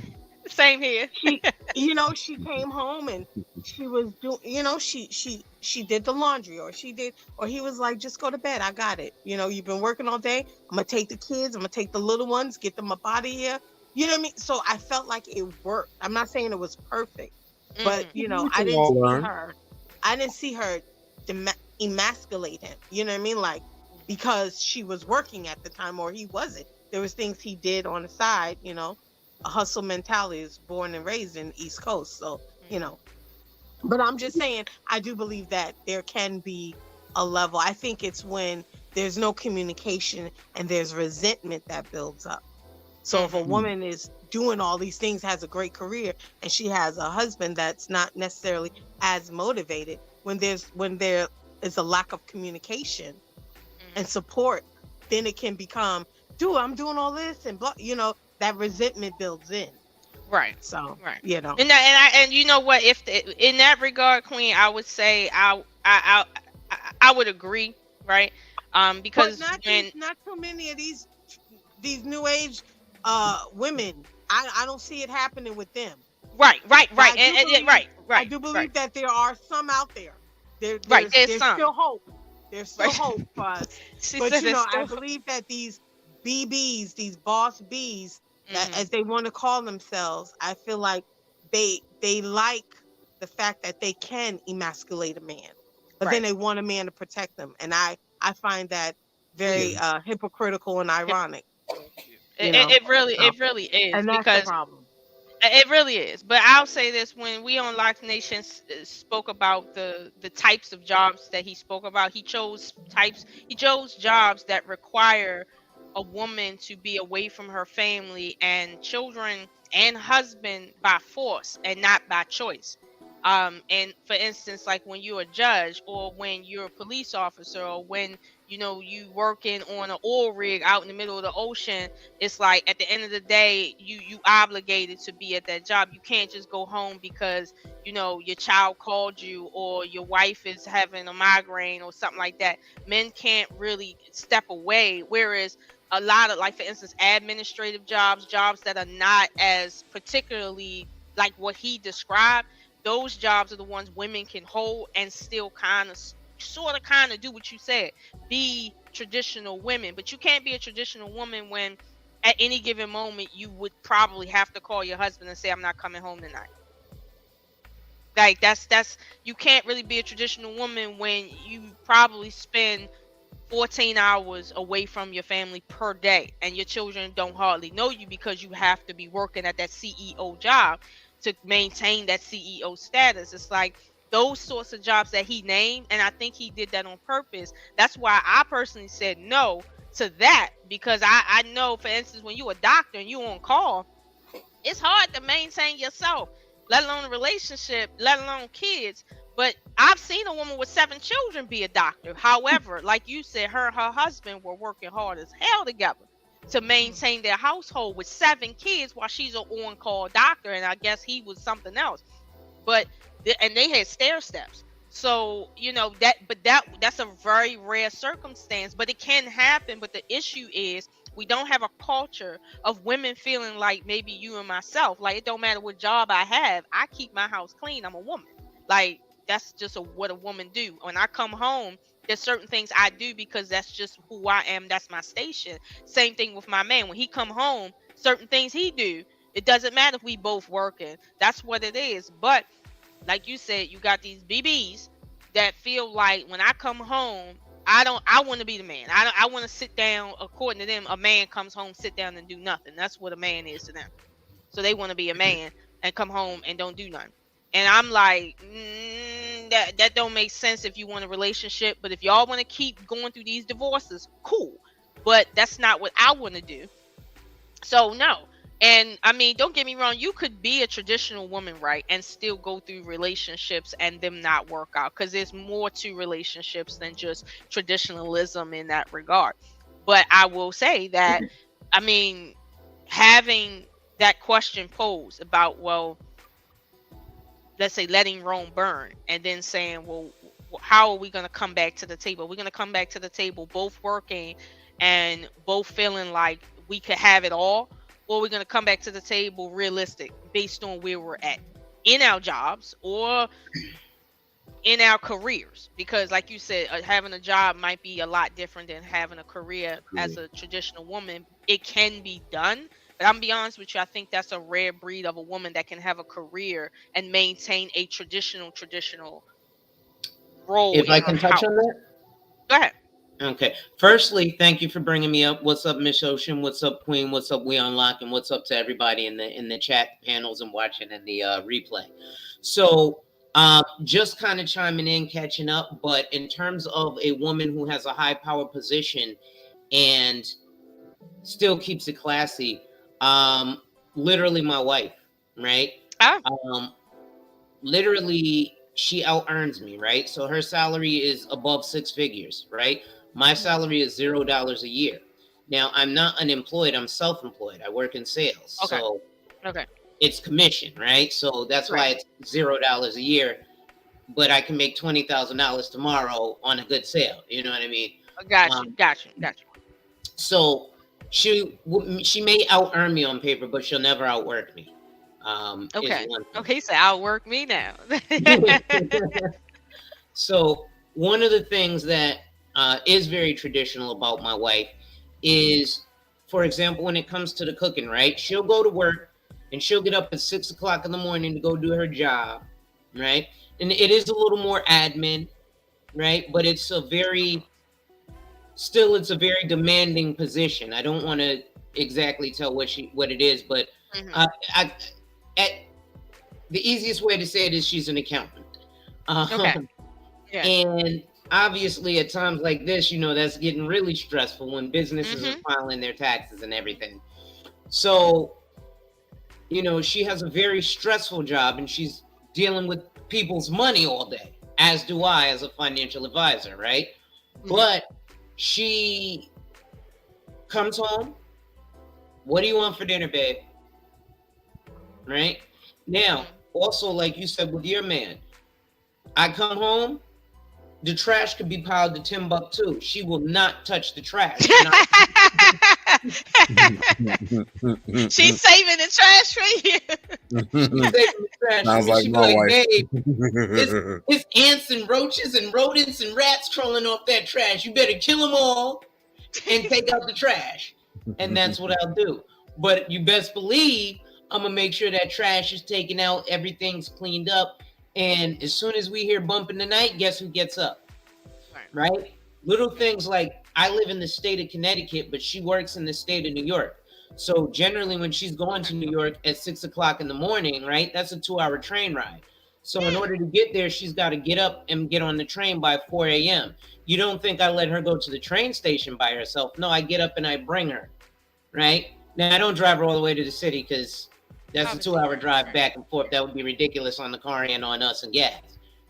Same here. she, you know, she came home and she was doing, you know, she did the laundry, or he was like, just go to bed, I got it, you know, you've been working all day, I'm gonna take the kids, I'm gonna take the little ones, get them up out of here, you know what I mean? So I felt like it worked. I'm not saying it was perfect, but you know, I didn't see her emasculate him, you know what I mean, like, because she was working at the time or he wasn't. There was things he did on the side, you know. A hustle mentality, is born and raised in the East Coast, so you know. But I'm just saying, I do believe that there can be a level. I think it's when there's no communication and there's resentment that builds up. So if a woman is doing all these things, has a great career, and she has a husband that's not necessarily as motivated, when there is a lack of communication and support, then it can become, dude, I'm doing all this and blah, you know, that resentment builds in. Right. So, right. You know. And you know what, if in that regard, Queen, I would say I would agree, right? Because but not too many of these new age women. I don't see it happening with them. Right. I do believe that there are some out there. There's some. still hope. There's still hope for us. But you know, I believe that these BBs, these boss Bs, that as they want to call themselves, I feel like they like the fact that they can emasculate a man, but then they want a man to protect them, and I find that very hypocritical and ironic. It really is, and that's because the problem. It really is. But I'll say this: when we on Lock Nation spoke about the types of jobs that he spoke about, he chose jobs that require a woman to be away from her family and children and husband by force and not by choice. And for instance, like when you're a judge, or when you're a police officer, or when you working on an oil rig out in the middle of the ocean, it's like at the end of the day, you obligated to be at that job. You can't just go home because your child called you, or your wife is having a migraine or something like that. Men can't really step away, whereas a lot of, like, for instance, administrative jobs that are not as particularly like what he described, those jobs are the ones women can hold and still kind of do what you said, be traditional women. But you can't be a traditional woman when at any given moment you would probably have to call your husband and say, I'm not coming home tonight. Like that's you can't really be a traditional woman when you probably spend 14 hours away from your family per day, and your children don't hardly know you because you have to be working at that CEO job to maintain that CEO status. It's like those sorts of jobs that he named, and I think he did that on purpose. That's why I personally said no to that, because I know, for instance, when you're a doctor and you're on call, it's hard to maintain yourself, let alone a relationship, let alone kids. But I've seen a woman with 7 children be a doctor. However, like you said, her and her husband were working hard as hell together to maintain their household with 7 kids while she's an on-call doctor, and I guess he was something else. But and they had stair steps. So that's a very rare circumstance, but it can happen. But the issue is we don't have a culture of women feeling like maybe you and myself, like, it don't matter what job I have, I keep my house clean, I'm a woman. Like, that's just what a woman do. When I come home, There's certain things I do because that's just who I am. That's my station. Same thing with my man. When he come home, certain things he do. It doesn't matter if we both working. That's what it is. But like you said, you got these BBs that feel like when I come home, I want to be the man. I want to sit down. According to them, a man comes home, sit down and do nothing. That's what a man is to them. So they want to be a man and come home and don't do nothing. And I'm like, that don't make sense if you want a relationship. But if y'all want to keep going through these divorces, cool. But that's not what I want to do. So no. And I mean, don't get me wrong, you could be a traditional woman, right, and still go through relationships and them not work out, because there's more to relationships than just traditionalism in that regard. But I will say that, I mean, having that question posed about, well, let's say letting Rome burn, and then saying, well, how are we going to come back to the table? We're going to come back to the table both working and both feeling like we could have it all, or we're going to come back to the table realistic based on where we're at in our jobs or in our careers. Because like you said, having a job might be a lot different than having a career as a traditional woman. It can be done, but I'm gonna be honest with you, I think that's a rare breed of a woman that can have a career and maintain a traditional role. If I can touch on that? Go ahead. Okay. Firstly, thank you for bringing me up. What's up, Miss Ocean? What's up, Queen? What's up, We Unlock? And what's up to everybody in the chat panels and watching in the replay? So, just kind of chiming in, catching up. But in terms of a woman who has a high power position and still keeps it classy, literally my wife, right? Literally, she out earns me, right? So her salary is above 6 figures, right? My salary is $0 a year. Now, I'm not unemployed. I'm self-employed. I work in sales. Okay. So Okay. it's commission, right? So that's why it's $0 a year. But I can make $20,000 tomorrow on a good sale. You know what I mean? Gotcha. So she may out earn me on paper, but she'll never outwork me. Okay, so outwork me now. So one of the things that is very traditional about my wife is, for example, when it comes to the cooking, right? She'll go to work and she'll get up at 6 o'clock in the morning to go do her job, right? And it is a little more admin, right? But it's a very demanding position. I don't want to exactly tell what it is, but the easiest way to say it is she's an accountant. And obviously at times like this, that's getting really stressful when businesses are filing their taxes and everything. So, she has a very stressful job and she's dealing with people's money all day, as do I as a financial advisor, right? But she comes home. What do you want for dinner, babe? Right? Now, also, like you said with your man, I come home, the trash could be piled to Timbuktu. She will not touch the trash. She's saving the trash for you. She's saving the trash. Sounds like my wife. Babe, it's ants and roaches and rodents and rats crawling off that trash. You better kill them all and take out the trash. And that's what I'll do. But you best believe I'm going to make sure that trash is taken out. Everything's cleaned up. And as soon as we hear bumping tonight, guess who gets up? Right? Little things like, I live in the state of Connecticut, but she works in the state of New York. So generally when she's going to New York at 6 o'clock in the morning, right, that's a 2-hour train ride. So in order to get there, she's got to get up and get on the train by 4 a.m. You don't think I let her go to the train station by herself. No, I get up and I bring her, right? Now, I don't drive her all the way to the city because that's a 2-hour drive back and forth. That would be ridiculous on the car and on us and gas,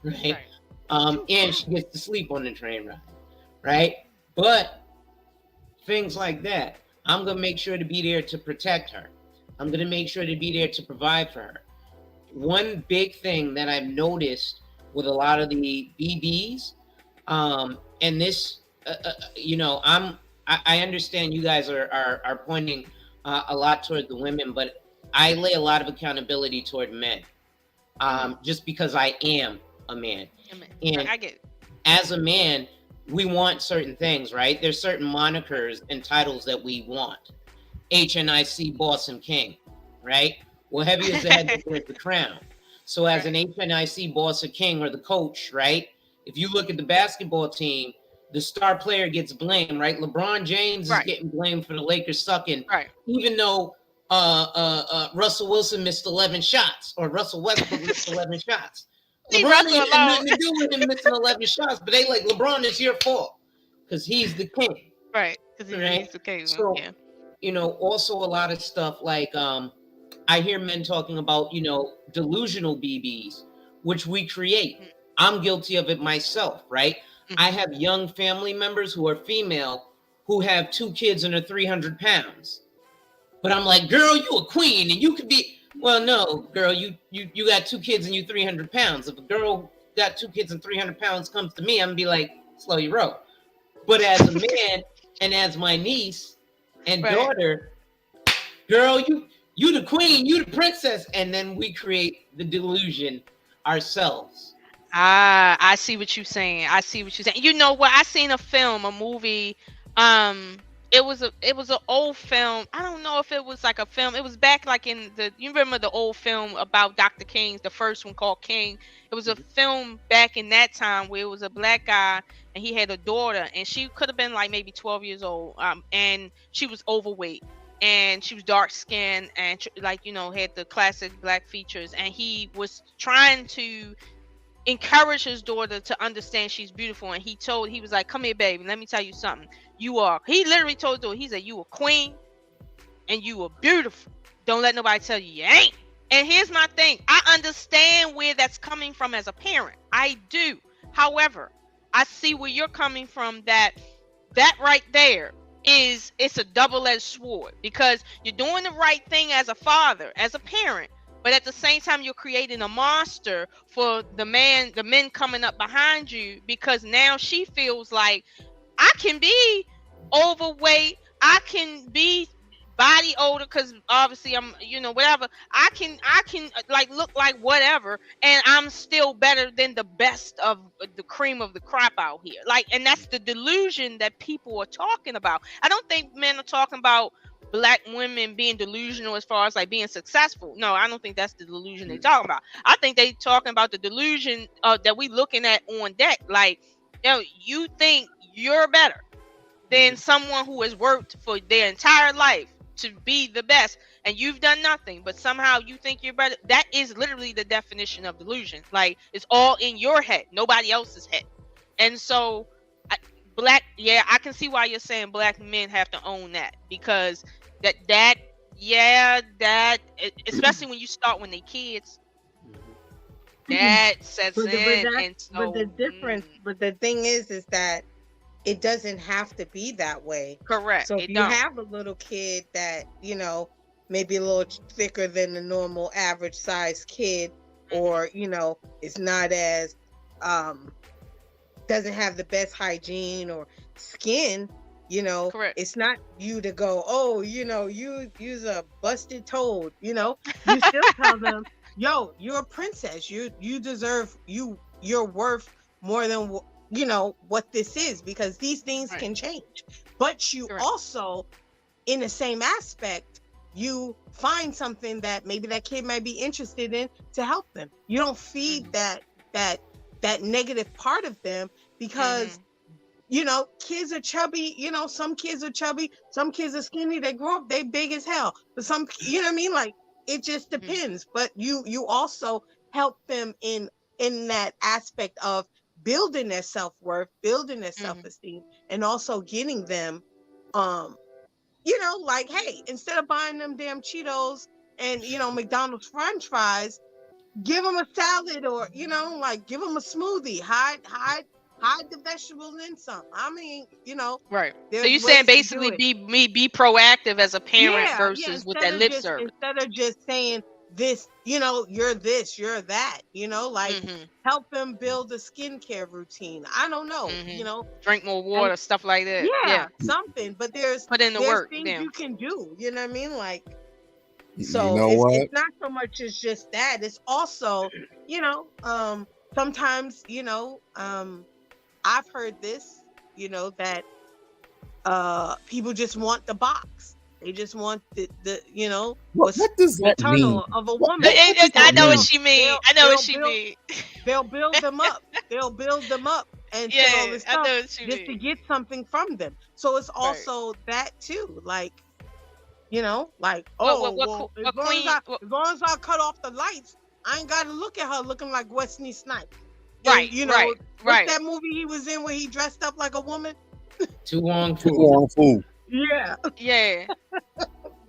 right? And she gets to sleep on the train ride, right? But things like that, I'm going to make sure to be there to protect her. I'm going to make sure to be there to provide for her. One big thing that I've noticed with a lot of the BBs, and this, I understand you guys are pointing a lot toward the women, but I lay a lot of accountability toward men, just because I am a man. And I get it. As a man, we want certain things, right? There's certain monikers and titles that we want. HNIC Boss and King, right? Well, heavy is the head that wears the crown. So as an HNIC Boss or King or the coach, right? If you look at the basketball team, the star player gets blamed, right? LeBron James is getting blamed for the Lakers sucking, even though Russell Wilson missed 11 shots or Russell Westbrook missed 11 shots. LeBron ain't had nothing to do with him missing 11 shots, but they like, LeBron, it's your fault because he's the king. Right, because he's the king. So, you know, also a lot of stuff like I hear men talking about, you know, delusional BBs, which we create. I'm guilty of it myself, right? I have young family members who are female who have 2 kids and are 300 pounds. But I'm like, girl, you a queen and you could be, well, no, girl, you got 2 kids and you 300 pounds. If a girl got 2 kids and 300 pounds comes to me, I'm gonna be like, slow your roll. But as a man and as my niece and daughter, girl, you the queen, you the princess. And then we create the delusion ourselves. I see what you're saying. You know what? I seen a movie. It was an old film. I don't know if it was like a film. It was back like in you remember the old film about Dr. King, the first one called King. It was a film back in that time where it was a black guy and he had a daughter and she could have been like maybe 12 years old. And she was overweight and she was dark skinned and like, you know, had the classic black features, and he was trying to encourage his daughter to understand she's beautiful. And he was like, come here, baby, let me tell you something. He literally told her, he said, you a queen and you are beautiful. Don't let nobody tell you ain't. And here's my thing. I understand where that's coming from as a parent. I do. However, I see where you're coming from, that right there it's a double-edged sword, because you're doing the right thing as a father, as a parent, but at the same time you're creating a monster for the men coming up behind you, because now she feels like I can be overweight, I can be body odor because obviously I'm, you know, whatever, I can like look like whatever, and I'm still better than the best of the cream of the crop out here. Like, and that's the delusion that people are talking about. I don't think men are talking about black women being delusional as far as like being successful. No, I don't think that's the delusion they're talking about. I think they talking about the delusion that we looking at on deck. Like, you know, you think you're better than someone who has worked for their entire life to be the best, and you've done nothing, but somehow you think you're better. That is literally the definition of delusion. Like, it's all in your head, nobody else's head. And so I can see why you're saying black men have to own that, because that especially when you start when they kids, that sets in. But the difference, but the thing is that it doesn't have to be that way. Correct. So if you have a little kid that, you know, maybe a little thicker than the normal average size kid, or, you know, is not as doesn't have the best hygiene or skin, you know, correct, it's not you to go, oh, you know, you's a busted toad, you know. You still tell them, yo, you're a princess, you deserve, you're worth more than you know what this is, because these things can change. But you also, in the same aspect, you find something that maybe that kid might be interested in to help them. You don't feed that negative part of them, because you know, kids are chubby, you know, some kids are chubby, some kids are skinny, they grow up, they big as hell. But some, you know what I mean? Like, it just depends. But you also help them in that aspect of building their self-worth, building their self-esteem, and also getting them, you know, like, hey, instead of buying them damn Cheetos and, you know, McDonald's French fries, give them a salad, or, you know, like, give them a smoothie, hide the vegetables in some. I mean, you know, right. So you're saying basically be proactive as a parent versus with that lip service. Instead of just saying this, you know, you're this, you're that, you know, like help them build a skincare routine. I don't know, you know, drink more water, stuff like that. Yeah, something. But there's work, things you can do. You know what I mean? Like, so you know it's not so much as just that. It's also, you know, sometimes, you know, I've heard this you know, that people just want the box. They just want the you know, what does that mean? Of a woman. I know what she mean. I know what she mean. They'll build them up. They'll build them up and yeah, all this stuff I know what she just mean. to get something from them. So it's also that too. Like, you know, like, as long as I cut off the lights, I ain't gotta look at her looking like Wesley Snipes. Right. And, you know, what's that movie he was in where he dressed up like a woman? Too long. Yeah. Yeah.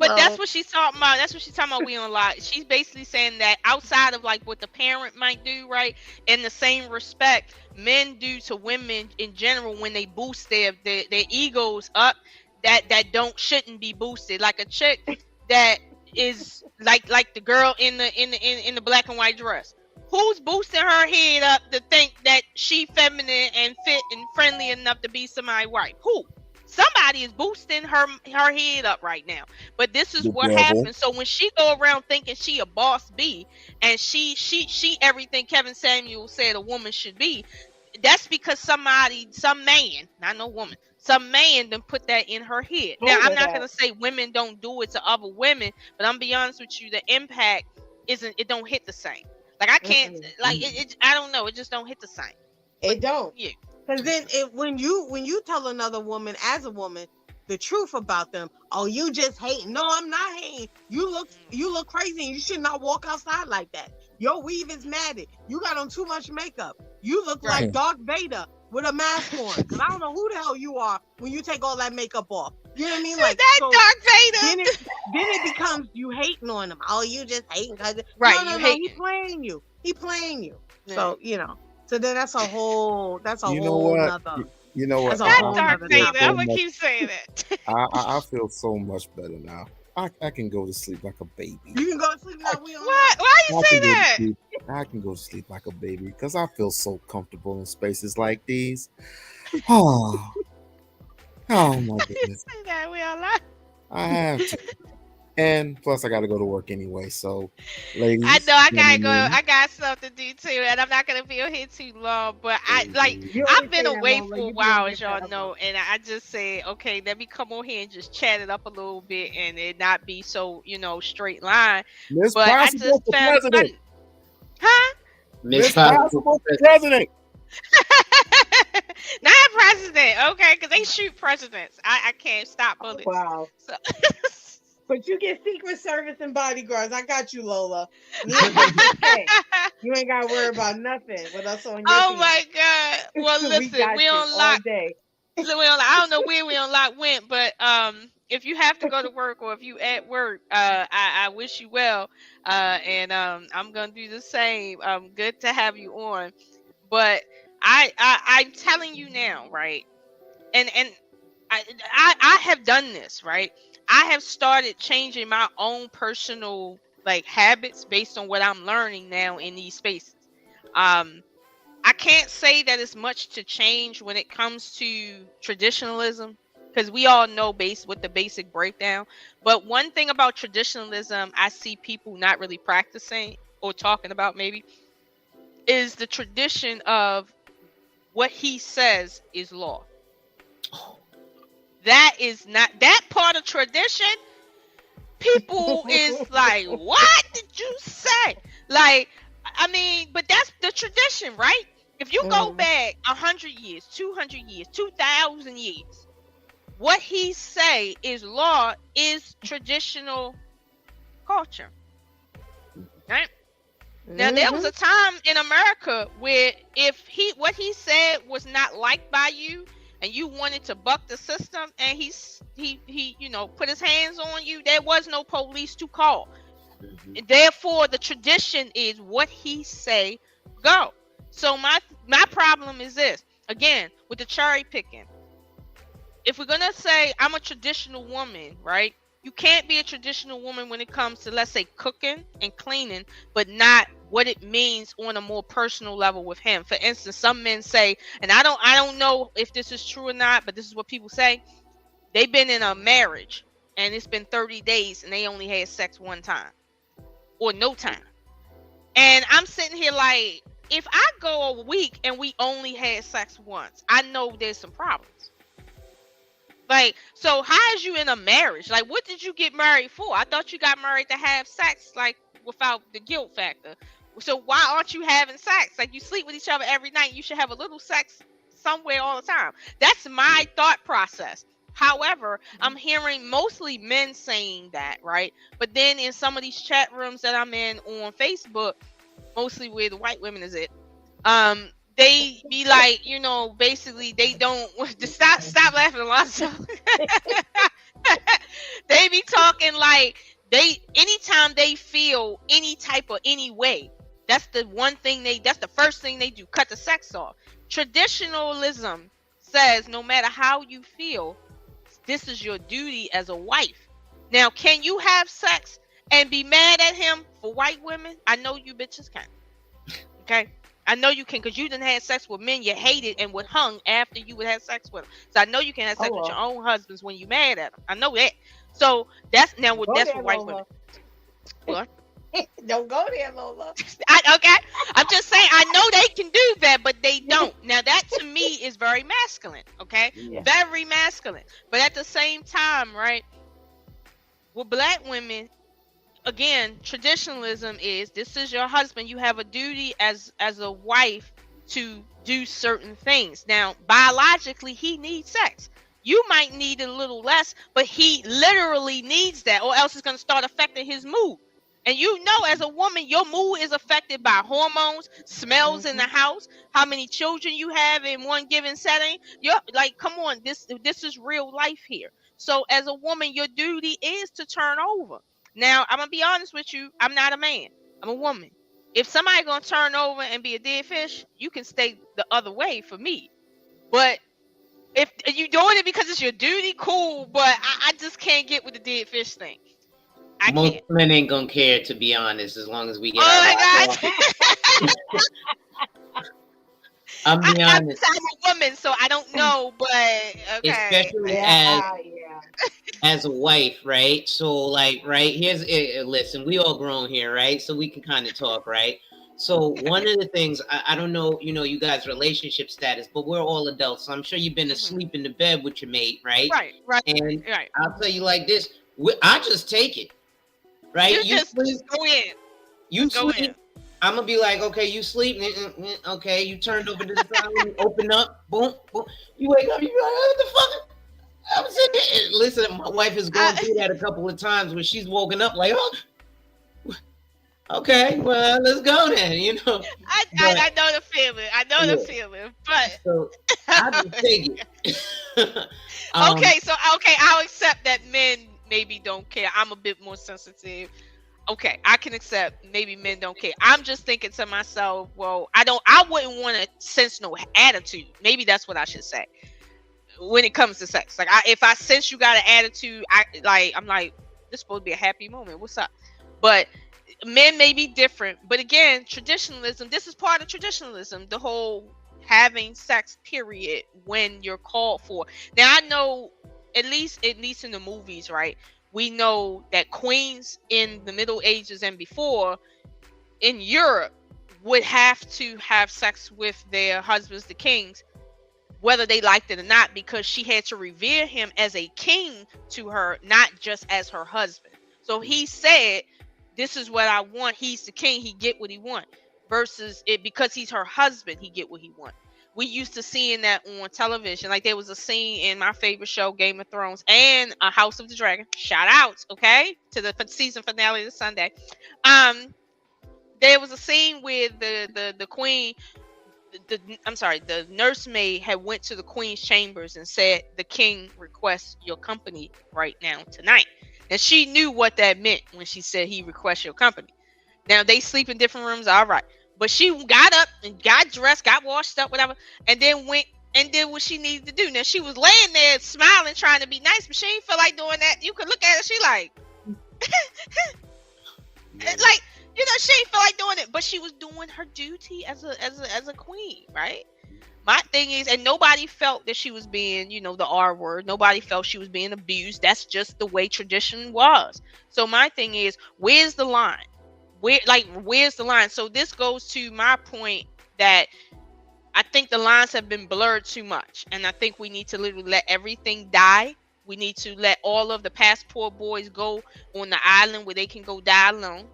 But that's what she's talking about. That's what she's talking about. We on lot. She's basically saying that outside of like what the parent might do, right? In the same respect, men do to women in general when they boost their egos up that shouldn't be boosted. Like a chick that is like the girl in the black and white dress. Who's boosting her head up to think that she feminine and fit and friendly enough to be somebody's wife? Who? Somebody is boosting her head up right now. But this is what happens. So when she go around thinking she a boss B and she everything Kevin Samuel said a woman should be, that's because some man, not no woman, some man done put that in her head. Now I'm not gonna say women don't do it to other women, but I'm be honest with you, the impact it don't hit the same. Like I can't like it I don't know, it just don't hit the same. It don't. Yeah. Because then when you tell another woman as a woman the truth about them, oh, you just hating. No, I'm not hating. You look crazy and you should not walk outside like that. Your weave is matted. You got on too much makeup. You look like Darth Vader with a mask on. Because I don't know who the hell you are when you take all that makeup off. You know what I mean? Like that Darth Vader. Then it becomes you hating on them. Oh, you just hating. Right. No, he playing you. He playing you. Yeah. So, you know. So then that's a whole nother. You know what? That Darth Vader. I'm gonna keep saying it. I feel so much better now. I can go to sleep like a baby. You can go to sleep now. Why you say that? I can go to sleep like a baby because I feel so comfortable in spaces like these. Oh my goodness. Say that we all lie. I have to. And plus, I got to go to work anyway. So, ladies, I know I gotta go. I got something to do too, and I'm not gonna be on here too long. But I've been away for a while, as y'all know, and I just said, okay, let me come on here and just chat it up a little bit, and it not be so straight line. Miss But I Possible just for found president. huh? Miss Possible for president. Not president, okay? Because they shoot presidents. I can't stop bullets. Wow. So. But you get Secret Service and bodyguards. I got you, Lola. You ain't got to worry about nothing with us on your team. My God. Well, listen, we on lock. I don't know where we on lock went, but if you have to go to work or if you at work, I wish you well. And I'm gonna do the same. Good to have you on. But I'm telling you now, right? And I have done this, right? I have started changing my own personal habits based on what I'm learning now in these spaces. I can't say that it's much to change when it comes to traditionalism, because we all know what the basic breakdown. But one thing about traditionalism I see people not really practicing or talking about maybe is the tradition of what he says is law. That is not that part of tradition. People is like, what did you say? But that's the tradition, right? If you go back 100 years, 200 years, 2,000 years, what he say is law is traditional culture, right? Now there was a time in America where if what he said was not liked by you, and you wanted to buck the system, and he put his hands on you, there was no police to call. And therefore, the tradition is what he say go. So my problem is this, again, with the cherry picking. If we're gonna say I'm a traditional woman, right? You can't be a traditional woman when it comes to, let's say, cooking and cleaning, but not what it means on a more personal level with him. For instance, some men say, and I don't know if this is true or not, but this is what people say. They've been in a marriage and it's been 30 days and they only had sex one time or no time. And I'm sitting here like, if I go a week and we only had sex once, I know there's some problems. Like, so how is you in a marriage? Like, what did you get married for? I thought you got married to have sex, like, without the guilt factor. So why aren't you having sex? Like, you sleep with each other every night. You should have a little sex somewhere all the time. That's my thought process. However, I'm hearing mostly men saying that, right? But then in some of these chat rooms that I'm in on Facebook, mostly where the white women is it, they be like, you know, basically they don't stop laughing a lot of stuff. They be talking like anytime they feel any type of any way, that's the first thing they do, cut the sex off. Traditionalism says no matter how you feel, this is your duty as a wife. Now, can you have sex and be mad at him for white women? I know you bitches can. Okay? I know you can, because you done had sex with men you hated and would hung after you would have sex with them. So I know you can have sex with your own husbands when you mad at them. I know that. So that's for white women. What? Don't go there, Lola. Okay. I'm just saying, I know they can do that, but they don't. Now that to me is very masculine. Okay. Yeah. Very masculine. But at the same time, right, with black women, again, traditionalism is this is your husband. You have a duty as a wife to do certain things. Now, biologically, he needs sex. You might need it a little less, but he literally needs that, or else it's going to start affecting his mood. And you know, as a woman, your mood is affected by hormones, smells in the house, how many children you have in one given setting. You're like, come on, this is real life here. So as a woman, your duty is to turn over. Now, I'm going to be honest with you. I'm not a man. I'm a woman. If somebody going to turn over and be a dead fish, you can stay the other way for me. But if you're doing it because it's your duty, cool. But I just can't get with the dead fish thing. Most men ain't going to care, to be honest, as long as we get I'm being honest. I'm a woman, so I don't know, but okay. Especially as a wife, right? So, like, right, here's listen, we all grown here, right? So we can kind of talk, right? So one of the things, I don't know, you know, you guys' relationship status, but we're all adults. So I'm sure you've been asleep in the bed with your mate, right? Right. And I'll tell you like this, I just take it, right? You just go in. You sleep. I'm gonna be like, okay, you sleep. Okay, you turned over to the side, you open up, boom, boom. You wake up, you be like, what the fuck? I was sitting there. Listen, my wife has gone through that a couple of times where she's woken up like, oh, okay, well, let's go then, you know. I know the feeling. I know the feeling, but so I just take it. Okay, I'll accept that men maybe don't care. I'm a bit more sensitive. Okay, I can accept maybe men don't care. I'm just thinking to myself, well, I wouldn't want to sense no attitude. Maybe that's what I should say when it comes to sex. Like, if I sense you got an attitude, I'm like, this is supposed to be a happy moment. What's up? But men may be different. But again, traditionalism, this is part of traditionalism, the whole having sex period when you're called for. Now, I know at least in the movies, right? We know that queens in the Middle Ages and before in Europe would have to have sex with their husbands, the kings, whether they liked it or not, because she had to revere him as a king to her, not just as her husband. So he said, this is what I want. He's the king. He get what he want. Versus it because he's her husband, he get what he want. We used to seeing that on television. Like, there was a scene in my favorite show, Game of Thrones, and A House of the Dragon. Shout out, okay, to the season finale this Sunday. There was a scene where the queen, the nursemaid had went to the queen's chambers and said, the king requests your company right now tonight. And she knew what that meant when she said he requests your company. Now, they sleep in different rooms, all right. But she got up and got dressed, got washed up, whatever, and then went and did what she needed to do. Now, she was laying there smiling, trying to be nice, but she didn't feel like doing that. You could look at her, she like, like, you know, she didn't feel like doing it, but she was doing her duty as a queen, right? My thing is, and nobody felt that she was being, you know, the R word. Nobody felt she was being abused. That's just the way tradition was. So my thing is, where's the line? Where's the line? So this goes to my point that I think the lines have been blurred too much, and I think we need to literally let everything die. We need to let all of the passport boys go on the island where they can go die alone.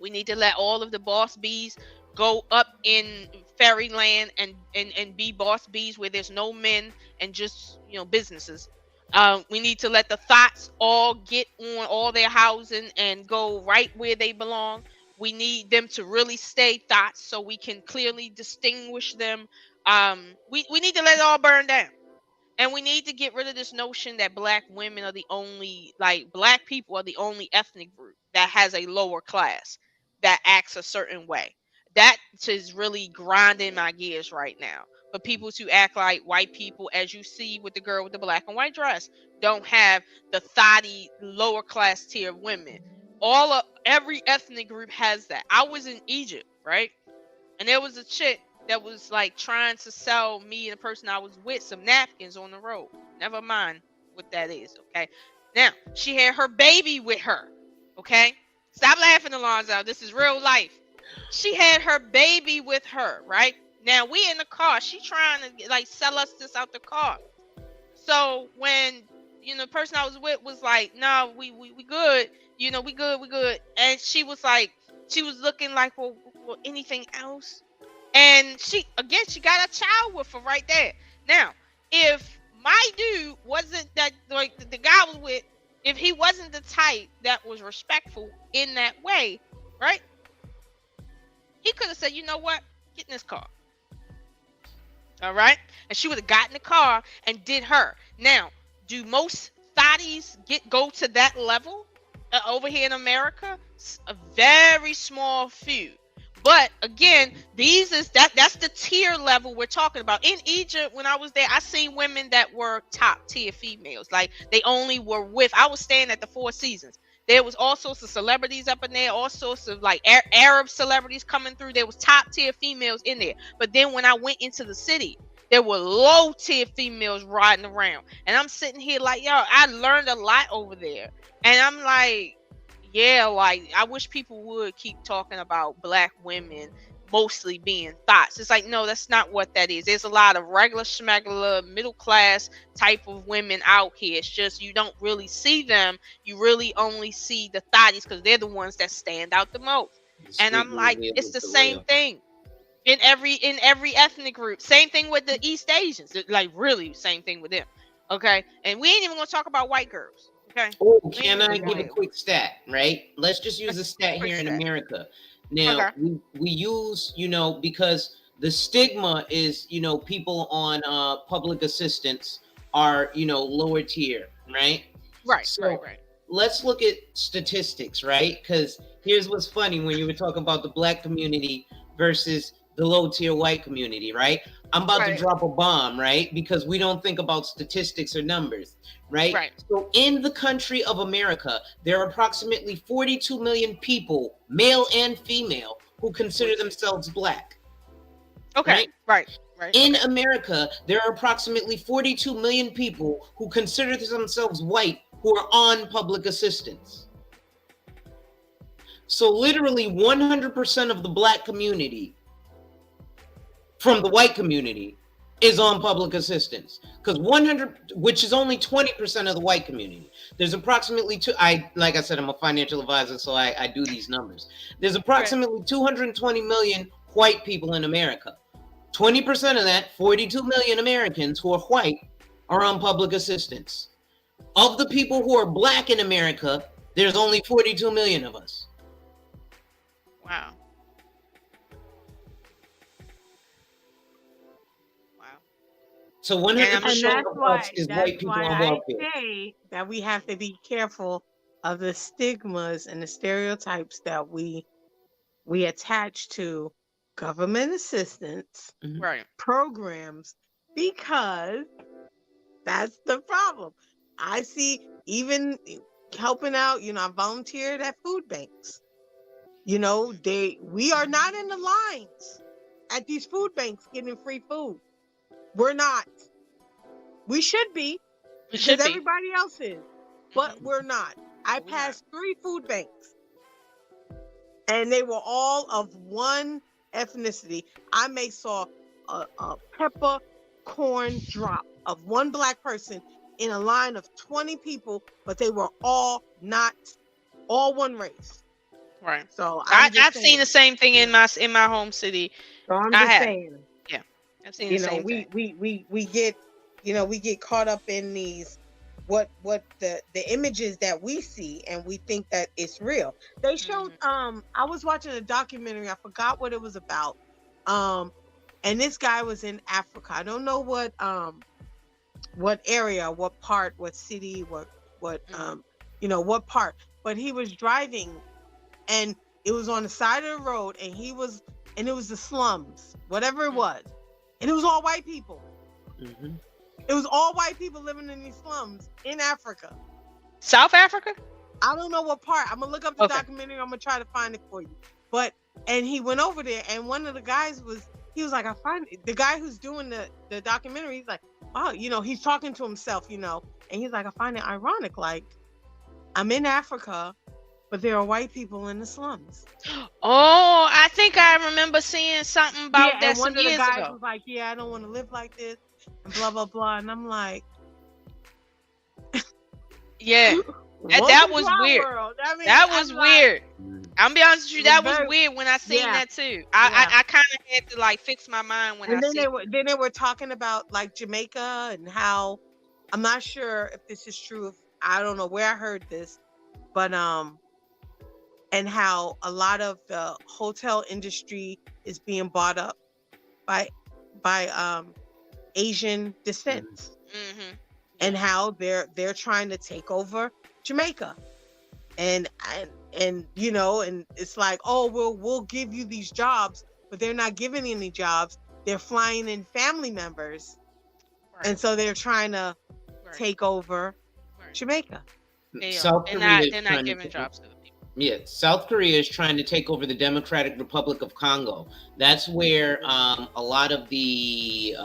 We need to let all of the boss bees go up in fairyland and be boss bees where there's no men and just businesses. We need to let the thoughts all get on all their housing and go right where they belong. We need them to really stay thoughts so we can clearly distinguish them. We need to let it all burn down. And we need to get rid of this notion that black women are the only, like, black people are the only ethnic group that has a lower class that acts a certain way. That is really grinding my gears right now. For people to act like white people, as you see with the girl with the black and white dress, don't have the thotty lower class tier of women. Every ethnic group has that. I was in Egypt, right? And there was a chick that was like trying to sell me and the person I was with some napkins on the road. Never mind what that is, okay? Now, she had her baby with her, okay? Stop laughing, Alonzo. This is real life. She had her baby with her, right? Now, we in the car. She trying to like sell us this out the car. So when the person I was with was like, "No, we good. We good." And she was looking like, well, anything else? And she got a child with her right there. Now, if my dude wasn't that, like, the guy I was with, if he wasn't the type that was respectful in that way, right? He could have said, "You know what? Get in this car." All right? And she would have gotten the car and did her. Now, do most thotties go to that level over here in America? A very small few. But again, that's the tier level we're talking about. In Egypt, when I was there, I seen women that were top tier females. Like, they only were I was staying at the Four Seasons. There was all sorts of celebrities up in there, all sorts of like Arab celebrities coming through. There was top tier females in there. But then when I went into the city, there were low tier females riding around. And I'm sitting here like, yo, I learned a lot over there. And I'm like, yeah, like, I wish people would keep talking about black women mostly being thoughts. It's like, no, that's not what that is. There's a lot of regular schmegular middle class type of women out here. It's just you don't really see them. You really only see the thotties because they're the ones that stand out the most. And I'm like, it's the same thing in every ethnic group. Same thing with the East Asians. Like, really same thing with them. Okay, and we ain't even gonna talk about white girls. Okay. Oh, can I give a quick stat? Right. Let's just use a stat here in America. Now, we use, because the stigma is, people on public assistance are, lower tier, right? Right, so right. Let's look at statistics, right? Because here's what's funny when you were talking about the black community versus the low tier white community, right? I'm about to drop a bomb, right? Because we don't think about statistics or numbers, right? So in the country of America, there are approximately 42 million people, male and female, who consider themselves black. Okay, right. In America, there are approximately 42 million people who consider themselves white who are on public assistance. So literally 100% of the black community from the white community is on public assistance, because 100, which is only 20% of the white community. There's approximately like I said, I'm a financial advisor, so I do these numbers. There's approximately 220 million white people in America. 20% of that, 42 million Americans who are white, are on public assistance. Of the people who are black in America, there's only 42 million of us. Wow. So 100% of us is white people on welfare. I say that we have to be careful of the stigmas and the stereotypes that we attach to government assistance programs, because that's the problem. I see, even helping out, I volunteered at food banks. We are not in the lines at these food banks getting free food. We're not. We should be, because everybody else is, but we're not. I passed 3 food banks, and they were all of one ethnicity. I may saw peppercorn drop of one black person in a line of 20 people, but they were all one race. Right. So I've seen the same thing in my home city. So I'm just saying. Yeah, I've seen the same thing. We get caught up in these what the images that we see, and we think that it's real. They showed I was watching a documentary, I forgot what it was about. And this guy was in Africa. I don't know what area, what part, what city, what what part, but he was driving and it was on the side of the road, and it was the slums, whatever it was, and it was all white people. Mm-hmm. It was all white people living in these slums in Africa. South Africa? I don't know what part. I'm gonna look up the documentary. I'm gonna try to find it for you. And he went over there, and one of the guys was like, I find it. The guy who's doing the documentary, he's like, wow, he's talking to himself, and he's like, I find it ironic, like, I'm in Africa, but there are white people in the slums. Oh, I think I remember seeing something about that some years ago. And one of the guys was like, I don't want to live like this, and blah, blah, blah. And I'm like... Yeah. That was weird. That was weird. I'm gonna be honest with you, that was weird when I seen that too. I kind of had to like fix my mind when then they were talking about like Jamaica and how, I'm not sure if this is true, I don't know where I heard this, but and how a lot of the hotel industry is being bought up by Asian descent. Mm-hmm. And how they're trying to take over Jamaica, and it's like, oh, we'll give you these jobs, but they're not giving any jobs. They're flying in family members, and so they're trying to take over Jamaica. South Korea they're not giving jobs to the people. Yeah, South Korea is trying to take over the Democratic Republic of Congo. That's where a lot of the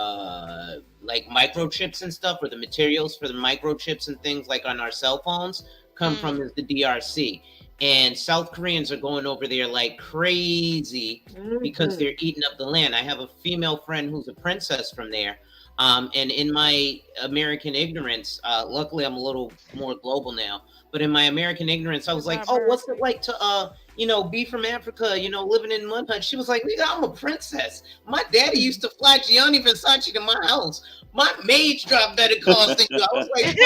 like microchips and stuff, or the materials for the microchips and things like on our cell phones come from, is the DRC. And South Koreans are going over there like crazy because they're eating up the land. I have a female friend who's a princess from there. And in my American ignorance, luckily I'm a little more global now, but in my American ignorance, I was like, oh, what's it like to, be from Africa, living in mud hut? She was like, nigga, I'm a princess. My daddy used to fly Gianni Versace to my house. My maid's drop better cost than you. I was like,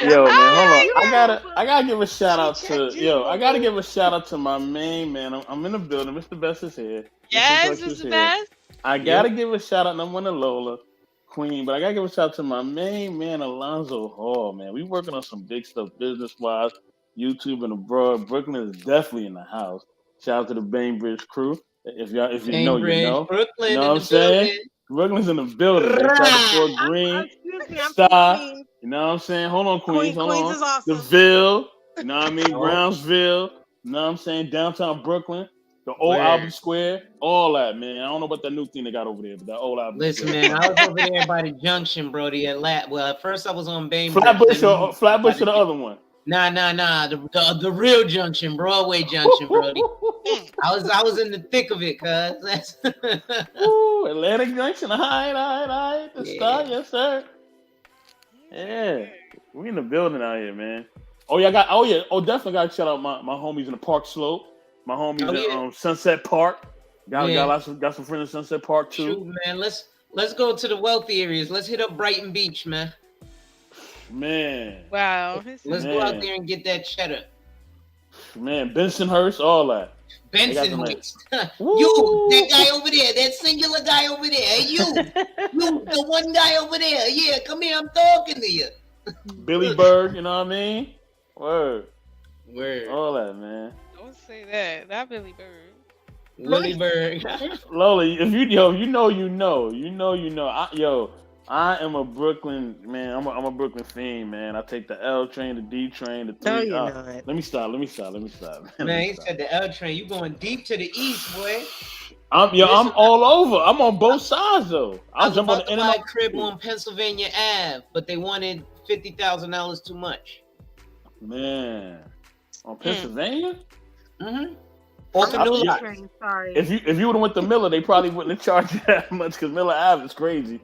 yo, man, hold on. I gotta give a shout out to my main man. I'm in the building. Mr. Best is here. Yes, Mr. Best. I gotta give a shout out, and I'm on the Lola Queen, but I gotta give a shout out to my main man, Alonzo Hall, man. We working on some big stuff business-wise, YouTube and abroad. Brooklyn is definitely in the house. Shout out to the Bainbridge crew. If you know, you know. Brooklyn, you know what I'm saying? Brooklyn's in the building. Shout out to Fort Green, Star. You know what I'm saying? Hold on, Queens. Hold on. Is awesome. The Ville. You know what I mean? Brownsville. You know what I'm saying? Downtown Brooklyn. The old Albee Square. All that, man. I don't know about that new thing they got over there, but that old Albee Square. Listen, man, I was over there by the Junction, Brody. Well, at first I was on Bainbridge. Flatbush or the other one? Nah. The real Junction, Broadway Junction, Brody. I was in the thick of it, cuz. Ooh, Atlantic Junction. All right. The Star, yes, sir. Yeah. We in the building out here, man. Definitely got to shout out my homies in the Park Slope. My homies in Sunset Park. Got some friends in Sunset Park too. Shoot, man, let's go to the wealthy areas. Let's hit up Brighton Beach, man. Man. Wow. Let's go out there and get that cheddar. Man, Bensonhurst, all that. Bensonhurst. You, that guy over there, that singular guy over there. Hey, you, the one guy over there. Yeah, come here, I'm talking to you. Billy Bird, you know what I mean? Word. All that, man. Don't say that. Not Billy Bird. Willie Bird. Lola, if you know. I am a Brooklyn man. I'm a Brooklyn fiend, man. I take the L train, the D train, the 3. No, you're not. Let me stop. Man, he said the L train. You going deep to the east, boy. I'm all over. I'm on both sides though. I was about to buy a crib on Pennsylvania Ave, but they wanted $50,000 too much. Man, on Pennsylvania? Mm-hmm. Off of New Yeah. Lot. Sorry. If you would have went to Miller, they probably wouldn't have charged you that much because Miller Ave is crazy.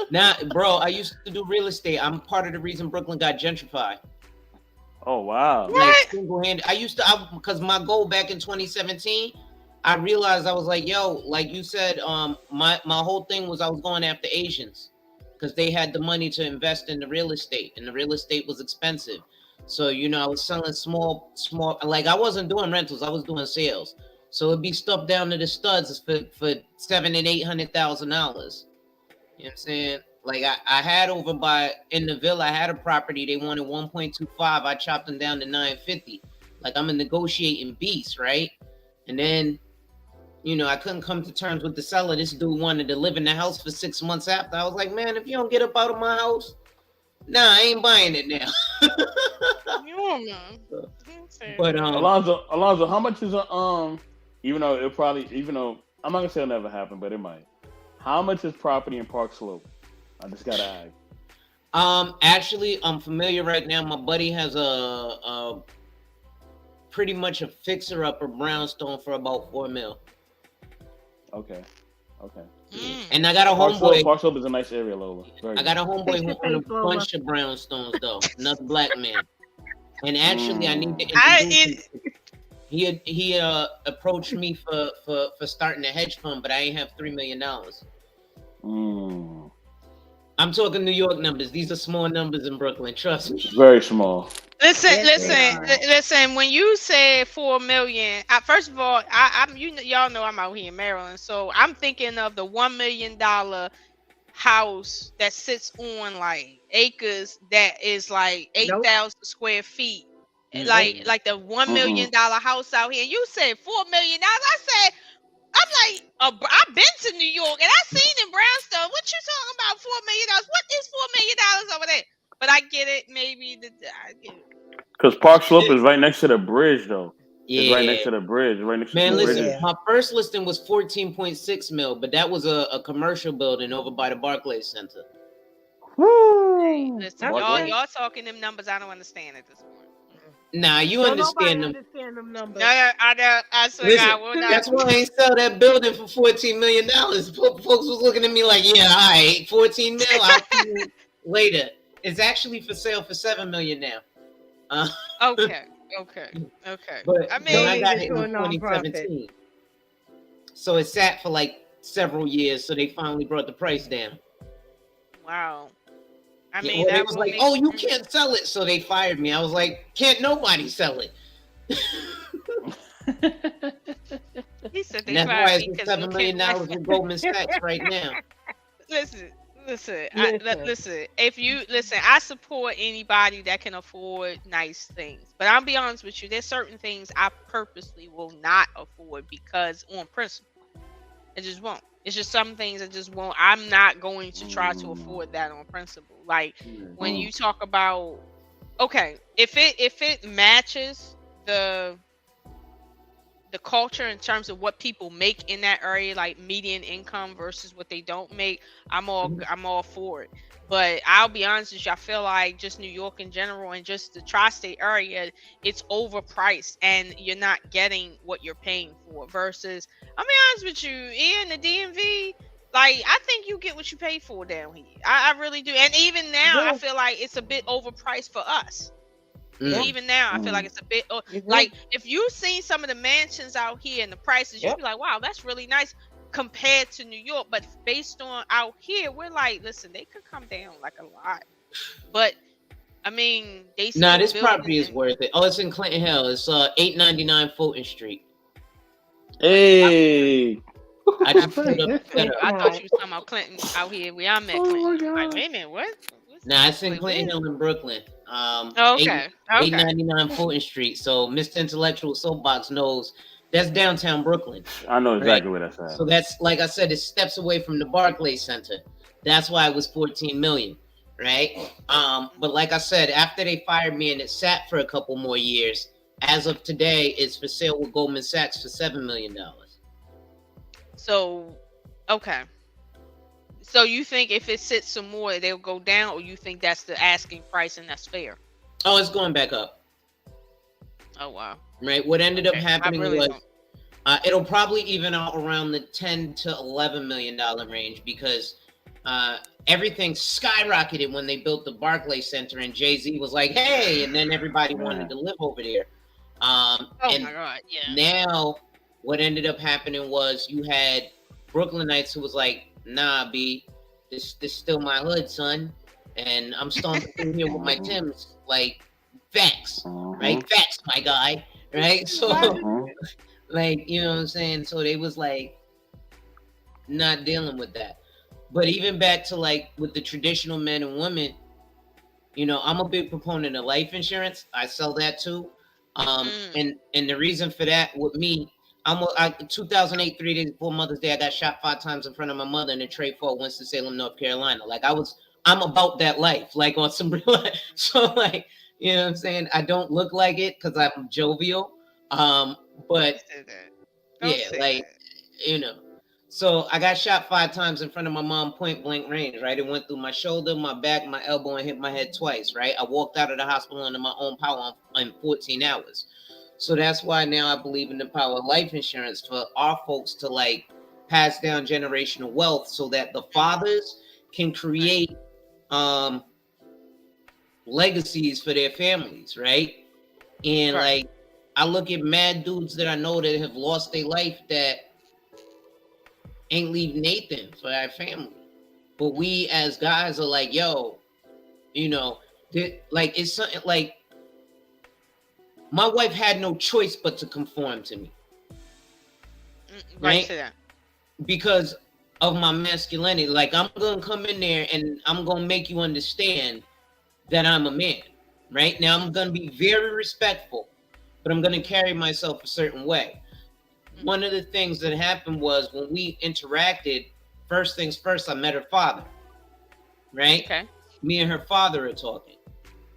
Now, bro, I used to do real estate. I'm part of the reason Brooklyn got gentrified. Oh wow! Like single-handed. Because my goal back in 2017, I realized I was like, yo, like you said, my whole thing was I was going after Asians because they had the money to invest in the real estate, and the real estate was expensive. So I was selling small. Like I wasn't doing rentals, I was doing sales. So it'd be stuff down to the studs for $700,000 and $800,000. You know what I'm saying? Like I had over in the Villa, I had a property. They wanted 1.25. I chopped them down to 950. Like I'm a negotiating beast, right? And then, I couldn't come to terms with the seller. This dude wanted to live in the house for 6 months after. I was like, man, if you don't get up out of my house, nah, I ain't buying it now. But Alonzo, how much is even though I'm not gonna say it'll never happen, but it might. How much is property in Park Slope? I just gotta ask. Actually, I'm familiar right now. My buddy has a pretty much a fixer-upper brownstone for about $4 million. Okay. And I got a homeboy. Park Slope is a nice area, Lola. I got a homeboy who owns a bunch of brownstones, though. Another black man. And actually, I need to introduce him. He approached me for starting a hedge fund, but I ain't have $3 million. I'm talking New York numbers. These are small numbers in Brooklyn. Trust me. Very small. Listen. When you say $4 million, first of all, y'all know I'm out here in Maryland, so I'm thinking of the $1 million house that sits on like acres that is like 8,000 square feet. Mm-hmm. Like the $1 million house out here. You said $4 million. I said, I'm like, I've been to New York and I seen in Brownstone. What you talking about? $4 million? What is $4 million over there? But I get it. Maybe I get it. Because Park Slope is right next to the bridge, though. Yeah. It's right next to the bridge. Right next to the listen, bridge. my first listing was 14.6 mil, but that was a commercial building over by the Barclays Center. Woo! Listen, y'all talking them numbers I don't understand at this point. Nah, you understand them. Understand them numbers. No, I swear Listen, God, we're not. that's why I ain't sell that building for $14 million. Folks was looking at me like, yeah, all right, 14 mil, I'll see you later. It's actually for sale for $7 million now. Okay. But I mean, I got it in 2017. So it sat for like several years, so they finally brought the price down. Wow. I Yeah, mean, well, that was like, oh, you can't sell it, so they fired me. I was like, can't nobody sell it. He said they and that's why fired me it's because $7 million with Goldman Sachs right now. Listen. If you listen, I support anybody that can afford nice things. But I'll be honest with you, there's certain things I purposely will not afford because on principle, it just won't. It's just some things I just won't. I'm not going to try to afford that on principle. Like when you talk about, okay, if it matches the culture in terms of what people make in that area, like median income versus what they don't make, I'm all for it. But I'll be honest with you, I feel like just New York in general and just the tri-state area, it's overpriced and you're not getting what you're paying for. Versus, I'll be honest with you, in the DMV, like I think you get what you pay for down here. I really do. And even now, I feel like it's a bit overpriced for us. Even now, I feel like it's a bit like if you've seen some of the mansions out here and the prices, you'd be like, wow, that's really nice compared to New York. But based on out here, we're like, listen, they could come down like a lot. But I mean, they still this property is worth it. Oh, it's in Clinton Hill. It's 899 Fulton Street. Hey. I just put up. I thought you were talking about Clinton out here. We are met Clinton. Like, wait a minute, what? Nah, it's in Clinton Hill in Brooklyn. Okay. 899 Fulton Street. So Mr. Intellectual SoapBox knows that's downtown Brooklyn. I know exactly where that's at. So that's, like I said, it's steps away from the Barclays Center. That's why it was 14 million, right? But like I said, after they fired me and it sat for a couple more years, as of today, it's for sale with Goldman Sachs for $7 million. So, okay. So you think if it sits some more, they'll go down, or you think that's the asking price and that's fair? Oh, it's going back up. Oh, wow. Right. What ended up happening was It'll probably even out around the $10 to $11 million range because everything skyrocketed when they built the Barclays Center, and Jay-Z was like, "Hey," and then everybody wanted to live over there. Oh and my God, yeah. now what ended up happening was you had Brooklynites who was like, "Nah, B, this still my hood, son, and I'm stomping through here with my Timbs, like facts, right? Facts, my guy, right?" So, like, you know what I'm saying? So they was like not dealing with that. But even back to like with the traditional men and women, you know, I'm a big proponent of life insurance. I sell that too. And the reason for that with me, I 2008, 3 days before Mother's Day, I got shot 5 times in front of my mother in a Trade Fort, Winston-Salem, North Carolina. Like I'm about that life, like on some real life. So like, you know what I'm saying? I don't look like it because I'm jovial. But yeah, like, you know. So I got shot 5 times in front of my mom, point blank range, right? It went through my shoulder, my back, my elbow, and hit my head twice, right? I walked out of the hospital under my own power in 14 hours. So that's why now I believe in the power of life insurance for our folks to like pass down generational wealth so that the fathers can create legacies for their families, right? And like I look at mad dudes that I know that have lost their life that ain't leave Nathan for our family. But we as guys are like, yo, you know, like it's something like my wife had no choice but to conform to me. Right? Because of my masculinity. Like I'm gonna come in there and I'm gonna make you understand that I'm a man. Right? Now I'm gonna be very respectful, but I'm gonna carry myself a certain way. One of the things that happened was when we interacted, first things first, I met her father, right? Okay. Me and her father are talking.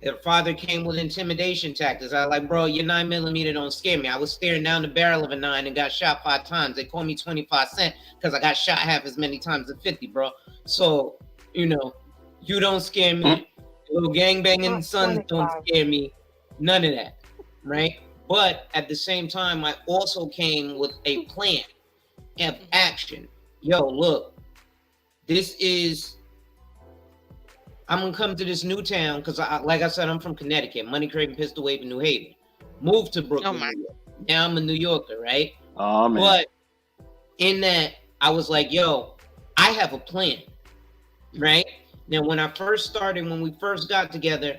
Her father came with intimidation tactics. I was like, bro, your 9mm don't scare me. I was staring down the barrel of a 9 and got shot 5 times. They called me 25 cent because I got shot half as many times as 50, bro. So, you know, you don't scare me. Little gangbanging sons don't scare me. None of that, right? But at the same time, I also came with a plan of action. Yo, look, I'm going to come to this new town because, like I said, I'm from Connecticut, money craving, pistol waving, New Haven. Moved to Brooklyn, New York. Now I'm a New Yorker, right? Oh, man. But in that, I was like, yo, I have a plan, right? Now, when we first got together,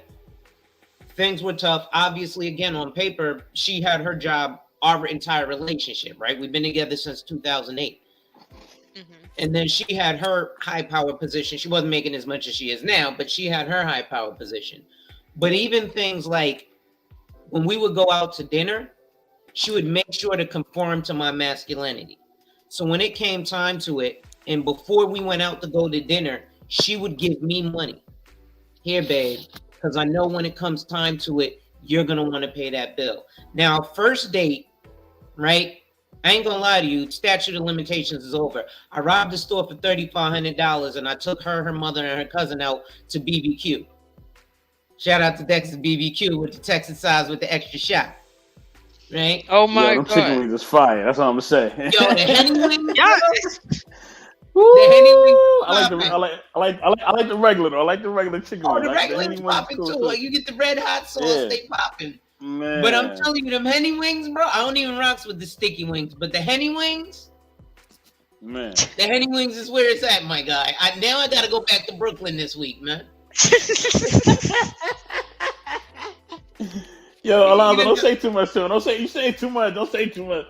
things were tough. Obviously, again, on paper, she had her job, our entire relationship, right? We've been together since 2008. And then she had her high power position. She wasn't making as much as she is now, but she had her high power position. But even things like when we would go out to dinner, she would make sure to conform to my masculinity. So when it came time to it, and before we went out to go to dinner, she would give me money. Here, babe, because I know when it comes time to it, you're going to want to pay that bill. Now, first date, right? I ain't gonna lie to you, statute of limitations is over. I robbed the store for $3,500 and I took her mother, and her cousin out to BBQ. Shout out to Texas BBQ with the Texas size with the extra shot. Right? Oh my God. God. Chicken wings is fire. That's all I'm gonna say. Yo, the Henny wings. The Henny wings. I like the regular though. I like the regular chicken wings. The regular wings popping too. Like you get the red hot sauce, they popping. Man. But I'm telling you, them Henny wings, bro. I don't even rocks with the sticky wings, but the Henny wings, man, the Henny wings is where it's at, my guy. Now I gotta go back to Brooklyn this week, man. Yo, Alonzo, don't say too much to him. You say too much. Don't say too much.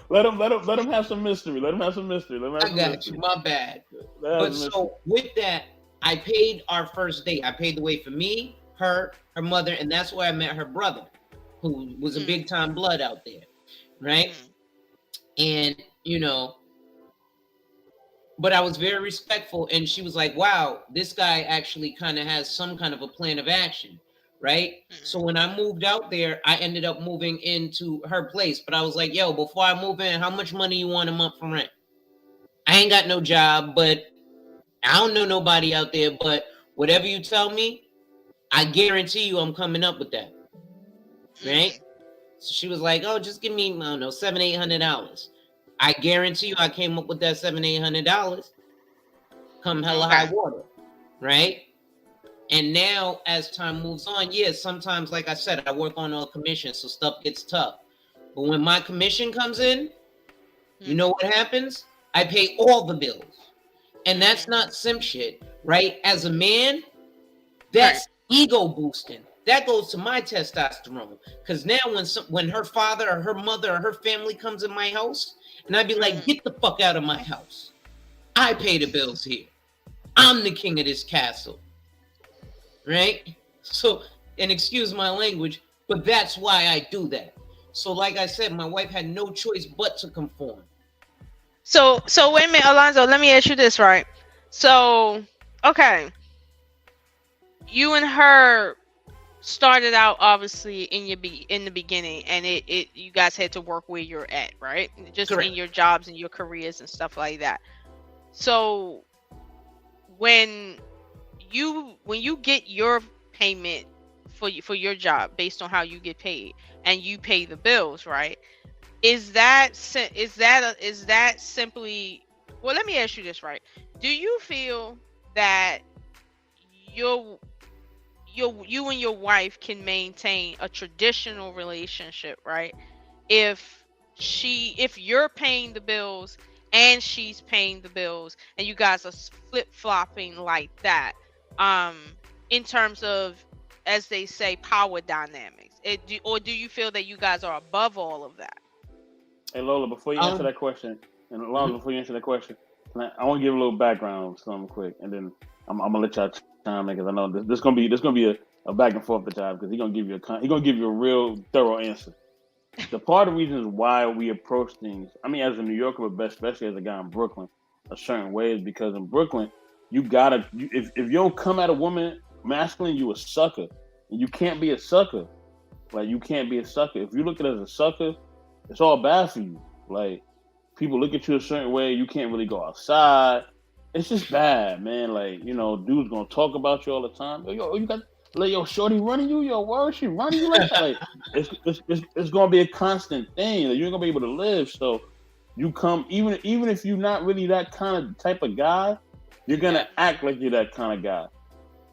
Let him have some mystery. I got you. My bad. But so with that, I paid our first date. I paid the way for me, her mother, and that's where I met her brother, who was a big time blood out there, right? And you know, but I was very respectful, and she was like, "Wow, this guy actually kind of has some kind of a plan of action." Right? So when I moved out there, I ended up moving into her place. But I was like, yo, before I move in, how much money you want a month for rent? I ain't got no job, but I don't know nobody out there. But whatever you tell me, I guarantee you I'm coming up with that. Right? So she was like, "Oh, just give me, I don't know, $700-800." I guarantee you, I came up with that $700-800. Come hella high water, right? And now, as time moves on, sometimes, like I said, I work on a commission, so stuff gets tough. But when my commission comes in, you know what happens? I pay all the bills. And that's not simp shit, right? As a man, that's ego boosting. That goes to my testosterone. Because now when her father or her mother or her family comes in my house, and I'd be like, get the fuck out of my house. I pay the bills here. I'm the king of this castle. Right? So, and excuse my language, but that's why I do that. So, like I said, my wife had no choice but to conform. So wait a minute, Alonzo, let me ask you this, right? So, okay. You and her started out obviously in the beginning, and it you guys had to work where you're at, right? Just Correct. in your jobs and your careers and stuff like that. So when you get your payment for your job based on how you get paid, and you pay the bills, right? Is that simply, well, let me ask you this, right? Do you feel that you and your wife can maintain a traditional relationship, right? If you're paying the bills and she's paying the bills, and you guys are flip-flopping like that, in terms of, as they say, power dynamics. Or do you feel that you guys are above all of that? Hey Lola, before you answer that question, and Alonzo, before you answer that question, I want to give a little background, something quick, and then I'm gonna let y'all chime in, because I know this gonna be a back and forth between, because he's gonna give you a real thorough answer. The part of the reasons why we approach things, I mean, as a New Yorker, but especially as a guy in Brooklyn, a certain way, is because in Brooklyn, if you don't come at a woman masculine, you a sucker, and you can't be a sucker. Like, you can't be a sucker. If you look at it as a sucker, it's all bad for you. Like, people look at you a certain way, you can't really go outside. It's just bad, man. Like, dudes gonna talk about you all the time. Yo, you got shorty running you. Yo, why is she running you like that? Like, it's gonna be a constant thing. Like, you ain't gonna be able to live. So you come, even if you're not really that kind of type of guy, you're gonna act like you're that kind of guy.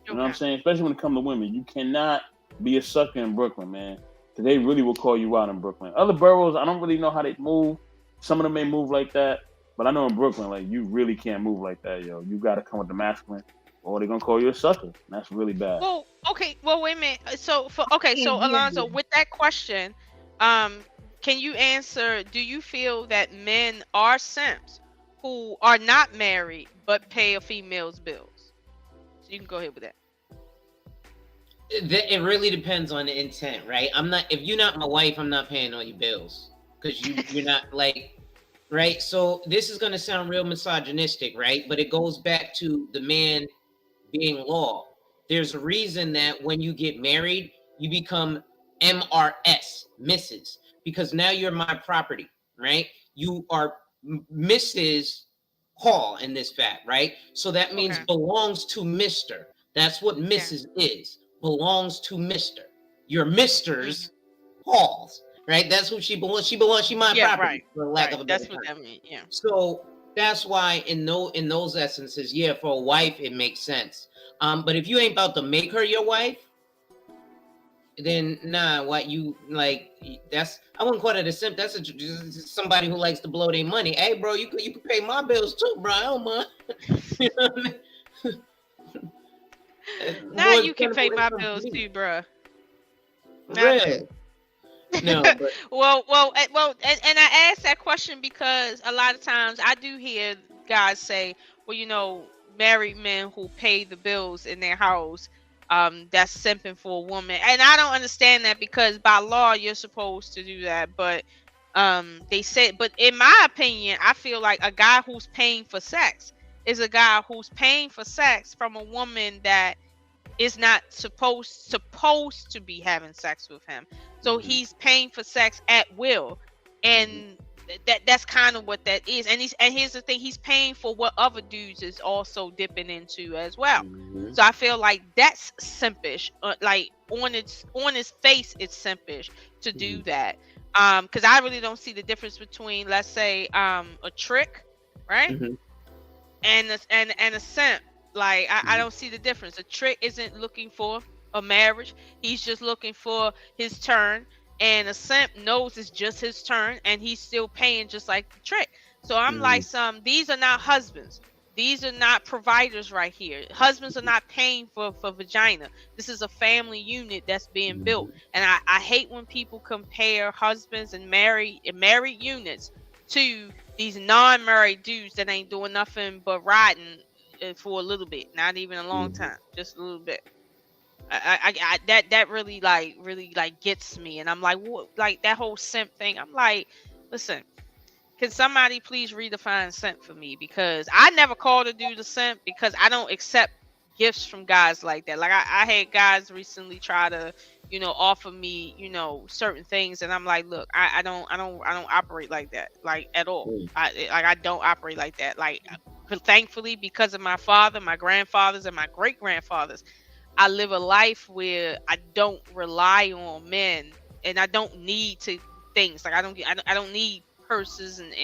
You know what I'm saying? Especially when it comes to women, you cannot be a sucker in Brooklyn, man. Because they really will call you out in Brooklyn. Other boroughs, I don't really know how they move. Some of them may move like that, but I know in Brooklyn, like, you really can't move like that, yo. You got to come with the masculine, or they're gonna call you a sucker. And that's really bad. Well, okay. Well, wait a minute. So Alonzo, with that question, can you answer? Do you feel that men are simps who are not married but pay a female's bills? So you can go ahead with that. It really depends on the intent, right? If you're not my wife, I'm not paying all your bills, because you're not like, right? So this is gonna sound real misogynistic, right? But it goes back to the man being law. There's a reason that when you get married, you become MRS, Mrs., because now you're my property, right? You are Mrs. Hall in this fact, right? So that means belongs to Mr. That's what Mrs. is. Belongs to Mr. Your Misters Halls, right? That's who she belongs. She my property, for lack of a better term. That's what that means. Yeah. So that's why in those essences, for a wife it makes sense. But if you ain't about to make her your wife, then nah. What you like? I wouldn't call it a simp. That's somebody who likes to blow their money. Hey, bro, you could pay my bills too, bro. I don't mind. You know what I mean? Now you can pay my bills too, bro. Really? No. But... well, and I asked that question because a lot of times I do hear guys say, well, married men who pay the bills in their house, that's simping for a woman, and I don't understand that, because by law you're supposed to do that, but they said, but in my opinion, I feel like a guy who's paying for sex is a guy who's paying for sex from a woman that is not supposed to be having sex with him. So he's paying for sex at will. And that's kind of what that is. And here's the thing, he's paying for what other dudes is also dipping into as well. Mhm. So I feel like that's simpish. Like on its face, it's simpish to do that. Because I really don't see the difference between, let's say, a trick, right, Mhm. and a simp. Like I don't see the difference. A trick isn't looking for a marriage; he's just looking for his turn. And a simp knows it's just his turn, and he's still paying just like the trick. So I'm like, these are not husbands. These are not providers right here. Husbands are not paying for vagina. This is a family unit that's being built. And I hate when people compare husbands and married units to these non-married dudes that ain't doing nothing but riding for a little bit, not even a long time, just a little bit. That really gets me, and I'm like, what? Like that whole simp thing. I'm like, listen, can somebody please redefine simp for me? Because I never called a dude a simp because I don't accept gifts from guys like that. Like I had guys recently try to, offer me, certain things, and I'm like, look, I don't operate like that, like at all. I don't operate like that. Like, thankfully, because of my father, my grandfathers, and my great grandfathers, I live a life where I don't rely on men, and I don't need things. Like I don't need purses and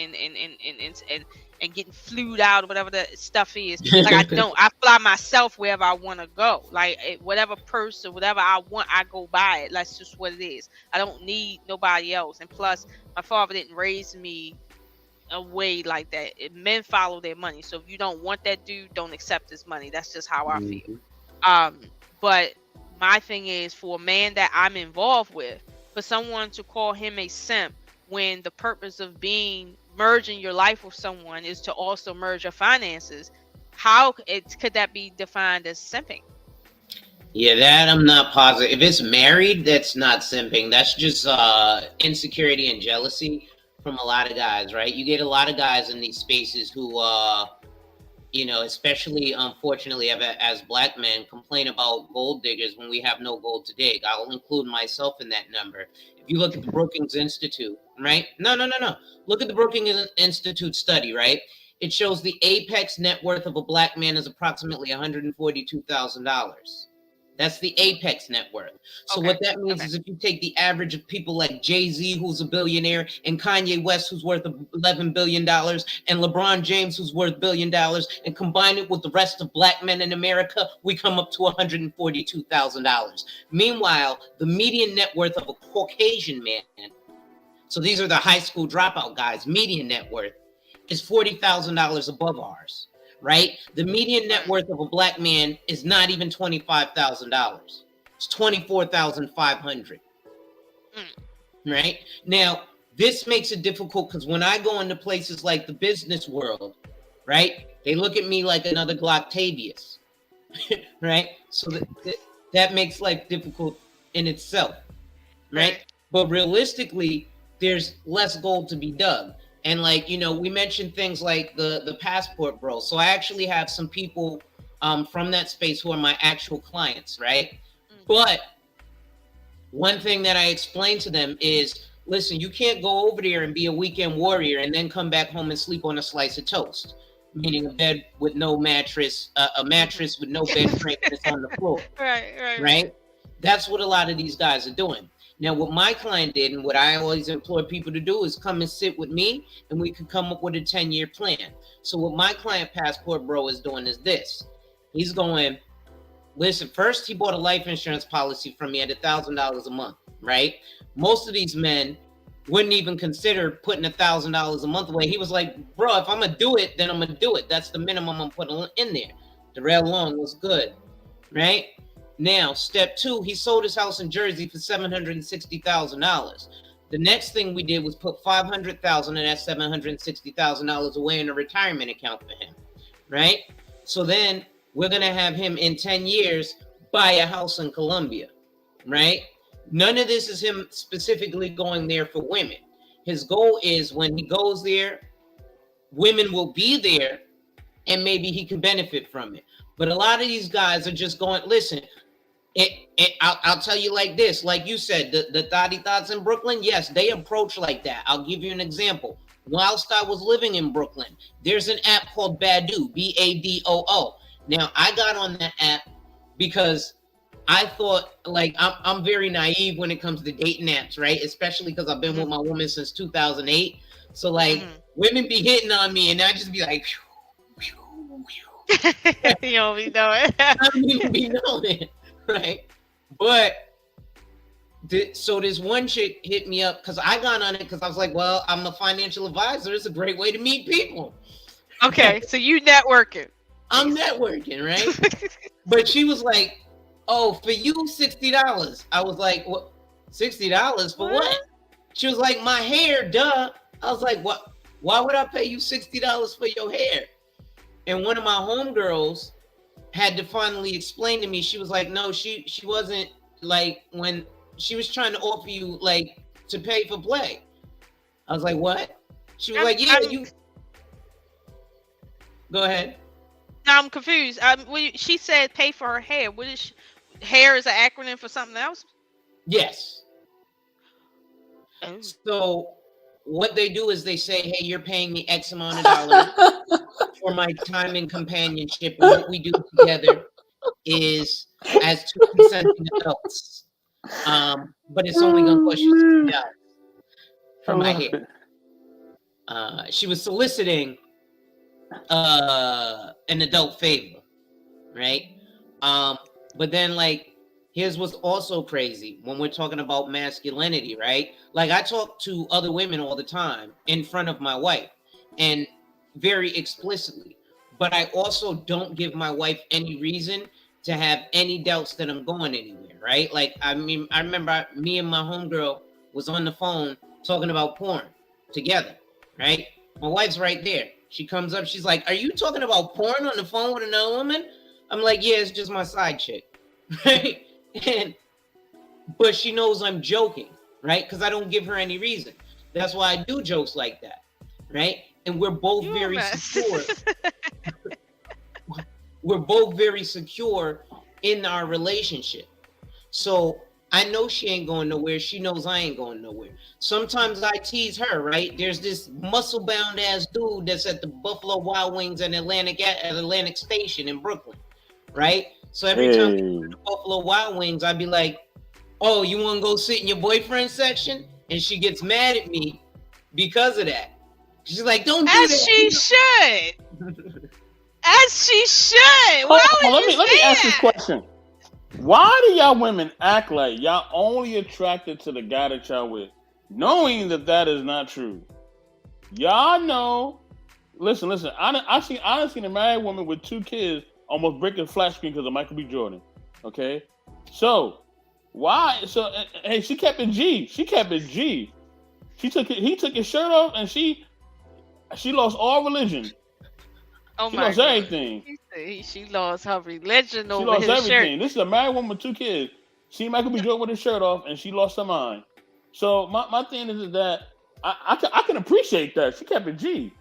getting flued out or whatever the stuff is. Like I fly myself wherever I want to go. Like whatever purse or whatever I want, I go buy it. That's just what it is. I don't need nobody else. And plus, my father didn't raise me a way like that. Men follow their money. So if you don't want that dude, don't accept his money. That's just how I feel. But my thing is, for a man that I'm involved with, for someone to call him a simp when the purpose of merging your life with someone is to also merge your finances, how could that be defined as simping? Yeah, that I'm not positive. If it's married, that's not simping. That's just insecurity and jealousy from a lot of guys, right? You get a lot of guys in these spaces who especially unfortunately as black men, complain about gold diggers when we have no gold to dig. I'll include myself in that number. If you look at the Brookings Institute, right? No. Look at the Brookings Institute study, right? It shows the apex net worth of a black man is approximately $142,000. That's the apex net worth. So what that means is if you take the average of people like Jay-Z, who's a billionaire, and Kanye West, who's worth $11 billion, and LeBron James, who's worth $1 billion, and combine it with the rest of black men in America, we come up to $142,000. Meanwhile, the median net worth of a Caucasian man, so these are the high school dropout guys, median net worth is $40,000 above ours. Right? The median net worth of a black man is not even $25,000. It's $24,500. Right? Now, this makes it difficult because when I go into places like the business world, right, they look at me like another Gloctavius. Right? So that makes life difficult in itself. Right? But realistically, there's less gold to be dug. And we mentioned things like the passport bro. So I actually have some people from that space who are my actual clients, right? But one thing that I explain to them is, listen, you can't go over there and be a weekend warrior and then come back home and sleep on a slice of toast, meaning a bed with no mattress, a mattress with no bed frame that's on the floor. Right? That's what a lot of these guys are doing. Now, what my client did and what I always employ people to do is come and sit with me and we can come up with a 10-year plan. So what my client passport bro is doing is this. He's going, listen, first he bought a life insurance policy from me at $1,000 a month, right? Most of these men wouldn't even consider putting $1,000 a month away. He was like, bro, if I'm going to do it, then I'm going to do it. That's the minimum I'm putting in there. The rail long was good, right? Now, step 2, he sold his house in Jersey for $760,000. The next thing we did was put $500,000 of that $760,000 away in a retirement account for him, right? So then we're going to have him in 10 years buy a house in Colombia, right? None of this is him specifically going there for women. His goal is when he goes there, women will be there and maybe he can benefit from it. But a lot of these guys are just going, listen, I'll tell you like this, like you said, the thotty thoughts in Brooklyn, yes, they approach like that. I'll give you an example. whilst I was living in Brooklyn. There's an app called Badoo, Badoo. Now, I got on that app because I thought, like, I'm very naive when it comes to dating apps, right? Especially because I've been with my woman since 2008. So, like, women be hitting on me, and I just be like, you don't be knowing. I don't even be knowing, right? But so this one chick hit me up because I got on it because I was like, well, I'm a financial advisor. It's a great way to meet people. Okay, so you networking. I'm networking, right? But she was like, oh, for you, $60. I was like, what? $60 for what? She was like, my hair, duh. I was like, what? Why would I pay you $60 for your hair? And one of my homegirls had to finally explain to me. She was like, no, she wasn't, like, when she was trying to offer you, like, to pay for play. I was like, what? She was like, yeah, you. Go ahead. No, I'm confused. She said pay for her hair. What is hair is an acronym for something else? Yes. Oh. So what they do is they say, hey, you're paying me X amount of dollars for my time and companionship. And what we do together is as two consenting adults. But it's only going to cost you $60 for my hair. She was soliciting an adult favor, right? But then, like, here's what's also crazy when we're talking about masculinity, right? Like, I talk to other women all the time in front of my wife, and very explicitly, but I also don't give my wife any reason to have any doubts that I'm going anywhere, right? Like, I mean, I remember me and my homegirl was on the phone talking about porn together, right? My wife's right there. She comes up, she's like, are you talking about porn on the phone with another woman? I'm like, yeah, it's just my side chick, right? But she knows I'm joking, right? Because I don't give her any reason. That's why I do jokes like that, right? And we're both very secure. We're both very secure in our relationship. So I know she ain't going nowhere. She knows I ain't going nowhere. Sometimes I tease her, right? There's this muscle-bound ass dude that's at the Buffalo Wild Wings at Atlantic Station in Brooklyn, right? So every time we go to the Buffalo Wild Wings, I'd be like, oh, you want to go sit in your boyfriend section? And she gets mad at me because of that. She's like, don't do that. As she should. As she should. Why let me ask this question. Why do y'all women act like y'all only attracted to the guy that y'all with, knowing that is not true? Y'all know. Listen. I seen a married woman with 2 kids almost breaking flat screen because of Michael B. Jordan. Okay, so why? So hey, she kept it G. He took his shirt off, and she lost all religion. Oh she my lost God. everything. She lost her religion over She lost his everything. shirt. This is a married woman with 2 kids. She Michael B. Jordan with his shirt off, and she lost her mind. So my thing is that I can appreciate that. She kept it G.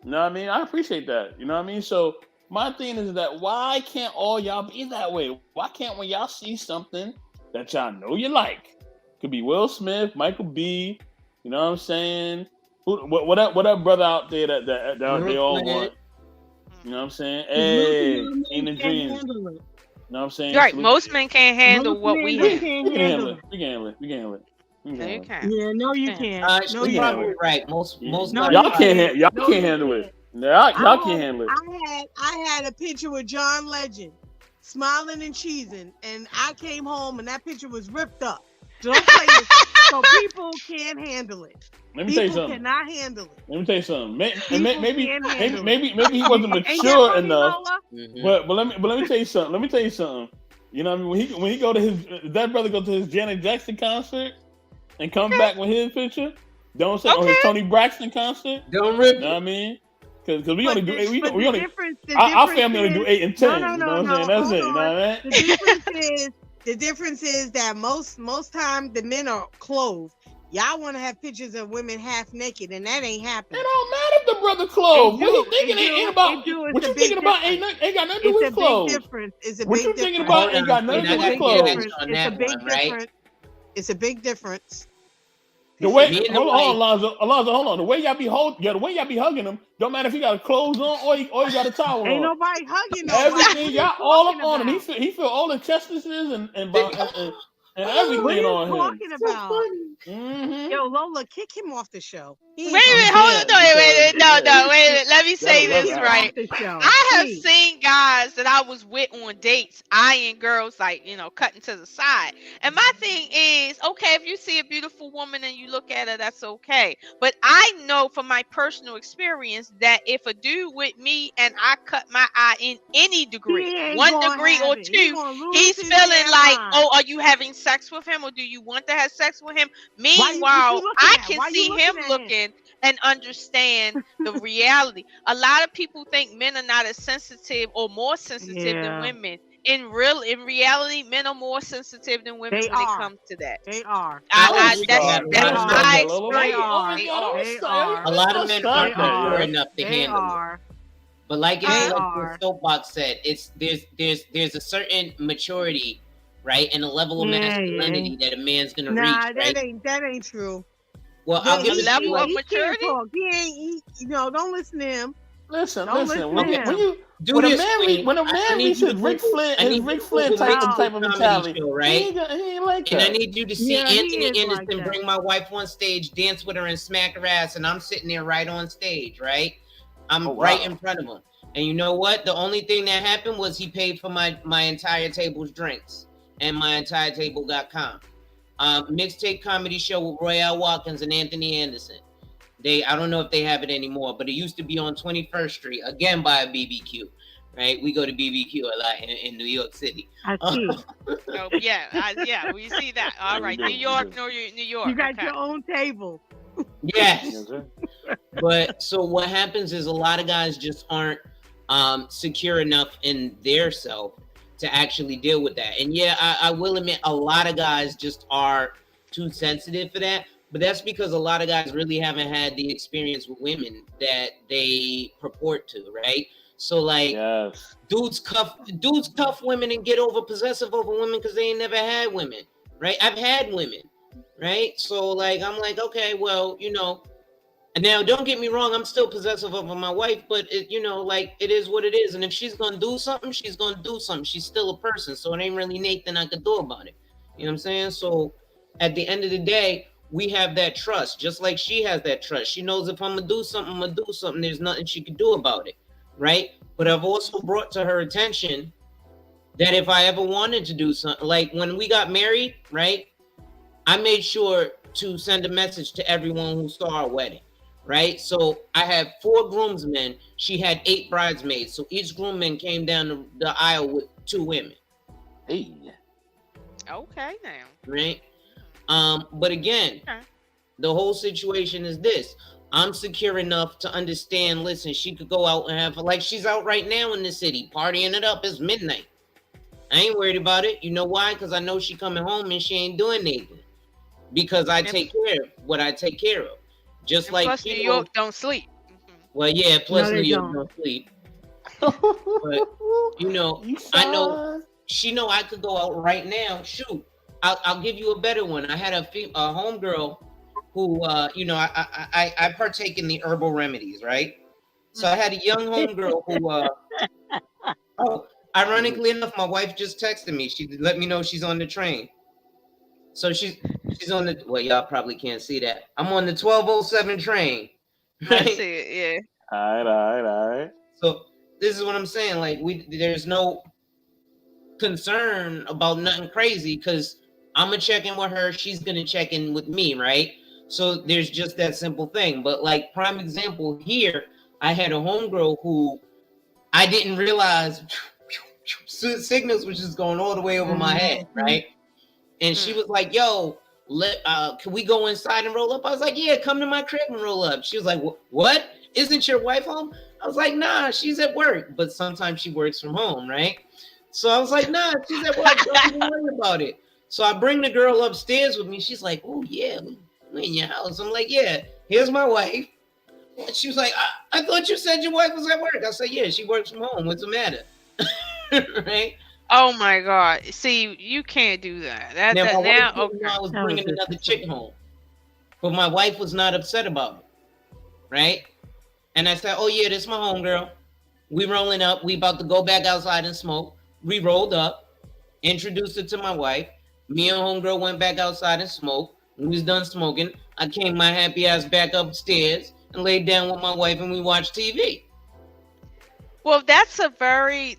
You know what I mean? I appreciate that. You know what I mean? So my thing is that why can't all y'all be that way? Why can't when y'all see something that y'all know you like? Could be Will Smith, Michael B. You know what I'm saying? What that brother out there that they all want? You know what I'm saying? Hey, in the dreams. You know what I'm saying? Right. Most men can't handle what we have. We can handle it. No, you can't. Yeah, no, you can't. No, you're probably right. Most No, y'all can't. Y'all can't handle it. Y'all can't handle it. I had a picture with John Legend, smiling and cheesing, and I came home and that picture was ripped up. Don't play it. So people can't handle it. Let me tell you something. Cannot handle it. Let me tell you something. Maybe he wasn't mature enough. But let me tell you something. You know what I mean? When he go to that brother go to his Janet Jackson concert and come back with his picture, don't say or his Tony Braxton concert. Don't rip. You know what I mean? Because we only do 8. We only our family only do 8 and 10. No, you know what I'm saying? That's it. You know what I mean? The difference is that most time the men are clothed. Y'all want to have pictures of women half naked, and that ain't happening. It don't matter if the brother clothed. What you thinking ain't about? What you thinking about ain't got nothing to do with clothes. It's a big difference. What you thinking about ain't got nothing to do with clothes. It's a big difference. It's a big difference The way, Me and the hold on, wife. Alonzo, hold on. The way y'all be hugging them, don't matter if you got a clothes on or you got a towel Ain't on. nobody hugging nobody. Everything, y'all all up on him. About? He feel all the chestnuses and What everything are you on him. talking about? Mm-hmm. Yo, Lola, kick him off the show. Wait a minute, hold on, no, wait, no, wait a minute. Let me say this right. I have seen guys that I was with on dates eyeing girls like, you know, cutting to the side. And my thing is, okay, if you see a beautiful woman and you look at her, that's okay. But I know from my personal experience that if a dude with me and I cut my eye in any degree, 1 degree or 2, he's feeling like, oh, are you having sex with him or do you want to have sex with him? Meanwhile, I can see him looking and understand the reality. A lot of people think men are not as sensitive or more sensitive than women. In reality, men are more sensitive than women when it comes to that. They are. That's my experience. They are. A lot of men aren't mature enough to They handle are. it. But like Intellectual SoapBox said, there's a certain maturity, right, and a level of masculinity that a man's gonna reach. Right? That ain't true. Well, I'll give a level of maturity. Don't listen to him. Listen. When a man reaches Rick Flynn type of mentality, show, right? He ain't like and that. I need you to see Anthony Anderson bring my wife on stage, dance with her, and smack her ass, and I'm sitting there right on stage, right? I'm right in front of him. And you know what? The only thing that happened was he paid for my entire table's drinks, and my entire table got comped. Mixtape comedy show with Royale Watkins and Anthony Anderson. I don't know if they have it anymore, but it used to be on 21st Street, again by a BBQ, right? We go to BBQ a lot in New York City. I see. Yeah, we see that. All right, New York. You got your own table. Yes. But so what happens is a lot of guys just aren't secure enough in their self to actually deal with that. And yeah, I will admit a lot of guys just are too sensitive for that. But that's because a lot of guys really haven't had the experience with women that they purport to, right? So like dudes cuff women and get over possessive over women because they ain't never had women, right? I've had women, right? So like I'm like, okay, well, you know, and now don't get me wrong, I'm still possessive over my wife, but it, you know, like it is what it is. And if she's gonna do something, she's gonna do something. She's still a person, so it ain't really nothing I could do about it. You know what I'm saying? So at the end of the day, we have that trust, just like she has that trust. She knows if I'm gonna do something, I'm gonna do something. There's nothing she can do about it, right? But I've also brought to her attention that if I ever wanted to do something, like when we got married, right? I made sure to send a message to everyone who saw our wedding, right? So I had 4 groomsmen. She had 8 bridesmaids. So each groomman came down the aisle with 2 women. Hey. Okay, now. Right? But again, the whole situation is this. I'm secure enough to understand, listen, she could go out and have, like she's out right now in the city, partying it up. It's midnight. I ain't worried about it. You know why? Because I know she coming home and she ain't doing anything. Because I take care of what I take care of. Just like plus New York don't sleep. Well, yeah, plus New York don't sleep. But, you know, I know, she know I could go out right now. Shoot. I'll give you a better one. I had a homegirl who, you know, I partake in the herbal remedies, right? So I had a young homegirl who, ironically enough, my wife just texted me. She let me know she's on the train. So she's on the, well, y'all probably can't see that. I'm on the 1207 train. Right? I see it, yeah. All right. So this is what I'm saying. Like there's no concern about nothing crazy because I'm gonna check in with her. She's gonna check in with me, right? So there's just that simple thing. But like prime example here, I had a homegirl who I didn't realize signals was just going all the way over my head, right? And she was like, "Yo, can we go inside and roll up?" I was like, "Yeah, come to my crib and roll up." She was like, "What? Isn't your wife home?" I was like, "Nah, she's at work, but sometimes she works from home, right?" So I was like, "Nah, she's at work. Don't even worry about it." So I bring the girl upstairs with me. She's like, "Oh yeah, we in your house." I'm like, "Yeah, here's my wife." And she was like, I thought you said your wife was at work." I said, "Yeah, she works from home. What's the matter?" Right? Oh my God! See, you can't do that. I was bringing another chick home. But my wife was not upset about it, right? And I said, oh yeah, this is my homegirl. We rolling up. We about to go back outside and smoke. We rolled up, introduced her to my wife. Me and homegirl went back outside and smoked. When we was done smoking, I came my happy ass back upstairs and laid down with my wife and we watched TV. Well, that's a very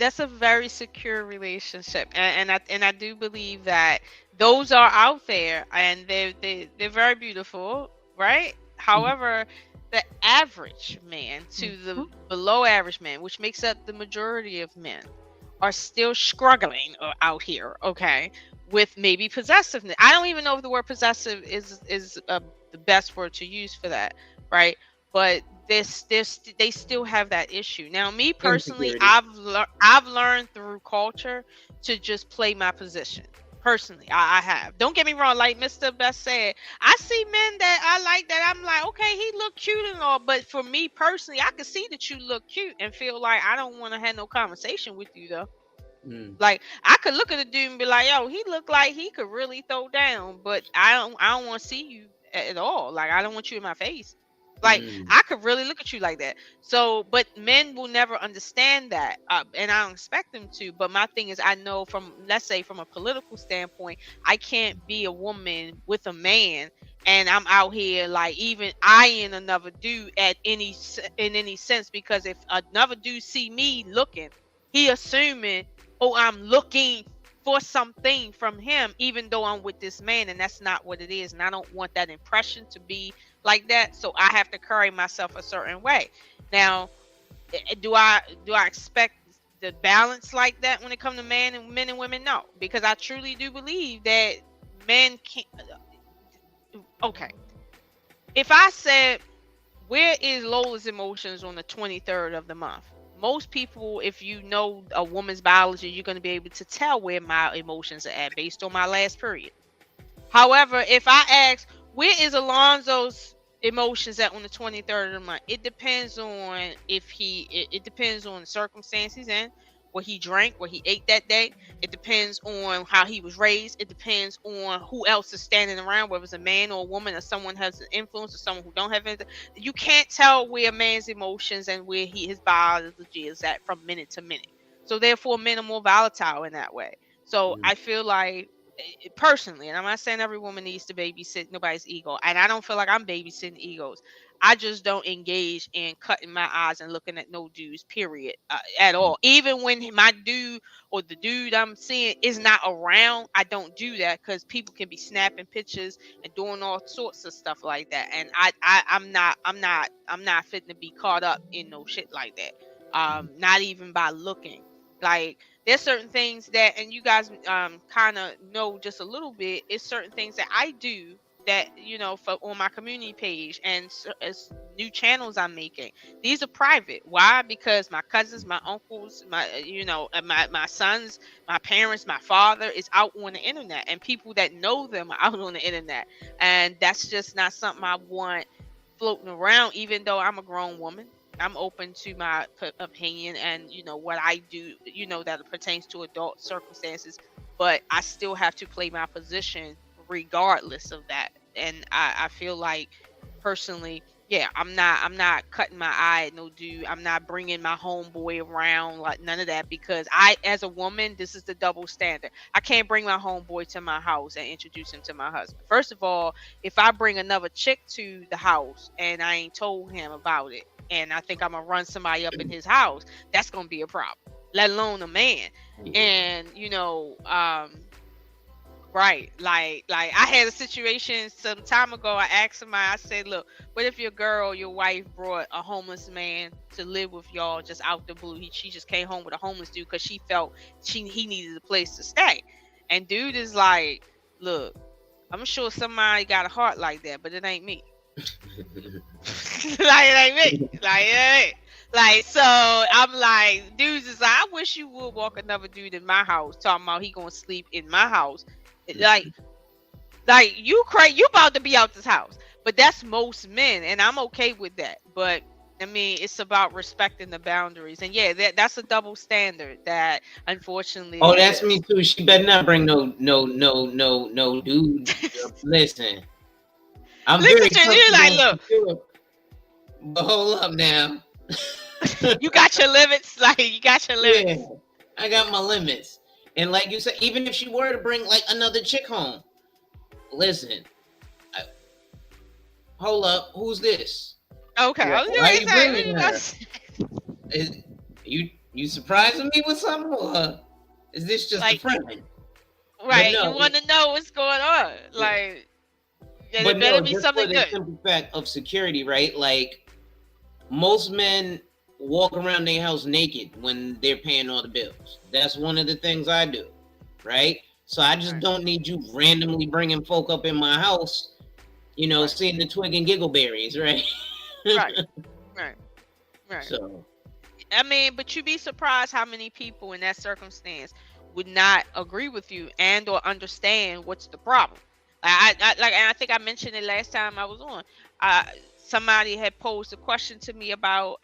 secure relationship, and I do believe that those are out there, and they're very beautiful, right? However, the average man to the below average man, which makes up the majority of men, are still struggling out here, okay, with maybe possessiveness. I don't even know if the word possessive is the best word to use for that, right? But they still have that issue. Now, me personally, I've learned through culture to just play my position. Personally, I have. Don't get me wrong, like Mr. Best said, I see men that I like that I'm like, okay, he look cute and all, but for me personally, I can see that you look cute and feel like I don't want to have no conversation with you though. Like I could look at a dude and be like, yo, he look like he could really throw down, but I don't want to see you at all. Like I don't want you in my face. Like I could really look at you like that. So, but men will never understand that, and I don't expect them to. But my thing is, I know from, let's say, from a political standpoint, I can't be a woman with a man, and I'm out here like even eyeing another dude in any sense, because if another dude see me looking, he assuming, oh, I'm looking for something from him, even though I'm with this man, and that's not what it is. And I don't want that impression to be like that. So I have to carry myself a certain way. Now, do I expect the balance like that when it comes to men and women? No, because I truly do believe that men can't. Okay, if I said, where is Lola's emotions on the 23rd of the month? Most people, if you know a woman's biology, you're going to be able to tell where my emotions are at based on my last period. However, if I ask, where is Alonzo's emotions at on the 23rd of the month? It depends on it depends on the circumstances he's in, what he drank, what he ate that day. It depends on how he was raised. It depends on who else is standing around, whether it's a man or a woman or someone has an influence or someone who don't have it. You can't tell where a man's emotions and where his biology is at from minute to minute. So therefore, men are more volatile in that way. So I feel like, personally, and I'm not saying every woman needs to babysit nobody's ego, and I don't feel like I'm babysitting egos. I just don't engage in cutting my eyes and looking at no dudes, period, at all. Even when my dude or the dude I'm seeing is not around, I don't do that, because people can be snapping pictures and doing all sorts of stuff like that, and I'm not fitting to be caught up in no shit like that. Not even by looking. Like, there's certain things that, and you guys kind of know just a little bit, it's certain things that I do that, for on my community page and as new channels I'm making. These are private. Why? Because my cousins, my uncles, my sons, my parents, my father is out on the internet, and people that know them are out on the internet, and that's just not something I want floating around. Even though I'm a grown woman, I'm open to my opinion and what I do, that pertains to adult circumstances, but I still have to play my position regardless of that. And I feel like, personally, yeah, I'm not cutting my eye at no dude. I'm not bringing my homeboy around, like none of that, because as a woman, this is the double standard. I can't bring my homeboy to my house and introduce him to my husband. First of all, if I bring another chick to the house and I ain't told him about it, and I think I'm gonna run somebody up in his house, that's gonna be a problem, let alone a man. And right, like I had a situation some time ago. I asked somebody, I said, look, what if your wife brought a homeless man to live with y'all just out the blue? She just came home with a homeless dude because she felt he needed a place to stay. And dude is like, look, I'm sure somebody got a heart like that, but it ain't me. Like, it ain't me. Like, it ain't. Like, so I'm like, dudes is like, I wish you would walk another dude in my house talking about he gonna sleep in my house. Like you crazy, you about to be out this house. But that's most men, and I'm okay with that. But I mean, it's about respecting the boundaries, and yeah, that's a double standard that unfortunately. Oh, that's me too. She better not bring no dude. Listen, I'm Look very at you. You like, look. secure, but hold up now. You got your limits. Like, you got your limits. Yeah, I got my limits. And like you said, even if she were to bring like another chick home, listen, hold up, who's this? Okay. Yeah. Why are you bringing her? You surprising me with something, or is this just a friend? Right. No, you want to know what's going on. Like, yeah, but it better no, be just something for the good. simple fact of security, right? Like, most men walk around their house naked when they're paying all the bills. That's one of the things I do, right? So I just don't need you randomly bringing folk up in my house, seeing the twig and giggleberries, right? Right. So, I mean, but you'd be surprised how many people in that circumstance would not agree with you and or understand what's the problem. And I think I mentioned it last time I was on. Somebody had posed a question to me about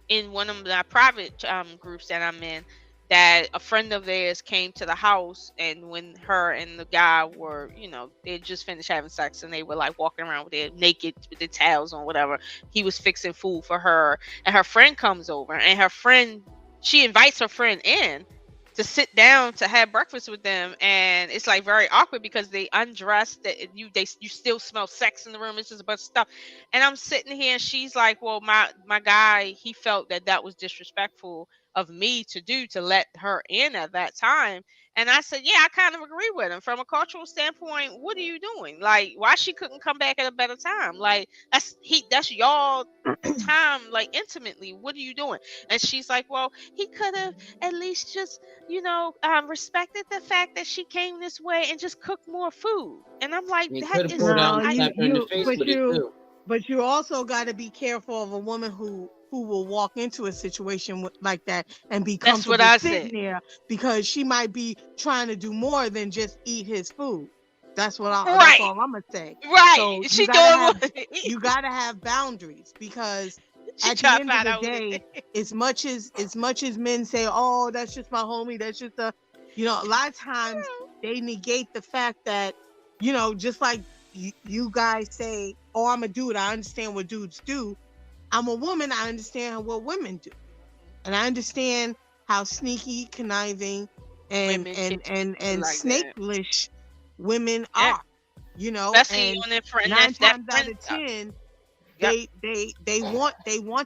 in one of my private groups that I'm in, that a friend of theirs came to the house, and when her and the guy were, they had just finished having sex, and they were like walking around with their naked, with their towels on, whatever. He was fixing food for her, and her friend comes over, and she invites her friend in to sit down to have breakfast with them, and it's like very awkward because they undressed, that you still smell sex in the room. It's just a bunch of stuff, and I'm sitting here, and she's like, well, my guy, he felt that was disrespectful of me to let her in at that time. And I said, yeah, I kind of agree with him. From a cultural standpoint, what are you doing? Like, why she couldn't come back at a better time? Like, that's y'all time, like, intimately. What are you doing? And she's like, well, he could have at least just respected the fact that she came this way and just cooked more food. And I'm like, that is but you also got to be careful of a woman who will walk into a situation like that and be comfortable sitting there, because she might be trying to do more than just eat his food. That's all I'm gonna say. Right. So you gotta have boundaries, because at the end of the day, as much as men say, oh, that's just my homie, that's just a lot of times they negate the fact that, just like you guys say, oh, I'm a dude, I understand what dudes do. I'm a woman, I understand what women do. And I understand how sneaky, conniving, and snakelish women are. Especially and on their friend, 9 times out of 10, they want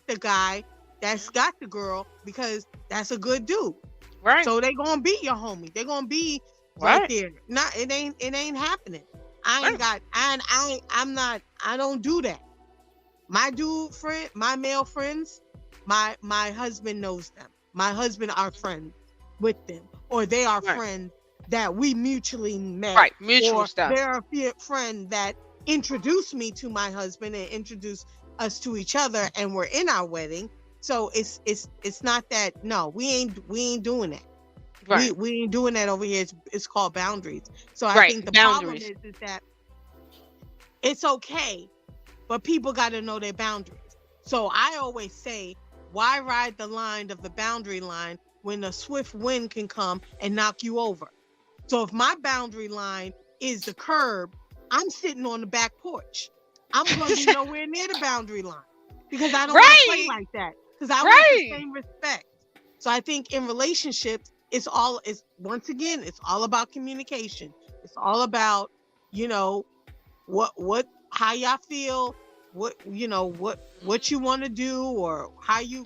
the guy that's got the girl, because that's a good dude. Right. So they gonna be your homie. They gonna be right there. It ain't happening. I don't do that. My my male friends, my husband knows them. My husband are friends with them, or they are friends that we mutually met. Right, mutual or stuff. They're a friend that introduced me to my husband and introduced us to each other, and we're in our wedding. So it's not that. No, we ain't doing that. Right. We ain't doing that over here. It's called boundaries. So I think the problem is that it's okay, but people got to know their boundaries. So I always say, why ride the line of the boundary line when a swift wind can come and knock you over? So if my boundary line is the curb, I'm sitting on the back porch. I'm going to be nowhere near the boundary line, because I don't want to play like that, because I want the same respect. So I think in relationships, it's all about communication. It's all about, how y'all feel, what you want to do, or how you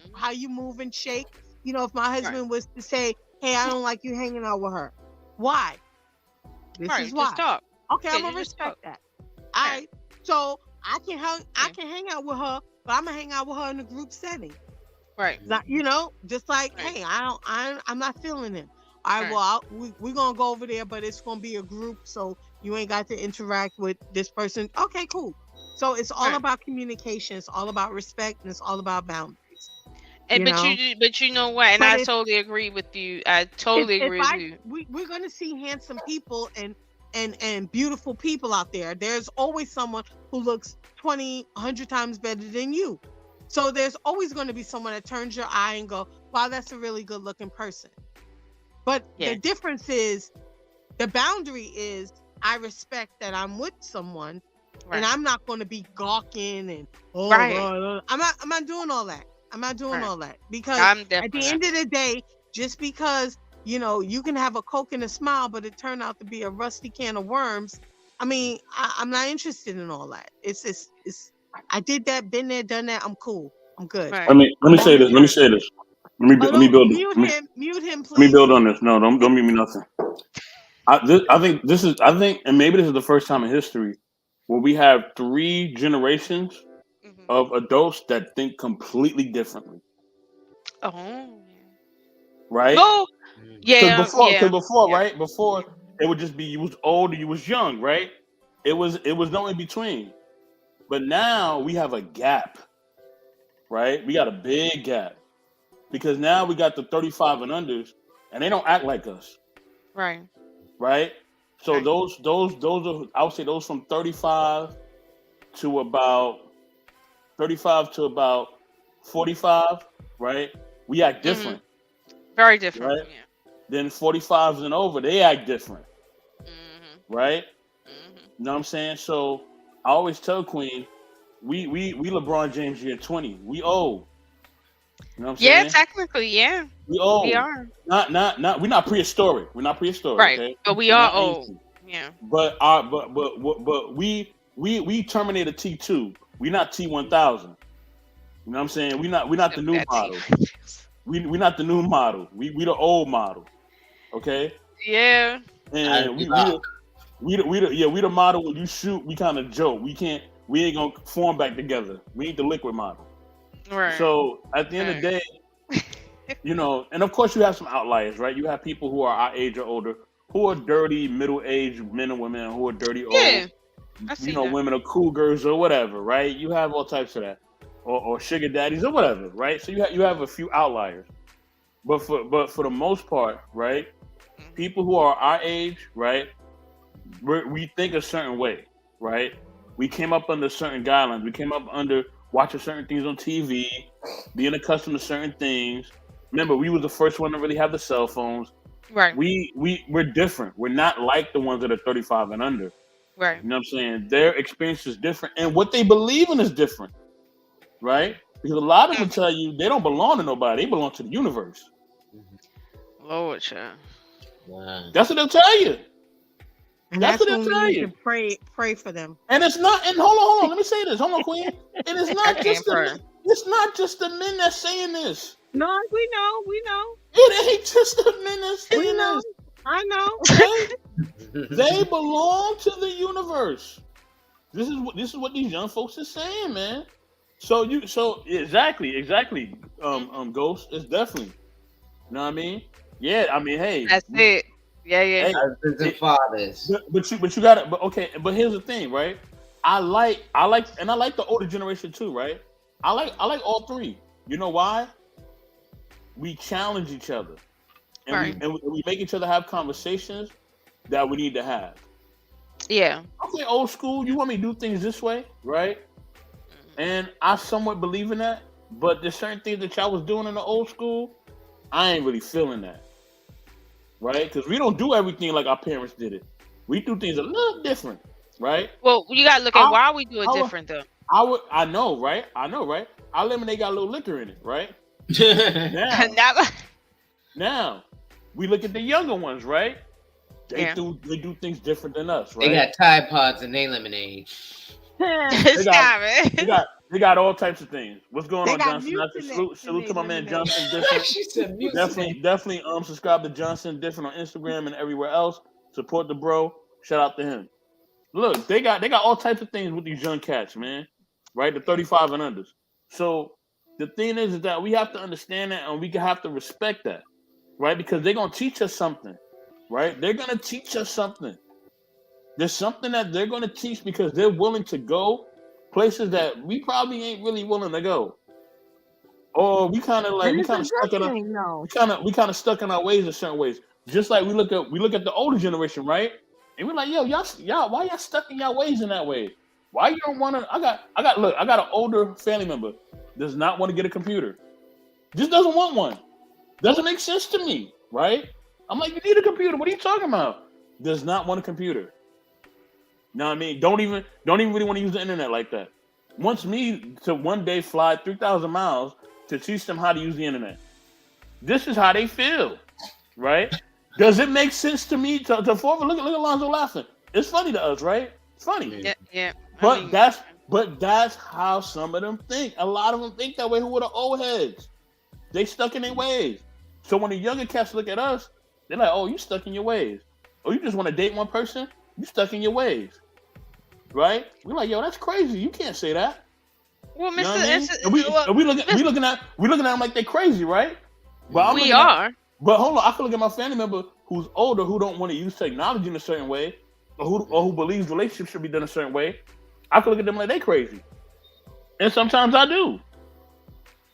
move and shake. If my husband was to say, hey, I don't like you hanging out with her. Why? This is why. Just talk. Okay, I'm gonna respect that. All right. So I can hang out with her, but I'm gonna hang out with her in a group setting. Right. Just like, hey, I'm not feeling him. All right, well, we're gonna go over there, but it's gonna be a group, so you ain't got to interact with this person. Okay, cool. So it's all about communication. It's all about respect, and it's all about boundaries. But you know what? And I totally agree with you. I totally agree with you. We're gonna see handsome people and beautiful people out there. There's always someone who looks 20, 100 times better than you. So there's always going to be someone that turns your eye and go, wow, that's a really good looking person. But the difference is, the boundary is, I respect that I'm with someone, and I'm not going to be gawking and I'm not doing all that. I'm not doing all that because at the end of the day, just because you can have a Coke and a smile, but it turned out to be a rusty can of worms. I mean, I'm not interested in all that. It's I did that, been there, done that. I'm cool. I'm good. Right. Let me say this. Let me build. Mute him, please. Let me build on this. No, don't mute me nothing. I think, and maybe this is the first time in history where we have 3 generations of adults that think completely differently. Oh. Right? Well, yeah. Because before, right? Before it would just be you was old or you was young, right? It was no in between. But now we have a gap. Right? We got a big gap. Because now we got the 35 and unders and they don't act like us. Right. Right? So those are, I would say those from 35 to about 45, right? We act different. Very different. Right? Yeah. Then 45s and over, they act different. Right? You know what I'm saying? So I always tell Queen, we LeBron James year 20. We old. You know what I'm saying? Yeah, technically, yeah. We old. We are. Not we're not prehistoric. We're not prehistoric. Right. Okay? But we are old. Ancient. Yeah. But we Terminator T2. We not T1000. You know what I'm saying? We not the new model. We not the new model. We the old model. Okay? Yeah. And we the model when you shoot, we kind of joke. We ain't gonna form back together. We ain't the liquid model. Right. So at the end of the day, and of course you have some outliers, right? You have people who are our age or older, who are dirty middle-aged men and women who are dirty old. Women are cougars or whatever, right? You have all types of that, or sugar daddies or whatever, right? So you have a few outliers, but for the most part, right? People who are our age, right? We think a certain way, right? We came up under certain guidelines. We came up under watching certain things on TV, being accustomed to certain things. Remember, we was the first one to really have the cell phones. Right. We're different. We're not like the ones that are 35 and under. Right. You know what I'm saying? Their experience is different, and what they believe in is different, right? Because a lot of them tell you they don't belong to nobody; they belong to the universe. Lord, child. Wow. That's what they'll tell you. And that's what they'll tell you. Pray for them. And it's not. And hold on. Let me say this. Hold on, Queen. And it's not just it's not just the men that's saying this. No, we know. It ain't just the men that's saying this. I know. They belong to the universe. This is what these young folks are saying, man. So exactly. Ghost is definitely. You know what I mean? Yeah, I mean, hey. That's it. Yeah. Hey, husbands and fathers. But you got it. But here's the thing, right? I like the older generation too, right? I like all 3. You know why? We challenge each other, and we make each other have conversations that we need to have. Yeah. Okay, old school. You want me to do things this way, right? And I somewhat believe in that, but there's certain things that y'all was doing in the old school, I ain't really feeling that, right? Because we don't do everything like our parents did it. We do things a little different, right? Well, you gotta look at why we do it different, though. I know, right? Our lemonade got a little liquor in it, right? Now, we look at the younger ones, right? They do things different than us, right? They got Tide Pods in their lemonade. They got all types of things. What's going on, Johnson? Salute to my man Johnson. Different. Definitely subscribe to Johnson Different on Instagram and everywhere else. Support the bro. Shout out to him. Look, they got all types of things with these young cats, man. Right? The 35 and unders. So the thing is that we have to understand that and we have to respect that. Right? Because they're gonna teach us something. Right? They're gonna teach us something. There's something that they're gonna teach because they're willing to go places that we probably ain't really willing to go. Or we kind of stuck in our ways in certain ways. Just like we look at the older generation, right? And we're like, yo, y'all, why y'all stuck in y'all ways in that way? Why you don't want to? I got an older family member does not want to get a computer. Just doesn't want one. Doesn't make sense to me, right? I'm like, you need a computer. What are you talking about? Does not want a computer. know what I mean? Don't even really want to use the internet like that. Wants me to one day fly 3,000 miles to teach them how to use the internet. This is how they feel, right? Does it make sense to me to forward? Look at Alonzo laughing. It's funny to us, right? It's funny. Yeah. But that's how some of them think. A lot of them think that way. Who are the old heads? They stuck in their ways. So when the younger cats look at us, they're like, "Oh, you stuck in your ways. Oh, you just want to date one person? You stuck in your ways." Right? We're like, "Yo, that's crazy. You can't say that." Well, You know Mr. what I mean? We looking at them like they're crazy, right? But we are. But hold on, I can look at my family member who's older, who don't want to use technology in a certain way, or who believes relationships should be done a certain way. I can look at them like they crazy, and sometimes I do.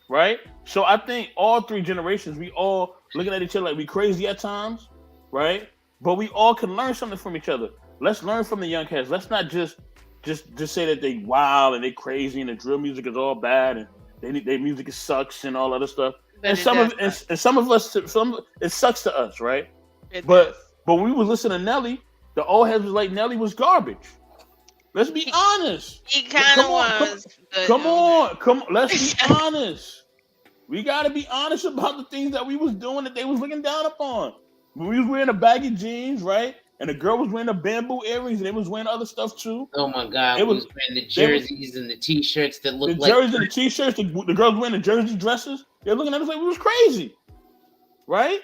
Right? So I think all three generations, we all looking at each other like we crazy at times, right? But we all can learn something from each other. Let's learn from the young cats. Let's not just say that they wild and they crazy and the drill music is all bad and their music sucks and all other stuff. And some of us, it sucks to us, right? But when we was listening to Nelly, the old heads was like Nelly was garbage. Let's be honest. He kind of was. Come on. Let's be honest. We gotta be honest about the things that we was doing that they was looking down upon. When we was wearing the baggy jeans, right? And the girl was wearing the bamboo earrings, and they was wearing other stuff too. Oh my God! It was wearing the jerseys and the t-shirts that looked like the jerseys and the t-shirts. The girls wearing the jersey dresses. They're looking at us like we was crazy, right?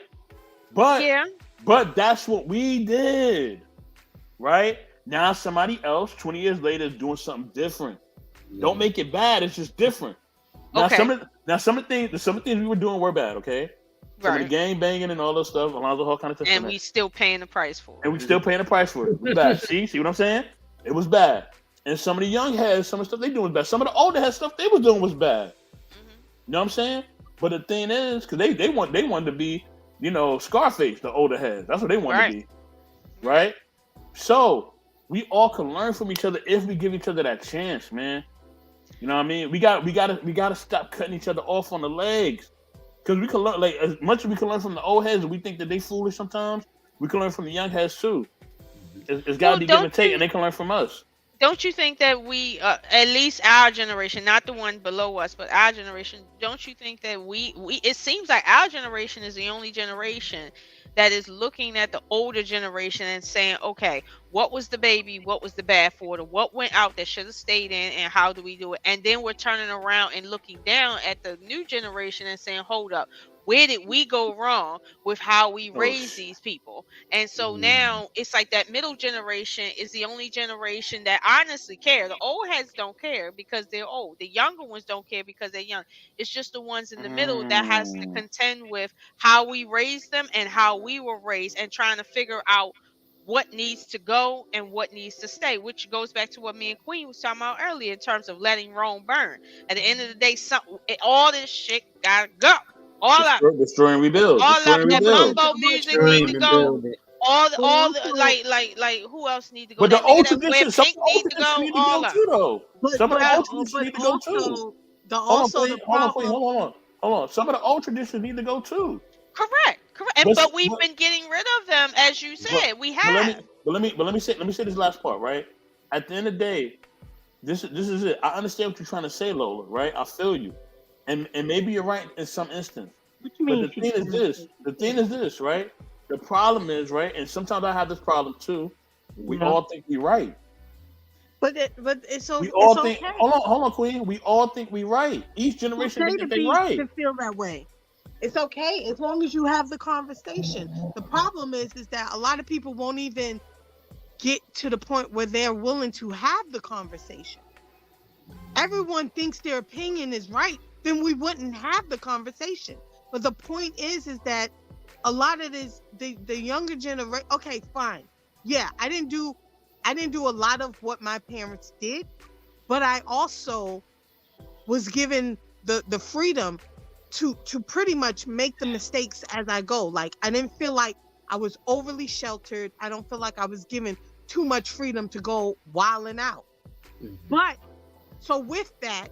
But that's what we did, right? Now somebody else, 20 years later, is doing something different. Don't make it bad. It's just different. Now some of the things we were doing were bad. Okay. Some of the gang banging and all that stuff, Alonzo Hall kind of. And we still paying the price for it. It was bad. See what I'm saying? It was bad. And some of the young heads, some of the stuff they doing was bad. Some of the older heads stuff they was doing was bad. Mm-hmm. You know what I'm saying? But the thing is, because they wanted to be, Scarface, the older heads. That's what they wanted to be, right? So we all can learn from each other if we give each other that chance, man. You know what I mean? We gotta stop cutting each other off on the legs. Because we can learn, like, as much as we can learn from the old heads and we think that they foolish sometimes, we can learn from the young heads too. It's got to be give and take, and they can learn from us. Don't you think that we, at least our generation, not the one below us, but our generation, don't you think that we it seems like our generation is the only generation that is looking at the older generation and saying, okay, what was the baby? What was the bad for? What went out that should have stayed in, and how do we do it? And then we're turning around and looking down at the new generation and saying, hold up, where did we go wrong with how we raise these people? And so now it's like that middle generation is the only generation that honestly care. The old heads don't care because they're old. The younger ones don't care because they're young. It's just the ones in the middle that has to contend with how we raised them and how we were raised, and trying to figure out what needs to go and what needs to stay, which goes back to what me and Queen was talking about earlier in terms of letting Rome burn. At the end of the day, all this shit gotta go. All that destroy and rebuild. All that mambo music need to go. All the like who else need to go? But the old traditions, some need to go too, though. Some of the old traditions need to go too. Hold on. Some of the old traditions need to go too. Correct. But we've been getting rid of them, as you said. We have. But let me say this last part, right? At the end of the day, this is it. I understand what you're trying to say, Lola, right? I feel you. And maybe you're right in some instance. But the thing is this, right? The problem is, right, and sometimes I have this problem too. We all think we're right. But it's so. We all think. Okay. Hold on, Queen. We all think we're right. Each generation thinks they're right. To feel that way, it's okay as long as you have the conversation. The problem is that a lot of people won't even get to the point where they're willing to have the conversation. Everyone thinks their opinion is right, then we wouldn't have the conversation. But the point is that a lot of this, the younger generation. Okay, fine. Yeah, I didn't do a lot of what my parents did, but I also was given the freedom to pretty much make the mistakes as I go. Like, I didn't feel like I was overly sheltered. I don't feel like I was given too much freedom to go wilding out. Mm-hmm. But so with that,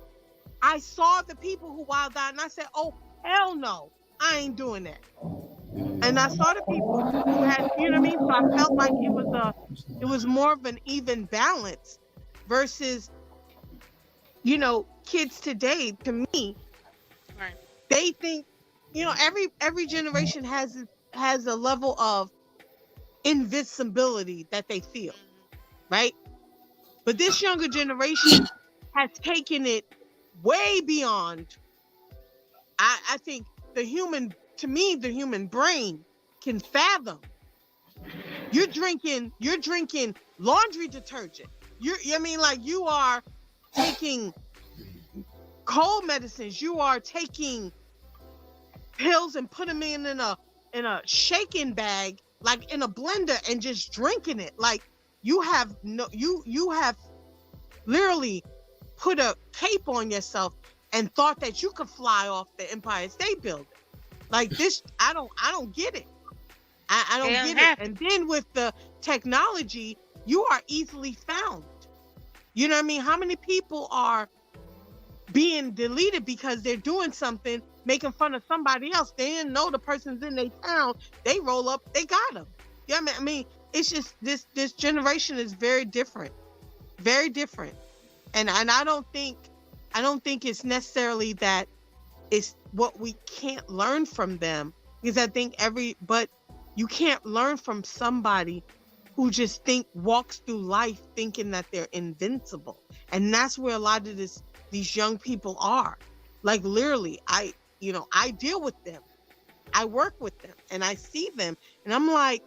I saw the people who wild out and I said, oh, hell no, I ain't doing that. And I saw the people who had, you know what I mean? So I felt like it was more of an even balance versus, you know, kids today, to me, Right. they think, you know, every generation has a level of invincibility that they feel, right? But this younger generation has taken it way beyond. I think the human brain can fathom. You're drinking laundry detergent. I mean, like, you are taking cold medicines. You are taking pills and put them in a shaking bag, like in a blender, and just drinking it. Like, you have literally put a cape on yourself and thought that you could fly off the Empire State Building. Like, this, I don't get it. I don't get it. And then with the technology, you are easily found. You know what I mean? How many people are being deleted because they're doing something, making fun of somebody else? They didn't know the person's in their town. They roll up, they got them. Yeah, I mean, it's just this generation is very different, very different. And I don't think it's necessarily that it's what we can't learn from them, because I think but you can't learn from somebody who just walks through life thinking that they're invincible. And that's where a lot of these young people are. Like, literally, I deal with them. I work with them and I see them, and I'm like,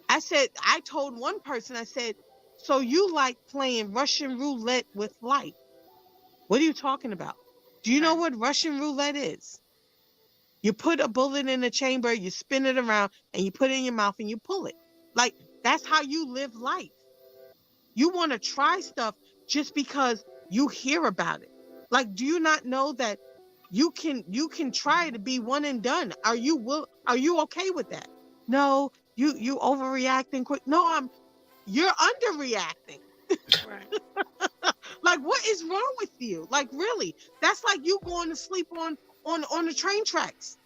I told one person, I said, so you like playing Russian roulette with life? What are you talking about? Do you know what Russian roulette is? You put a bullet in a chamber, you spin it around, and you put it in your mouth and you pull it. Like, that's how you live life. You want to try stuff just because you hear about it. Like, do you not know that you can try to be one and done? Are you okay with that? No, you overreacting quick. No, you're underreacting. Right. Like, what is wrong with you? Like, really? That's like you going to sleep on the train tracks,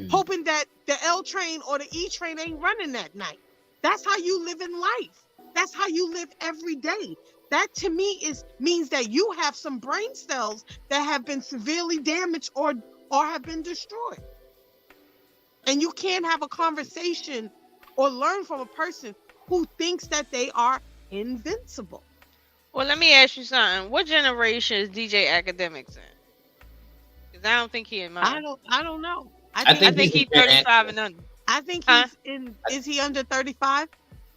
hoping that the L train or the E train ain't running that night. That's how you live in life. That's how you live every day. That, to me, means that you have some brain cells that have been severely damaged or have been destroyed. And you can't have a conversation or learn from a person who thinks that they are invincible. Well, let me ask you something. What generation is DJ Academics in? Because I don't think he in mine. I don't know. I think he's 35 and under. I think he's in. Is he under 35?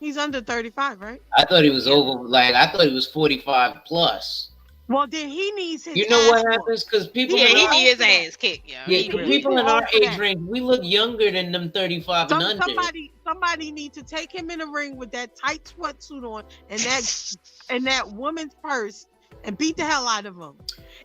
He's under 35, right? I thought he was over. Like, I thought he was 45 plus. Well, then he needs his. You know what happens? Because people. Yeah, he needs his ass kicked. Yeah, people in our age range, we look younger than them 35 and under. Somebody needs to take him in the ring with that tight sweatsuit on and that woman's purse and beat the hell out of him.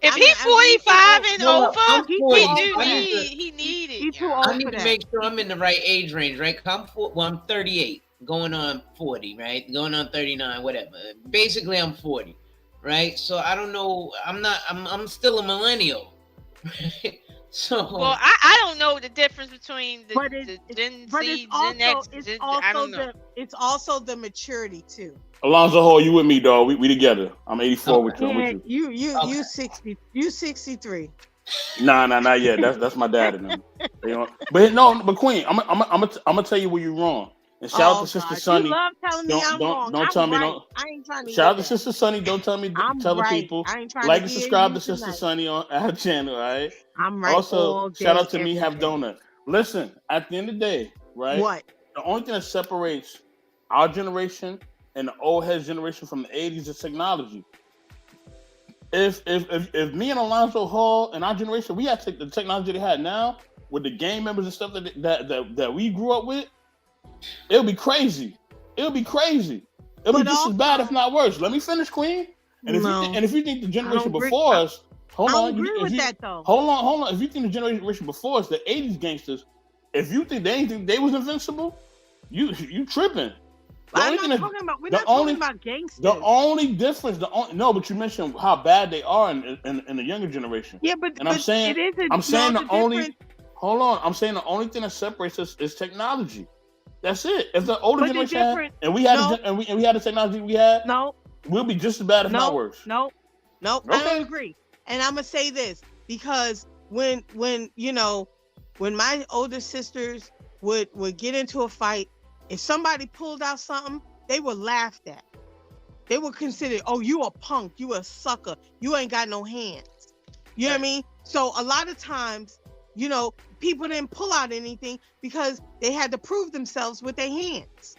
If he's 45 and over, he need it. He's too old I need for to that. make sure I'm in the right age range, right? I'm 38, going on 40, right? Going on 39, whatever. Basically, I'm 40, right? So I don't know. I'm still a millennial. So well, I don't know the difference between the Gen Z, Gen X. I don't know. It's also the maturity too. Alonzo Hall, you with me, dog? We together. I'm 84 with you. I'm with you. You 60. You 63. Nah, not yet. That's my dad and them. But Queen, I'm gonna tell you where you're wrong. And shout out to Sister Sunny. You love telling me I'm wrong. Don't tell me. I ain't trying to. Shout out to Sister Sunny. Don't tell me. Tell the people. I ain't trying like to and subscribe to Sister Sunny on our channel. All right. I'm right. Also, shout out to Me Have Donut. Listen, at the end of the day, right? What? The only thing that separates our generation and the old heads generation from the 80s is technology. If me and Alonzo Hall and our generation, we had the technology they had now with the gang members and stuff that we grew up with, it'll be crazy. It'll be just as bad, if not worse. Let me finish, Queen. And if you think the generation before us, hold on. Hold on. If you think the generation before us, the 80s gangsters, if you think they was invincible, you tripping. We're not talking about gangsters. The only difference, but you mentioned how bad they are in the younger generation. Yeah, but I'm saying the Hold on. I'm saying the only thing that separates us is technology. That's it. If the older But they're generation had, different. and we had No. and we had the technology we had, No, we'll be just as bad, if not no, worse. no, no. I Okay. don't agree. And I'm gonna say this because when you know, when my older sisters would get into a fight, if somebody pulled out something, they were laughed at. They were considered, oh, you a punk, you a sucker, you ain't got no hands. You know what I mean? So a lot of times, you know, people didn't pull out anything because they had to prove themselves with their hands.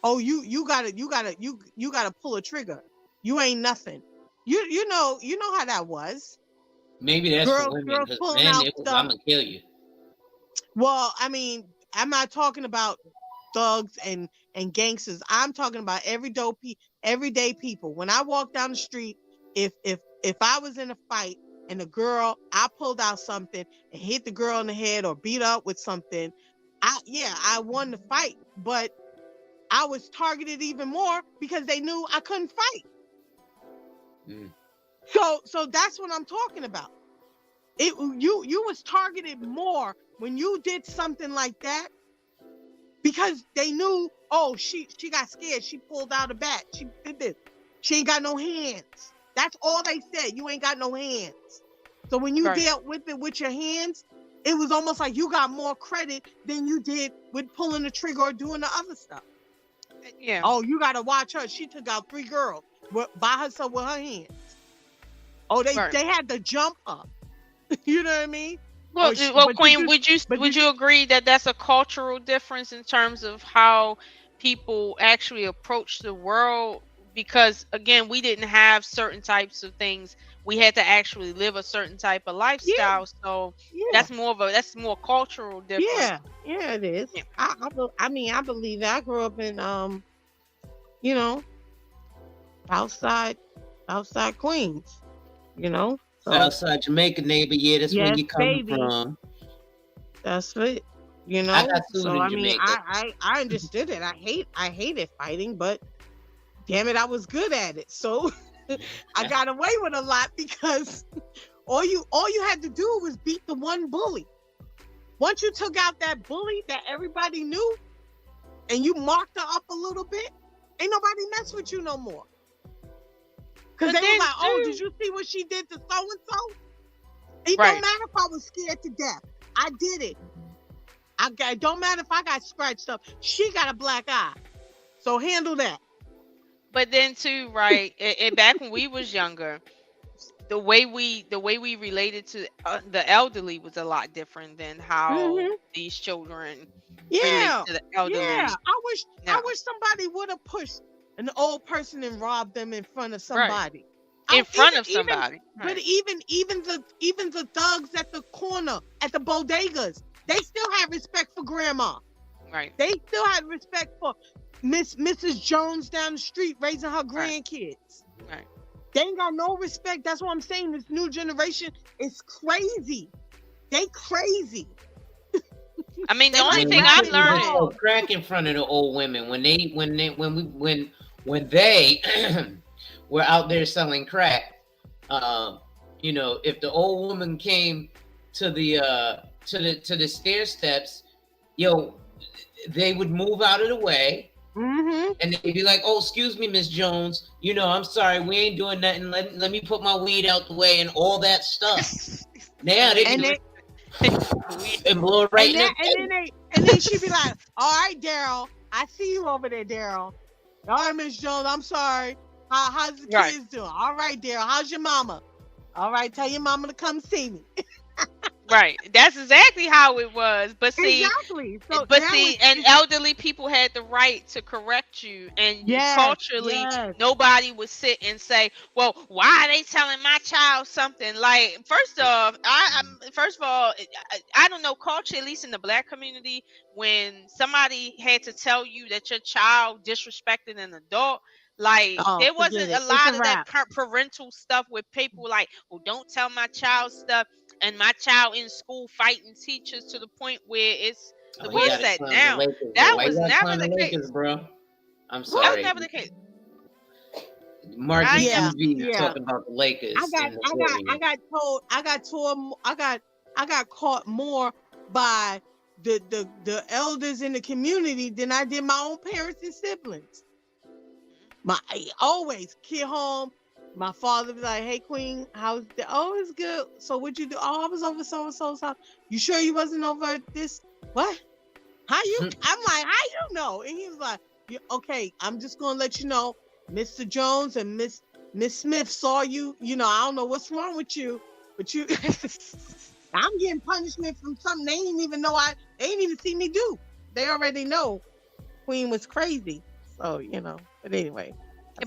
Oh, you gotta pull a trigger. You ain't nothing. You know how that was. Maybe that's for Girls women, because pulling men, out it was, stuff. I'm gonna kill you. Well, I mean, I'm not talking about thugs and gangsters. I'm talking about everyday people. When I walk down the street, if I was in a fight and I pulled out something and hit the girl in the head or beat up with something, I won the fight, but I was targeted even more because they knew I couldn't fight. So that's what I'm talking about. You was targeted more when you did something like that because they knew, oh, she got scared. She pulled out a bat. She did this. She ain't got no hands. That's all they said. You ain't got no hands. So when you dealt with it with your hands, it was almost like you got more credit than you did with pulling the trigger or doing the other stuff. Yeah. Oh, you gotta watch her. She took out 3 girls by herself with her hands. Oh, they had to jump up. You know what I mean? Well, Queen, would you agree that that's a cultural difference in terms of how people actually approach the world? Because again, we didn't have certain types of things. We had to actually live a certain type of lifestyle. So that's more cultural difference. Yeah, it is. Yeah. I mean, I believe that. I grew up in you know, outside Queens, you know. So, Southside Jamaica, neighbor, that's where you coming from. That's it. You know. I got so I mean, Jamaica. I understood it. I hated fighting, but damn it, I was good at it. So I got away with a lot because all you had to do was beat the one bully. Once you took out that bully that everybody knew, and you marked her up a little bit, ain't nobody mess with you no more. Because they were like, oh, did you see what she did to so-and-so? It don't matter if I was scared to death. I did it. It don't matter if I got scratched up. She got a black eye. So handle that. But then too, right, and back when we was younger, the way we related to the elderly was a lot different than how these children relate to the elderly. Yeah, I wish somebody would have pushed an old person and robbed them in front of somebody. In front of somebody. But even the thugs at the corner, at the bodegas, they still have respect for grandma. Right. They still have respect for Mrs. Jones down the street raising her grandkids. Right. They ain't got no respect. That's what I'm saying. This new generation is crazy. They crazy. I mean, the only thing I've learned crack in front of the old women when they were out there selling crack. You know, if the old woman came to the stair steps, they would move out of the way. And they'd be like, oh, excuse me, Miss Jones, you know, I'm sorry, we ain't doing nothing. Let me put my weed out the way and all that stuff. Now they and blow it right and then she'd be like, all right, Daryl, I see you over there, Daryl. All right, Miss Jones, I'm sorry. How's the kids doing? All right, Daryl, how's your mama? All right, tell your mama to come see me. Right. That's exactly how it was. But see, So and elderly people had the right to correct you. And culturally, nobody would sit and say, well, why are they telling my child something? Like, first of all, I don't know, culture, at least in the Black community, when somebody had to tell you that your child disrespected an adult, like there wasn't a lot of that parental stuff with people like, well, don't tell my child stuff. And my child in school fighting teachers to the point where it's the way it's at now. That was never the case, bro. I'm sorry. That was never the case. Mark talking about the Lakers. I got caught more by the elders in the community than I did my own parents and siblings. I always get home. My father was like, "Hey, Queen, how's the? Oh, it's good. So what'd you do? Oh, I was over so and so's house. You sure you wasn't over this? What? How you? I'm like, how you know?" And he was like, "Okay, I'm just gonna let you know, Mr. Jones and Miss Smith saw you. You know, I don't know what's wrong with you, but you." I'm getting punishment from something they didn't even know. They didn't even see me do. They already know Queen was crazy. So, you know, but anyway.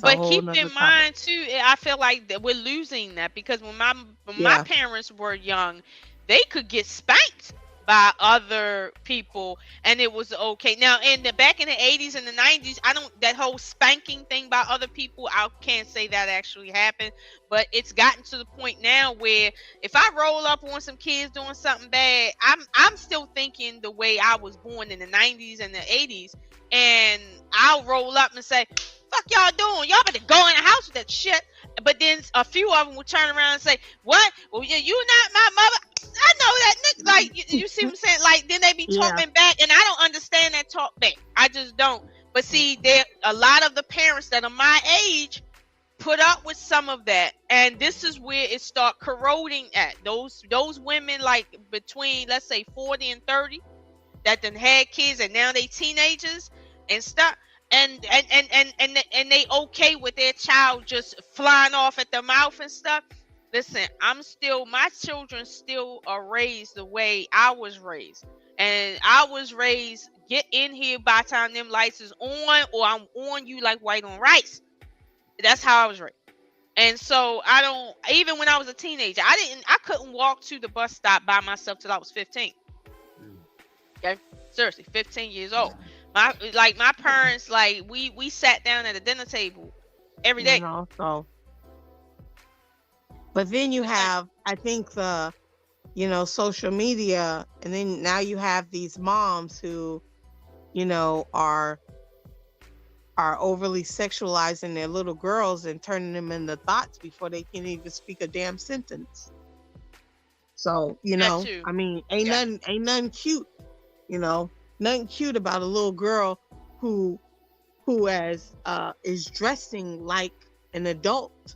But keep in mind too, I feel like that we're losing that because when my parents were young, they could get spanked by other people and it was okay. Now back in the 80s and the 90s, that whole spanking thing by other people, I can't say that actually happened, but it's gotten to the point now where if I roll up on some kids doing something bad, I'm still thinking the way I was born in the 90s and the 80s, and I'll roll up and say, "Fuck y'all doing? Y'all better go in the house with that shit." But then a few of them will turn around and say, "What? Well, you not my mother." I know that nigga. Like you see what I'm saying? Like then they be talking back, and I don't understand that talk back. I just don't. But see, there a lot of the parents that are my age put up with some of that, and this is where it start corroding at those women like between let's say 40 and 30 that done had kids and now they teenagers and stuff. And they okay with their child just flying off at their mouth and stuff. Listen, my children still are raised the way I was raised. And I was raised, get in here by the time them lights is on, or I'm on you like white on rice. That's how I was raised. And so even when I was a teenager, I couldn't walk to the bus stop by myself till I was 15. Okay? Seriously, 15 years old. My parents, like we sat down at a dinner table every day. You know, so. But then you have, I think social media, and then now you have these moms who, are overly sexualizing their little girls and turning them into thoughts before they can even speak a damn sentence. So, I mean, ain't nothing cute, nothing cute about a little girl who is dressing like an adult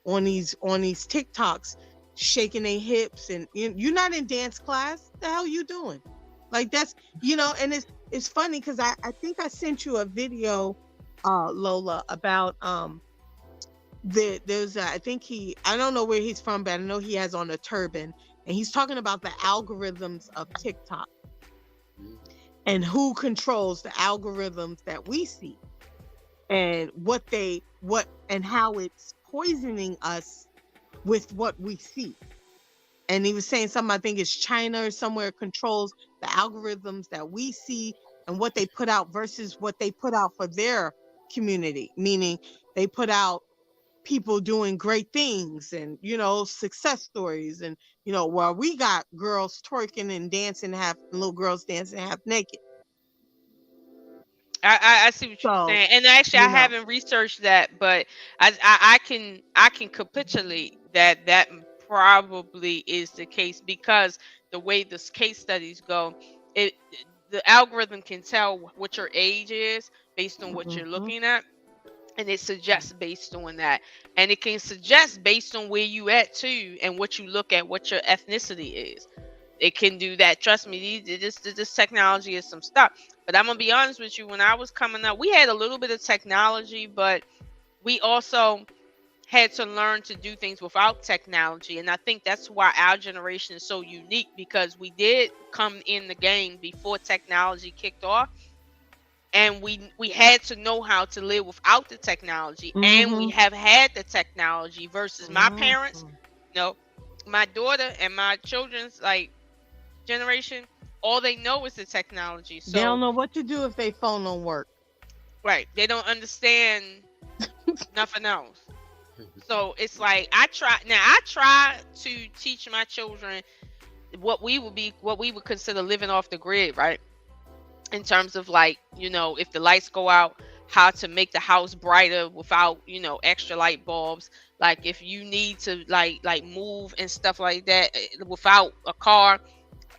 on these TikToks, shaking their hips, and you're not in dance class. The hell you doing? Like that's and it's funny because I think I sent you a video, Lola, about there's I don't know where he's from, but I know he has on a turban, and he's talking about the algorithms of TikTok and who controls the algorithms that we see, and and how it's poisoning us with what we see. And he was saying something, I think it's China or somewhere, controls the algorithms that we see and what they put out versus what they put out for their community, meaning they put out people doing great things and success stories, and while we got girls twerking and dancing little girls dancing half naked. I see what you're saying, and actually I haven't researched that, but I can capitulate that probably is the case, because the way this case studies go, the algorithm can tell what your age is based on what you're looking at, and it suggests based on that, and it can suggest based on where you at too, and what you look at, what your ethnicity is. It can do that. Trust me, this technology is some stuff. But I'm gonna be honest with you. When I was coming up, we had a little bit of technology, but we also had to learn to do things without technology. And I think that's why our generation is so unique, because we did come in the game before technology kicked off, and we had to know how to live without the technology, and we have had the technology versus my parents. My daughter and my children's generation, all they know is the technology. So they don't know what to do if their phone don't work. Right. They don't understand nothing else. So it's like I try to teach my children what we would consider living off the grid, right? In terms of if the lights go out, how to make the house brighter without, extra light bulbs. Like if you need to like move and stuff like that without a car,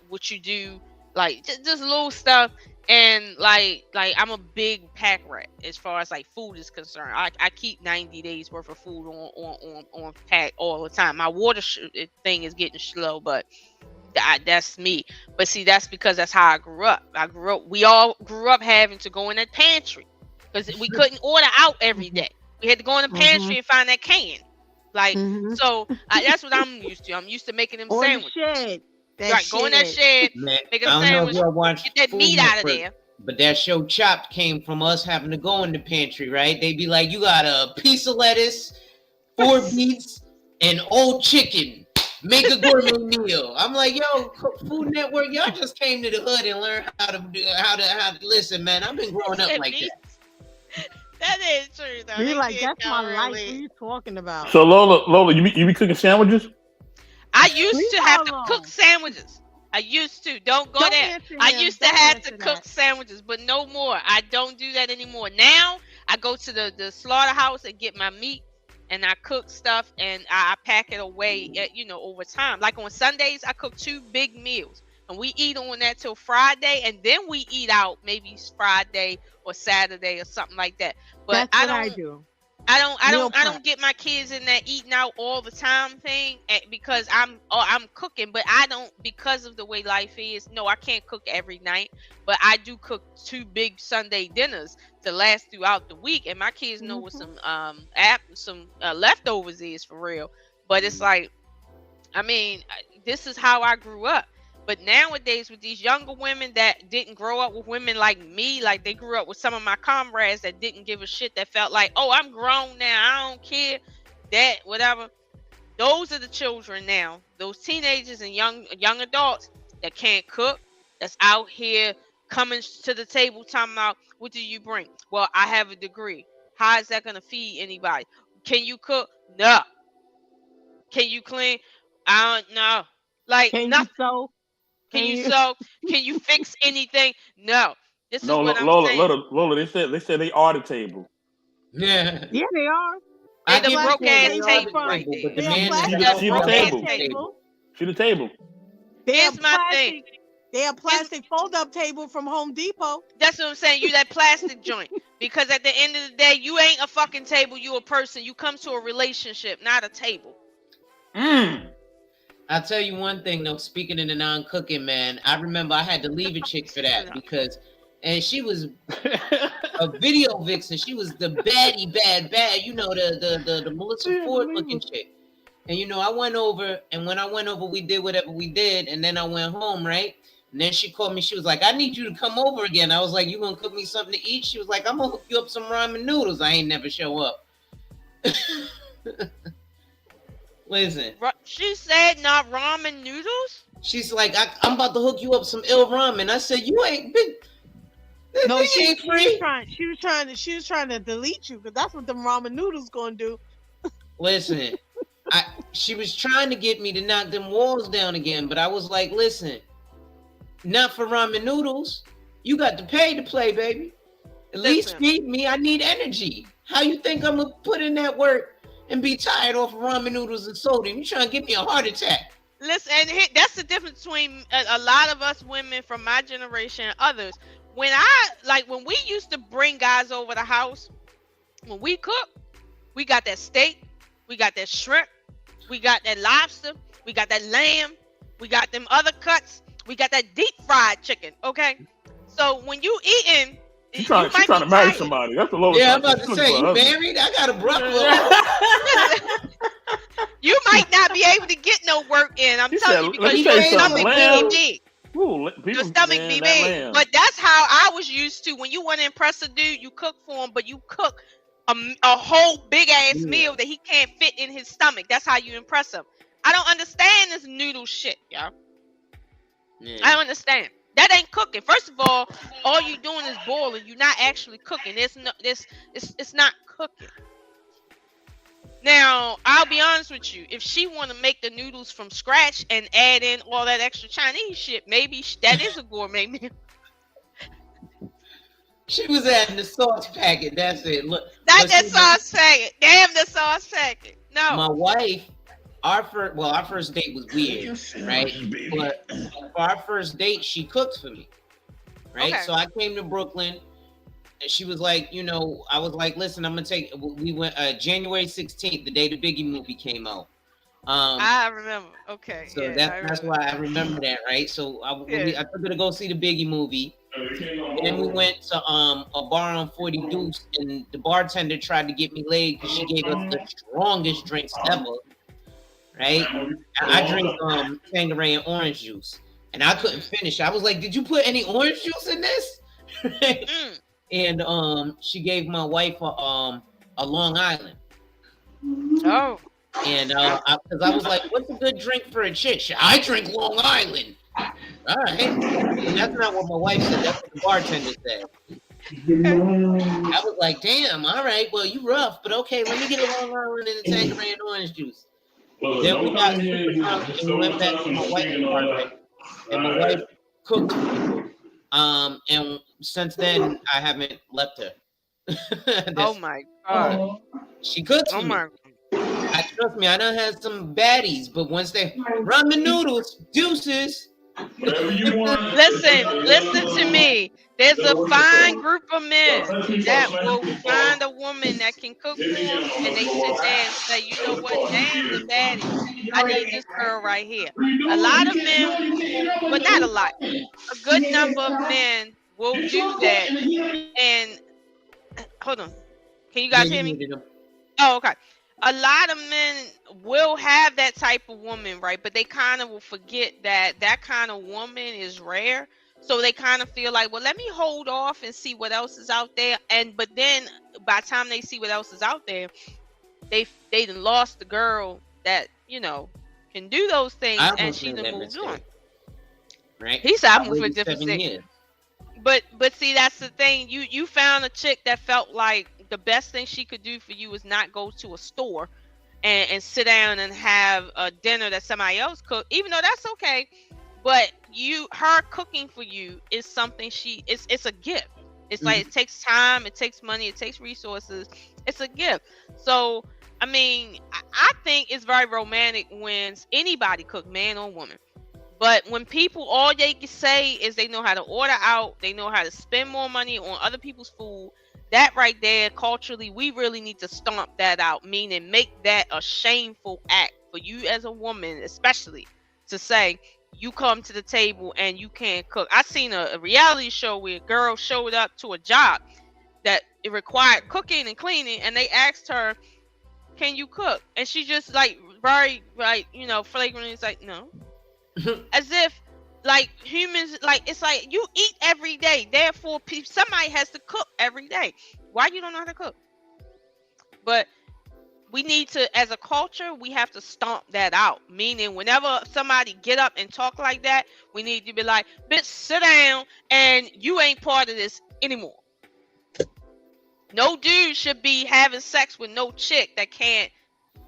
what you do, like just little stuff. And like I'm a big pack rat as far as like food is concerned. I keep 90 days worth of food on pack all the time. My water thing is getting slow, but that's me. But see, that's because that's how I grew up. We all grew up having to go in the pantry because we couldn't order out every day. We had to go in the pantry and find that can. Like, so that's what I'm used to. I'm used to making them sandwiches. Go in that shed, make a sandwich, get that meat out of there. But that show Chopped came from us having to go in the pantry, right? They'd be like, you got a piece of lettuce, 4 beets, and old chicken. Make a gourmet meal. I'm like, yo, Food Network, y'all just came to the hood and learned how to listen, man. I've been growing up like that. That is true, though. You're like, that's my life. What are you talking about? So Lola, you be cooking sandwiches? I used to have to cook sandwiches. I used to. Don't there. I used to have to cook sandwiches, but no more. I don't do that anymore. Now I go to the slaughterhouse and get my meat, and I cook stuff, and I pack it away. Over time. Like on Sundays, I cook 2 big meals, and we eat on that till Friday, and then we eat out maybe Friday or Saturday or something like that. But that's what I do. I don't get my kids in that eating out all the time thing because I'm cooking, but I don't, because of the way life is. No, I can't cook every night, but I do cook 2 big Sunday dinners to last throughout the week, and my kids know what some leftovers is for real. But it's like, I mean, this is how I grew up. But nowadays, with these younger women that didn't grow up with women like me, like they grew up with some of my comrades that didn't give a shit, that felt like, oh, I'm grown now, I don't care, that whatever. Those are the children now, those teenagers and young adults that can't cook, that's out here coming to the table talking about, what do you bring? Well, I have a degree. How is that going to feed anybody? Can you cook? No. Can you clean? I don't know. Like, can nothing. You sew? Can you sew? Can you fix anything? No. This is what I'm saying. Lola, they said they are the table. Yeah. Yeah, they are. They're the broke ass table right there. But the man She the table. Here's my thing. They're a plastic fold-up table from Home Depot. That's what I'm saying. You that plastic joint. Because at the end of the day, you ain't a fucking table. You a person. You come to a relationship, not a table. I'll tell you one thing though, speaking in the non-cooking, man, I remember I had to leave a chick for that and she was a video vixen. She was the baddie, bad, the Melissa Ford looking chick. And I went over, and when I went over, we did whatever we did, and then I went home, right? And then she called me, she was like, I need you to come over again. I was like, you gonna cook me something to eat? She was like, I'm gonna hook you up some ramen noodles. I ain't never show up. Listen. She said not ramen noodles? She's like, I'm about to hook you up some ill ramen. I said, you ain't been. No, she was trying to delete you because that's what them ramen noodles gonna do. Listen, she was trying to get me to knock them walls down again, but I was like, listen, not for ramen noodles. You got to pay to play, baby. At least feed me. I need energy. How you think I'm gonna put in that work and be tired off of ramen noodles and soda? You trying to give me a heart attack? Listen, and that's the difference between a lot of us women from my generation and others. When we used to bring guys over the house, when we cook, we got that steak, we got that shrimp, we got that lobster, we got that lamb, we got them other cuts, we got that deep fried chicken. Okay, so when you eating. She's trying to marry somebody. That's the lowest. Yeah, I'm about to say, you married? I got a brother. You might not be able to get no work in. I'm telling you, because your stomach be big. Your stomach be big. But that's how I was used to. When you want to impress a dude, you cook for him, but you cook a whole big ass meal that he can't fit in his stomach. That's how you impress him. I don't understand this noodle shit, y'all. Yeah. I don't understand. That ain't cooking. First of all you doing is boiling. You're not actually cooking. It's not cooking. Now, I'll be honest with you. If she want to make the noodles from scratch and add in all that extra Chinese shit, maybe that is a gourmet meal. She was adding the sauce packet. That's it. Look, not that sauce packet. Damn the sauce packet. No. My wife our first date was weird, right? But for our first date, she cooked for me, right? Okay. So I came to Brooklyn, and she was like, I was like, listen, I'm gonna take. We went January 16th, the day the Biggie movie came out. I remember. Okay. So Yeah. that's why I remember that, right? So I took her to go see the Biggie movie. And then we went to a bar on 40 Deuce, and the bartender tried to get me laid because she gave us the strongest drinks ever, right? I drink Tanqueray and orange juice, and I couldn't finish. I was like, "Did you put any orange juice in this?" And she gave my wife a Long Island. Oh. And because I was like, "What's a good drink for a chick?" I drink Long Island. All right, and that's not what my wife said. That's what the bartender said. I was like, "Damn, all right. Well, you rough, but okay. Let me get a Long Island and a Tanqueray and orange juice." Then we got super drunk and we went back to my wife's apartment, and my wife cooked. And since then, I haven't left her. Oh my God. She cooks for me. Trust me, I done had some baddies, but once they ramen noodles, deuces. Listen to me. There's a fine group of men that will find a woman that can cook for them, and they sit there and say, you know what, damn the baddie. I need this girl right here. A lot of men, but not a lot. A good number of men will do that. And hold on. Can you guys hear me? Oh, okay. A lot of men will have that type of woman, right? But they kind of will forget that kind of woman is rare. So they kind of feel like, well, let me hold off and see what else is out there. But then by the time they see what else is out there, they done lost the girl that, can do those things, and she done moved on. Right? He said, I moved for a different city. But see, that's the thing. You found a chick that felt like the best thing she could do for you is not go to a store and sit down and have a dinner that somebody else cooked, even though that's okay. But her cooking for you is something it's a gift. It's like it takes time, it takes money, it takes resources. It's a gift. So, I mean, I think it's very romantic when anybody cook, man or woman. But when people, all they can say is they know how to order out, they know how to spend more money on other people's food, that right there, culturally, we really need to stomp that out, meaning make that a shameful act for you as a woman, especially to say you come to the table and you can't cook. I seen a reality show where a girl showed up to a job that it required cooking and cleaning, and they asked her, can you cook? And she just very flagrantly is like, no. As if humans, it's like you eat every day, therefore somebody has to cook every day. Why you don't know how to cook? But we need to, as a culture, we have to stomp that out, meaning whenever somebody get up and talk like that, we need to be like, bitch, sit down, and you ain't part of this anymore. No dude should be having sex with no chick that can't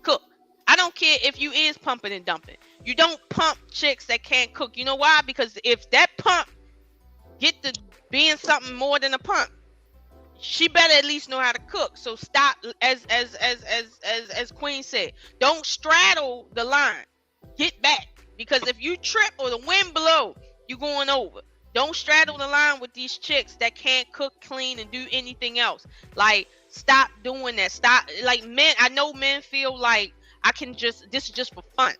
cook. I don't care if you is pumping and dumping. You don't pump chicks that can't cook. You know why? Because if that pump get to being something more than a pump, she better at least know how to cook. So stop, as Queen said, don't straddle the line. Get back, because if you trip or the wind blow, you going over. Don't straddle the line with these chicks that can't cook, clean, and do anything else. Stop doing that. Stop. Men, I know men feel like this is just for fun,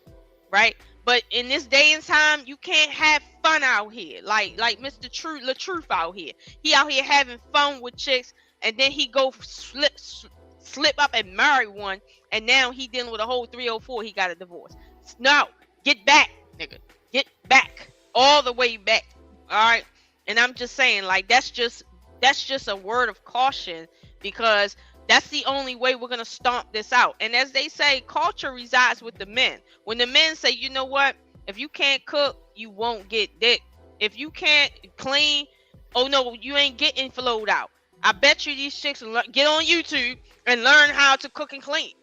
right? But in this day and time, you can't have fun out here. Like Mr. LaTruth out here. He out here having fun with chicks, and then he go slip up and marry one, and now he dealing with a whole 304. He got a divorce. No, get back, nigga. Get back, all the way back. All right. And I'm just saying, that's just a word of caution, because that's the only way we're going to stomp this out. And as they say, culture resides with the men. When the men say, you know what, if you can't cook, you won't get dick. If you can't clean, oh no, you ain't getting flowed out. I bet you these chicks will get on YouTube and learn how to cook and clean.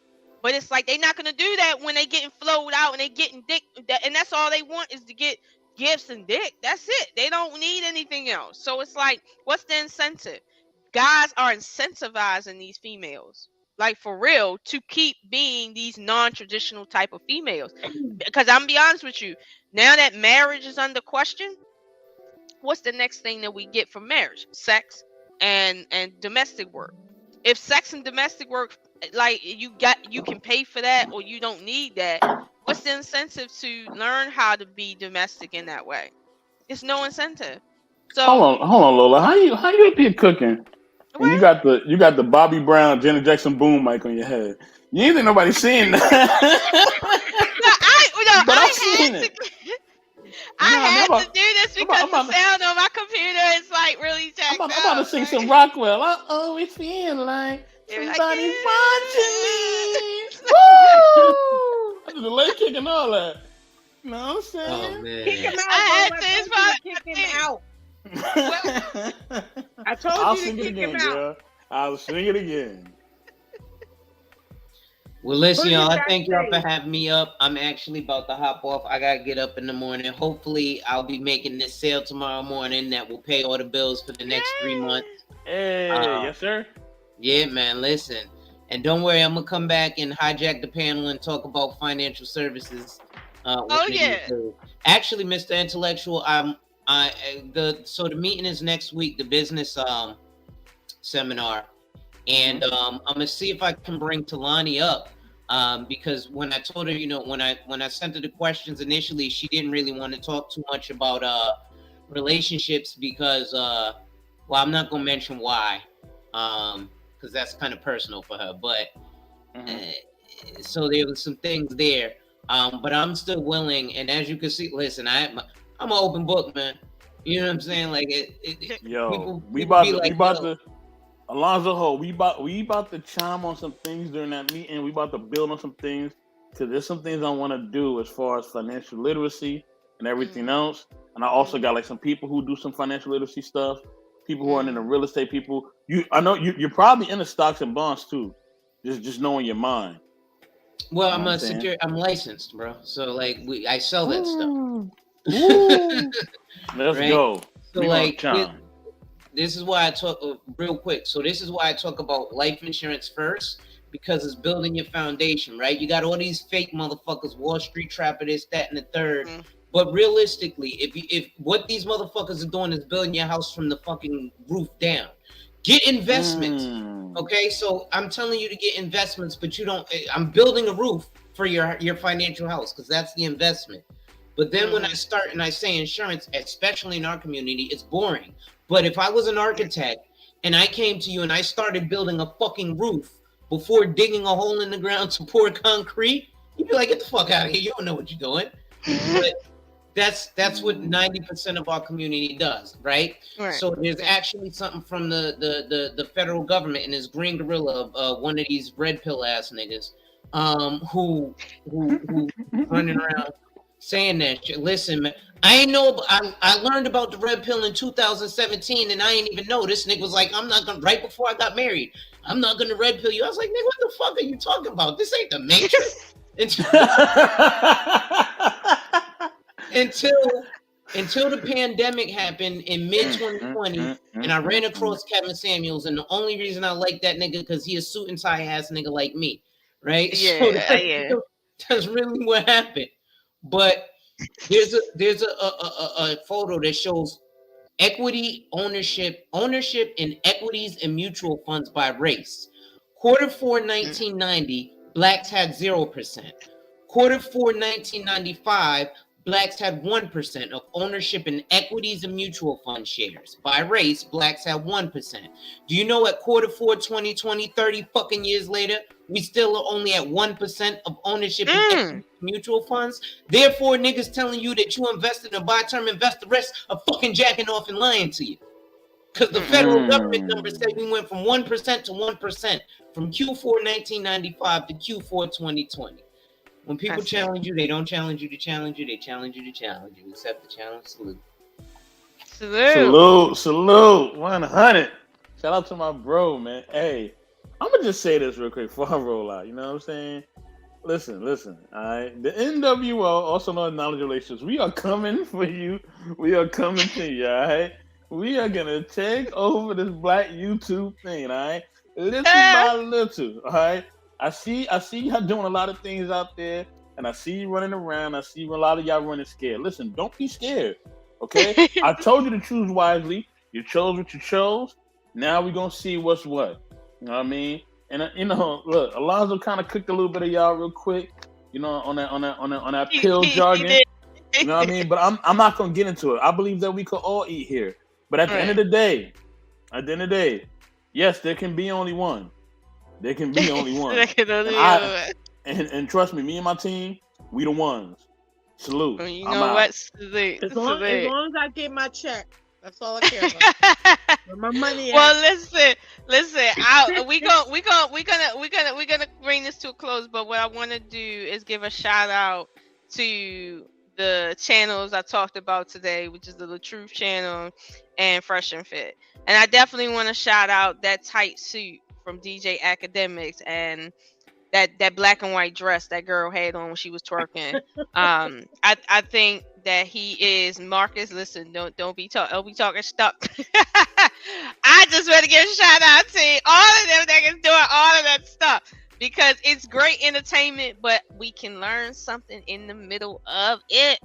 But it's like they're not going to do that when they getting flowed out and they getting dick. And that's all they want is to get gifts and dick. That's it. They don't need anything else. So it's like, what's the incentive? Guys are incentivizing these females. like for real, to keep being these non-traditional type of females. Because I'm gonna be honest with you, now that marriage is under question, what's the next thing that we get from marriage? Sex and domestic work. If sex and domestic work, like you can pay for that or you don't need that, what's the incentive to learn how to be domestic in that way? It's no incentive. So hold on, Lola. How you up here cooking? And you got the Bobby Brown, Janet Jackson boom mic on your head. You ain't think nobody seeing that. But I seen it. I had to do this because the sound on my computer is like really jacked I'm about to sing some Rockwell. I always feel like somebody's watching me. Woo! I did the leg kick and all that. You know what I'm saying? Oh man. Kick him out. I had to kick him out. I told I'll you to sing it kick again, him out. girl. I'll sing it again. Well, listen, Put it y'all. I back thank y'all for stage. having me up. I'm actually about to hop off. I gotta get up in the morning. Hopefully, I'll be making this sale tomorrow morning that will pay all the bills for the next 3 months. Hey, yes, sir. Yeah, man. Listen, and don't worry, I'm gonna come back and hijack the panel and talk about financial services. Actually, Mr. Intellectual, so the meeting is next week, the business seminar, and I'm gonna see if I can bring Talani up, because when I told her, when I sent her the questions initially, she didn't really want to talk too much about relationships because well, I'm not gonna mention why, because that's kind of personal for her, but so there was some things there. But I'm still willing, and as you can see, listen, I'm an open book, man. You know what I'm saying? Like we about to Alonzo Ho, we about to chime on some things during that meeting. We about to build on some things because there's some things I want to do as far as financial literacy and everything else. And I also got like some people who do some financial literacy stuff. People who are into real estate. People, I know you're probably into stocks and bonds too. Just knowing your mind. Well, I'm licensed, bro. So like I sell that stuff. Let's go. So like this is why I talk real quick. So this is why I talk about life insurance first, because it's building your foundation, right? You got all these fake motherfuckers, Wall Street trapper, this, that, and the third. But realistically, if what these motherfuckers are doing is building your house from the fucking roof down, get investments. Okay, so I'm telling you to get investments, but you don't. I'm building a roof for your financial house because that's the investment. But then when I start and I say insurance, especially in our community, it's boring. But if I was an architect and I came to you and I started building a fucking roof before digging a hole in the ground to pour concrete, you'd be like, get the fuck out of here. You don't know what you're doing. But that's what 90% of our community does, right? So there's actually something from the federal government and this green gorilla, one of these red pill ass niggas, who running around saying that shit. Listen, man, I learned about the red pill in 2017 and I ain't even know. This nigga was like, I'm not gonna, right before I got married, I'm not gonna red pill you. I was like, nigga, what the fuck are you talking about? This ain't the Matrix. Until the pandemic happened in mid 2020, and I ran across Kevin Samuels, and the only reason I like that nigga because he a suit and tie ass nigga like me, right? Yeah, that's really what happened. But there's a photo that shows equity ownership in equities and mutual funds by race. Quarter 4 1990, blacks had 0%. Quarter 4 1995, blacks had 1% of ownership in equities and mutual fund shares. By race, blacks had 1%. Do you know at quarter 4 2020, 30 fucking years later, we still are only at 1% of ownership in mutual funds? Therefore, niggas telling you that you invested in a buy-term investor rest are fucking jacking off and lying to you. Because the federal government number said we went from 1% to 1% from Q4 1995 to Q4 2020. When people challenge you, they don't challenge you to challenge you. They challenge you to challenge you. Accept the challenge. Salute. 100. Shout out to my bro, man. Hey, I'm going to just say this real quick before I roll out. You know what I'm saying? Listen. All right. The NWO, also known as Knowledge Relations, we are coming for you. We are coming to you, all right? We are gonna take over this black YouTube thing, all right? Little by little, all right? I see y'all doing a lot of things out there, and I see you running around. I see a lot of y'all running scared. Listen, don't be scared, okay? I told you to choose wisely. You chose what you chose. Now we're gonna see what's what. You know what I mean? And look, Alonzo kind of cooked a little bit of y'all real quick, on that pill jargon. You know what I mean? But I'm not gonna get into it. I believe that we could all eat here. But at the end of the day, yes, there can be only one. There can be only one. And trust me, me and my team, we the ones. Salute. Well, you know what? As long as I get my check, that's all I care about. Where my money at. Well, listen. We gonna bring this to a close. But what I want to do is give a shout out to the channels I talked about today, which is the La Truth channel and Fresh and Fit. And I definitely want to shout out that tight suit from DJ Academics and that black and white dress that girl had on when she was twerking. I think that he is Marcus. Listen, don't be talking stuff. I just want to give a shout out to all of them that is doing all of that stuff because it's great entertainment, but we can learn something in the middle of it.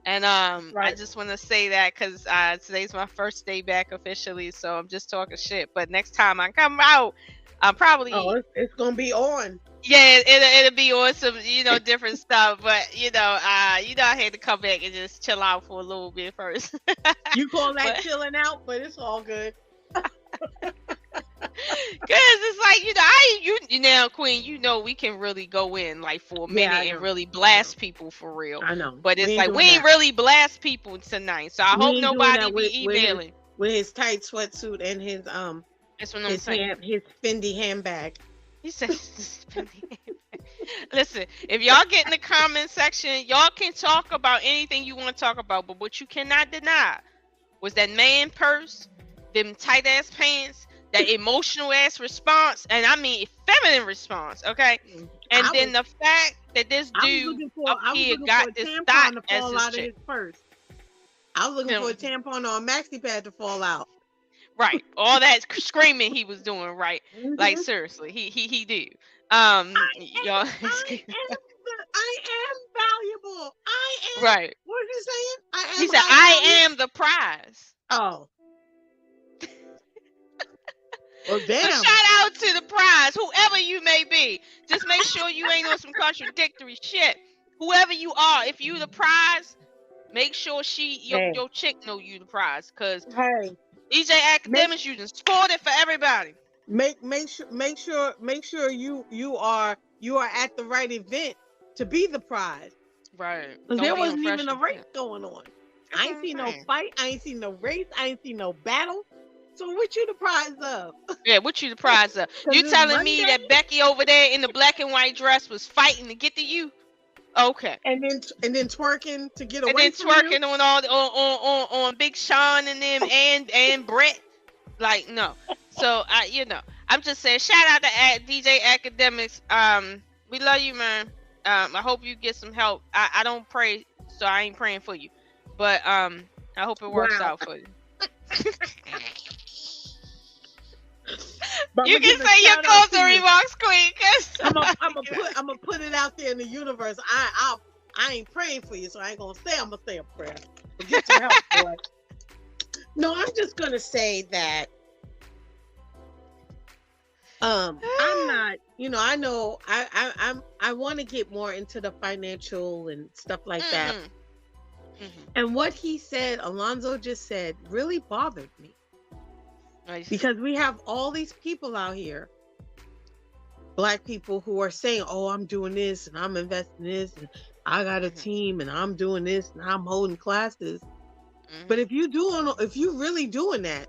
And I just want to say that because today's my first day back officially, so I'm just talking shit. But next time I come out, I'm probably it's gonna be on. Yeah, it'll be on some different stuff. But I had to come back and just chill out for a little bit first. You call that chilling out, but it's all good. Cause it's like Queen, we can really go in like for a minute and really blast people for real. I know, but it's like we ain't really blast people tonight. So I hope nobody be emailing with his tight sweatsuit and his That's what I'm saying. His Fendi handbag. He said Fendi handbag. Listen, if y'all get in the comment section, y'all can talk about anything you want to talk about, but what you cannot deny was that man purse, them tight ass pants, that emotional ass response, and I mean feminine response, okay? And then the fact that this dude up here got this dot as his chick. I was looking for a tampon or a maxi pad to fall out. Right, all that screaming he was doing, right? Mm-hmm. Like seriously, he did. Y'all. I am valuable. I am. Right. What are you saying? He said, "I am the prize." Oh. Well, damn. So shout out to the prize, whoever you may be. Just make sure you ain't on some contradictory shit. Whoever you are, if you the prize, make sure your chick know you the prize. Cause DJ Academics, you just spoiled it for everybody. Make sure you are at the right event to be the prize. Right. Because there wasn't even a race going on. I ain't seen no fight. I ain't seen no race. I ain't seen no battle. So what you the prize of? Yeah, what you the prize of? You telling me that Becky over there in the black and white dress was fighting to get to you? Okay. And then twerking to get away from you? And then twerking on on Big Sean and them and Brett. Like, no. So I'm just saying, shout out to DJ Academics. We love you, man. I hope you get some help. I don't pray, so I ain't praying for you. But I hope it works out for you. You can say your closing remarks, Queen. I'm gonna put it out there in the universe. I ain't praying for you, so I ain't gonna say I'm gonna say a prayer. But get some help, boy. No, I'm just gonna say that. I'm not. I know. I want to get more into the financial and stuff like that. Mm-hmm. And what he said, Alonzo just said, really bothered me. Nice. Because we have all these people out here, black people, who are saying, "Oh, I'm doing this and I'm investing this and I got a team and I'm doing this and I'm holding classes." Mm-hmm. But if you really doing that,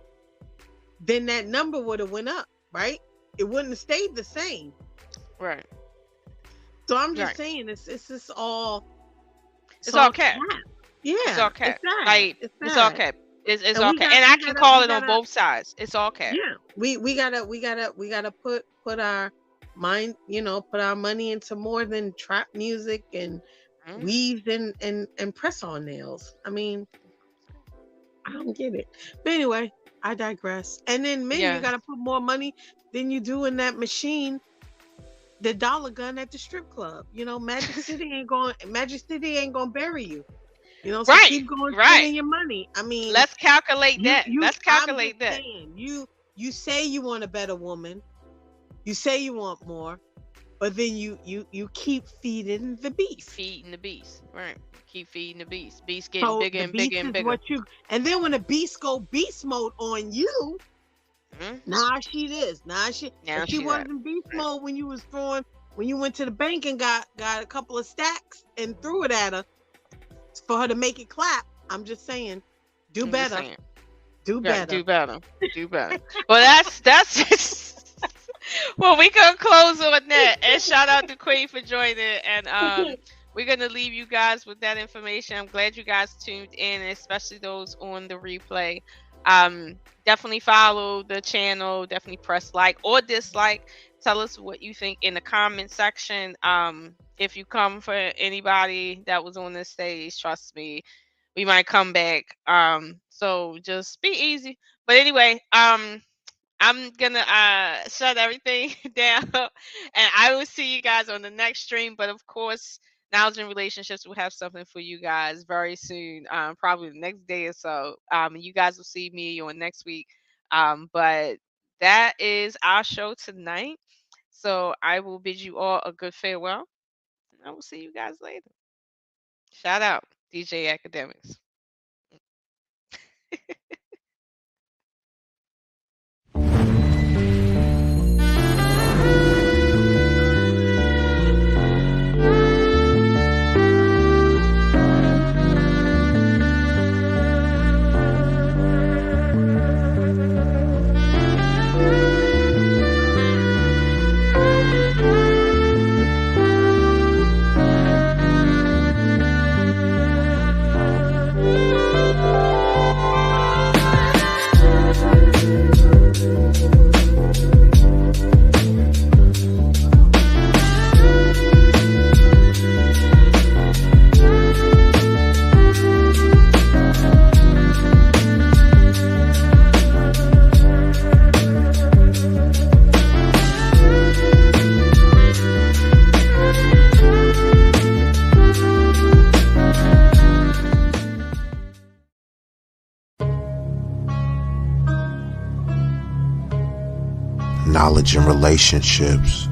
then that number would have went up, right? It wouldn't have stayed the same, right? So I'm just saying, it's just all. It's all okay. Yeah, it's okay. It's okay. It's okay, and I can call it on both sides. It's okay. Yeah, we gotta put our mind, put our money into more than trap music and weaves and press on nails. I mean, I don't get it. But anyway, I digress. And then men, you gotta put more money than you do in that machine, the dollar gun at the strip club. You know, Magic City ain't gonna bury you. You know, so keep going spending your money. I mean, let's calculate that. Let's calculate that. Saying, you say you want a better woman, you say you want more, but then you keep feeding the beast. Feeding the beast, right? Keep feeding the beast. Beast getting bigger and bigger and bigger. And then when the beast go beast mode on you, now she this, now she wasn't in beast mode when you went to the bank and got a couple of stacks and threw it at her for her to make it clap. I'm just saying, do better. Do better. Well, that's well, we can close on that. And shout out to Queen for joining. And we're gonna leave you guys with that information. I'm glad you guys tuned in, especially those on the replay. Definitely follow the channel. Definitely press like or dislike. Tell us what you think in the comment section. If you come for anybody that was on this stage, trust me, we might come back. So just be easy. But anyway, I'm gonna shut everything down, and I will see you guys on the next stream. But of course, Knowledge and Relationships will have something for you guys very soon, probably the next day or so. You guys will see me on next week. But that is our show tonight. So I will bid you all a good farewell, and I will see you guys later. Shout out DJ Academics. Knowledge and Relationships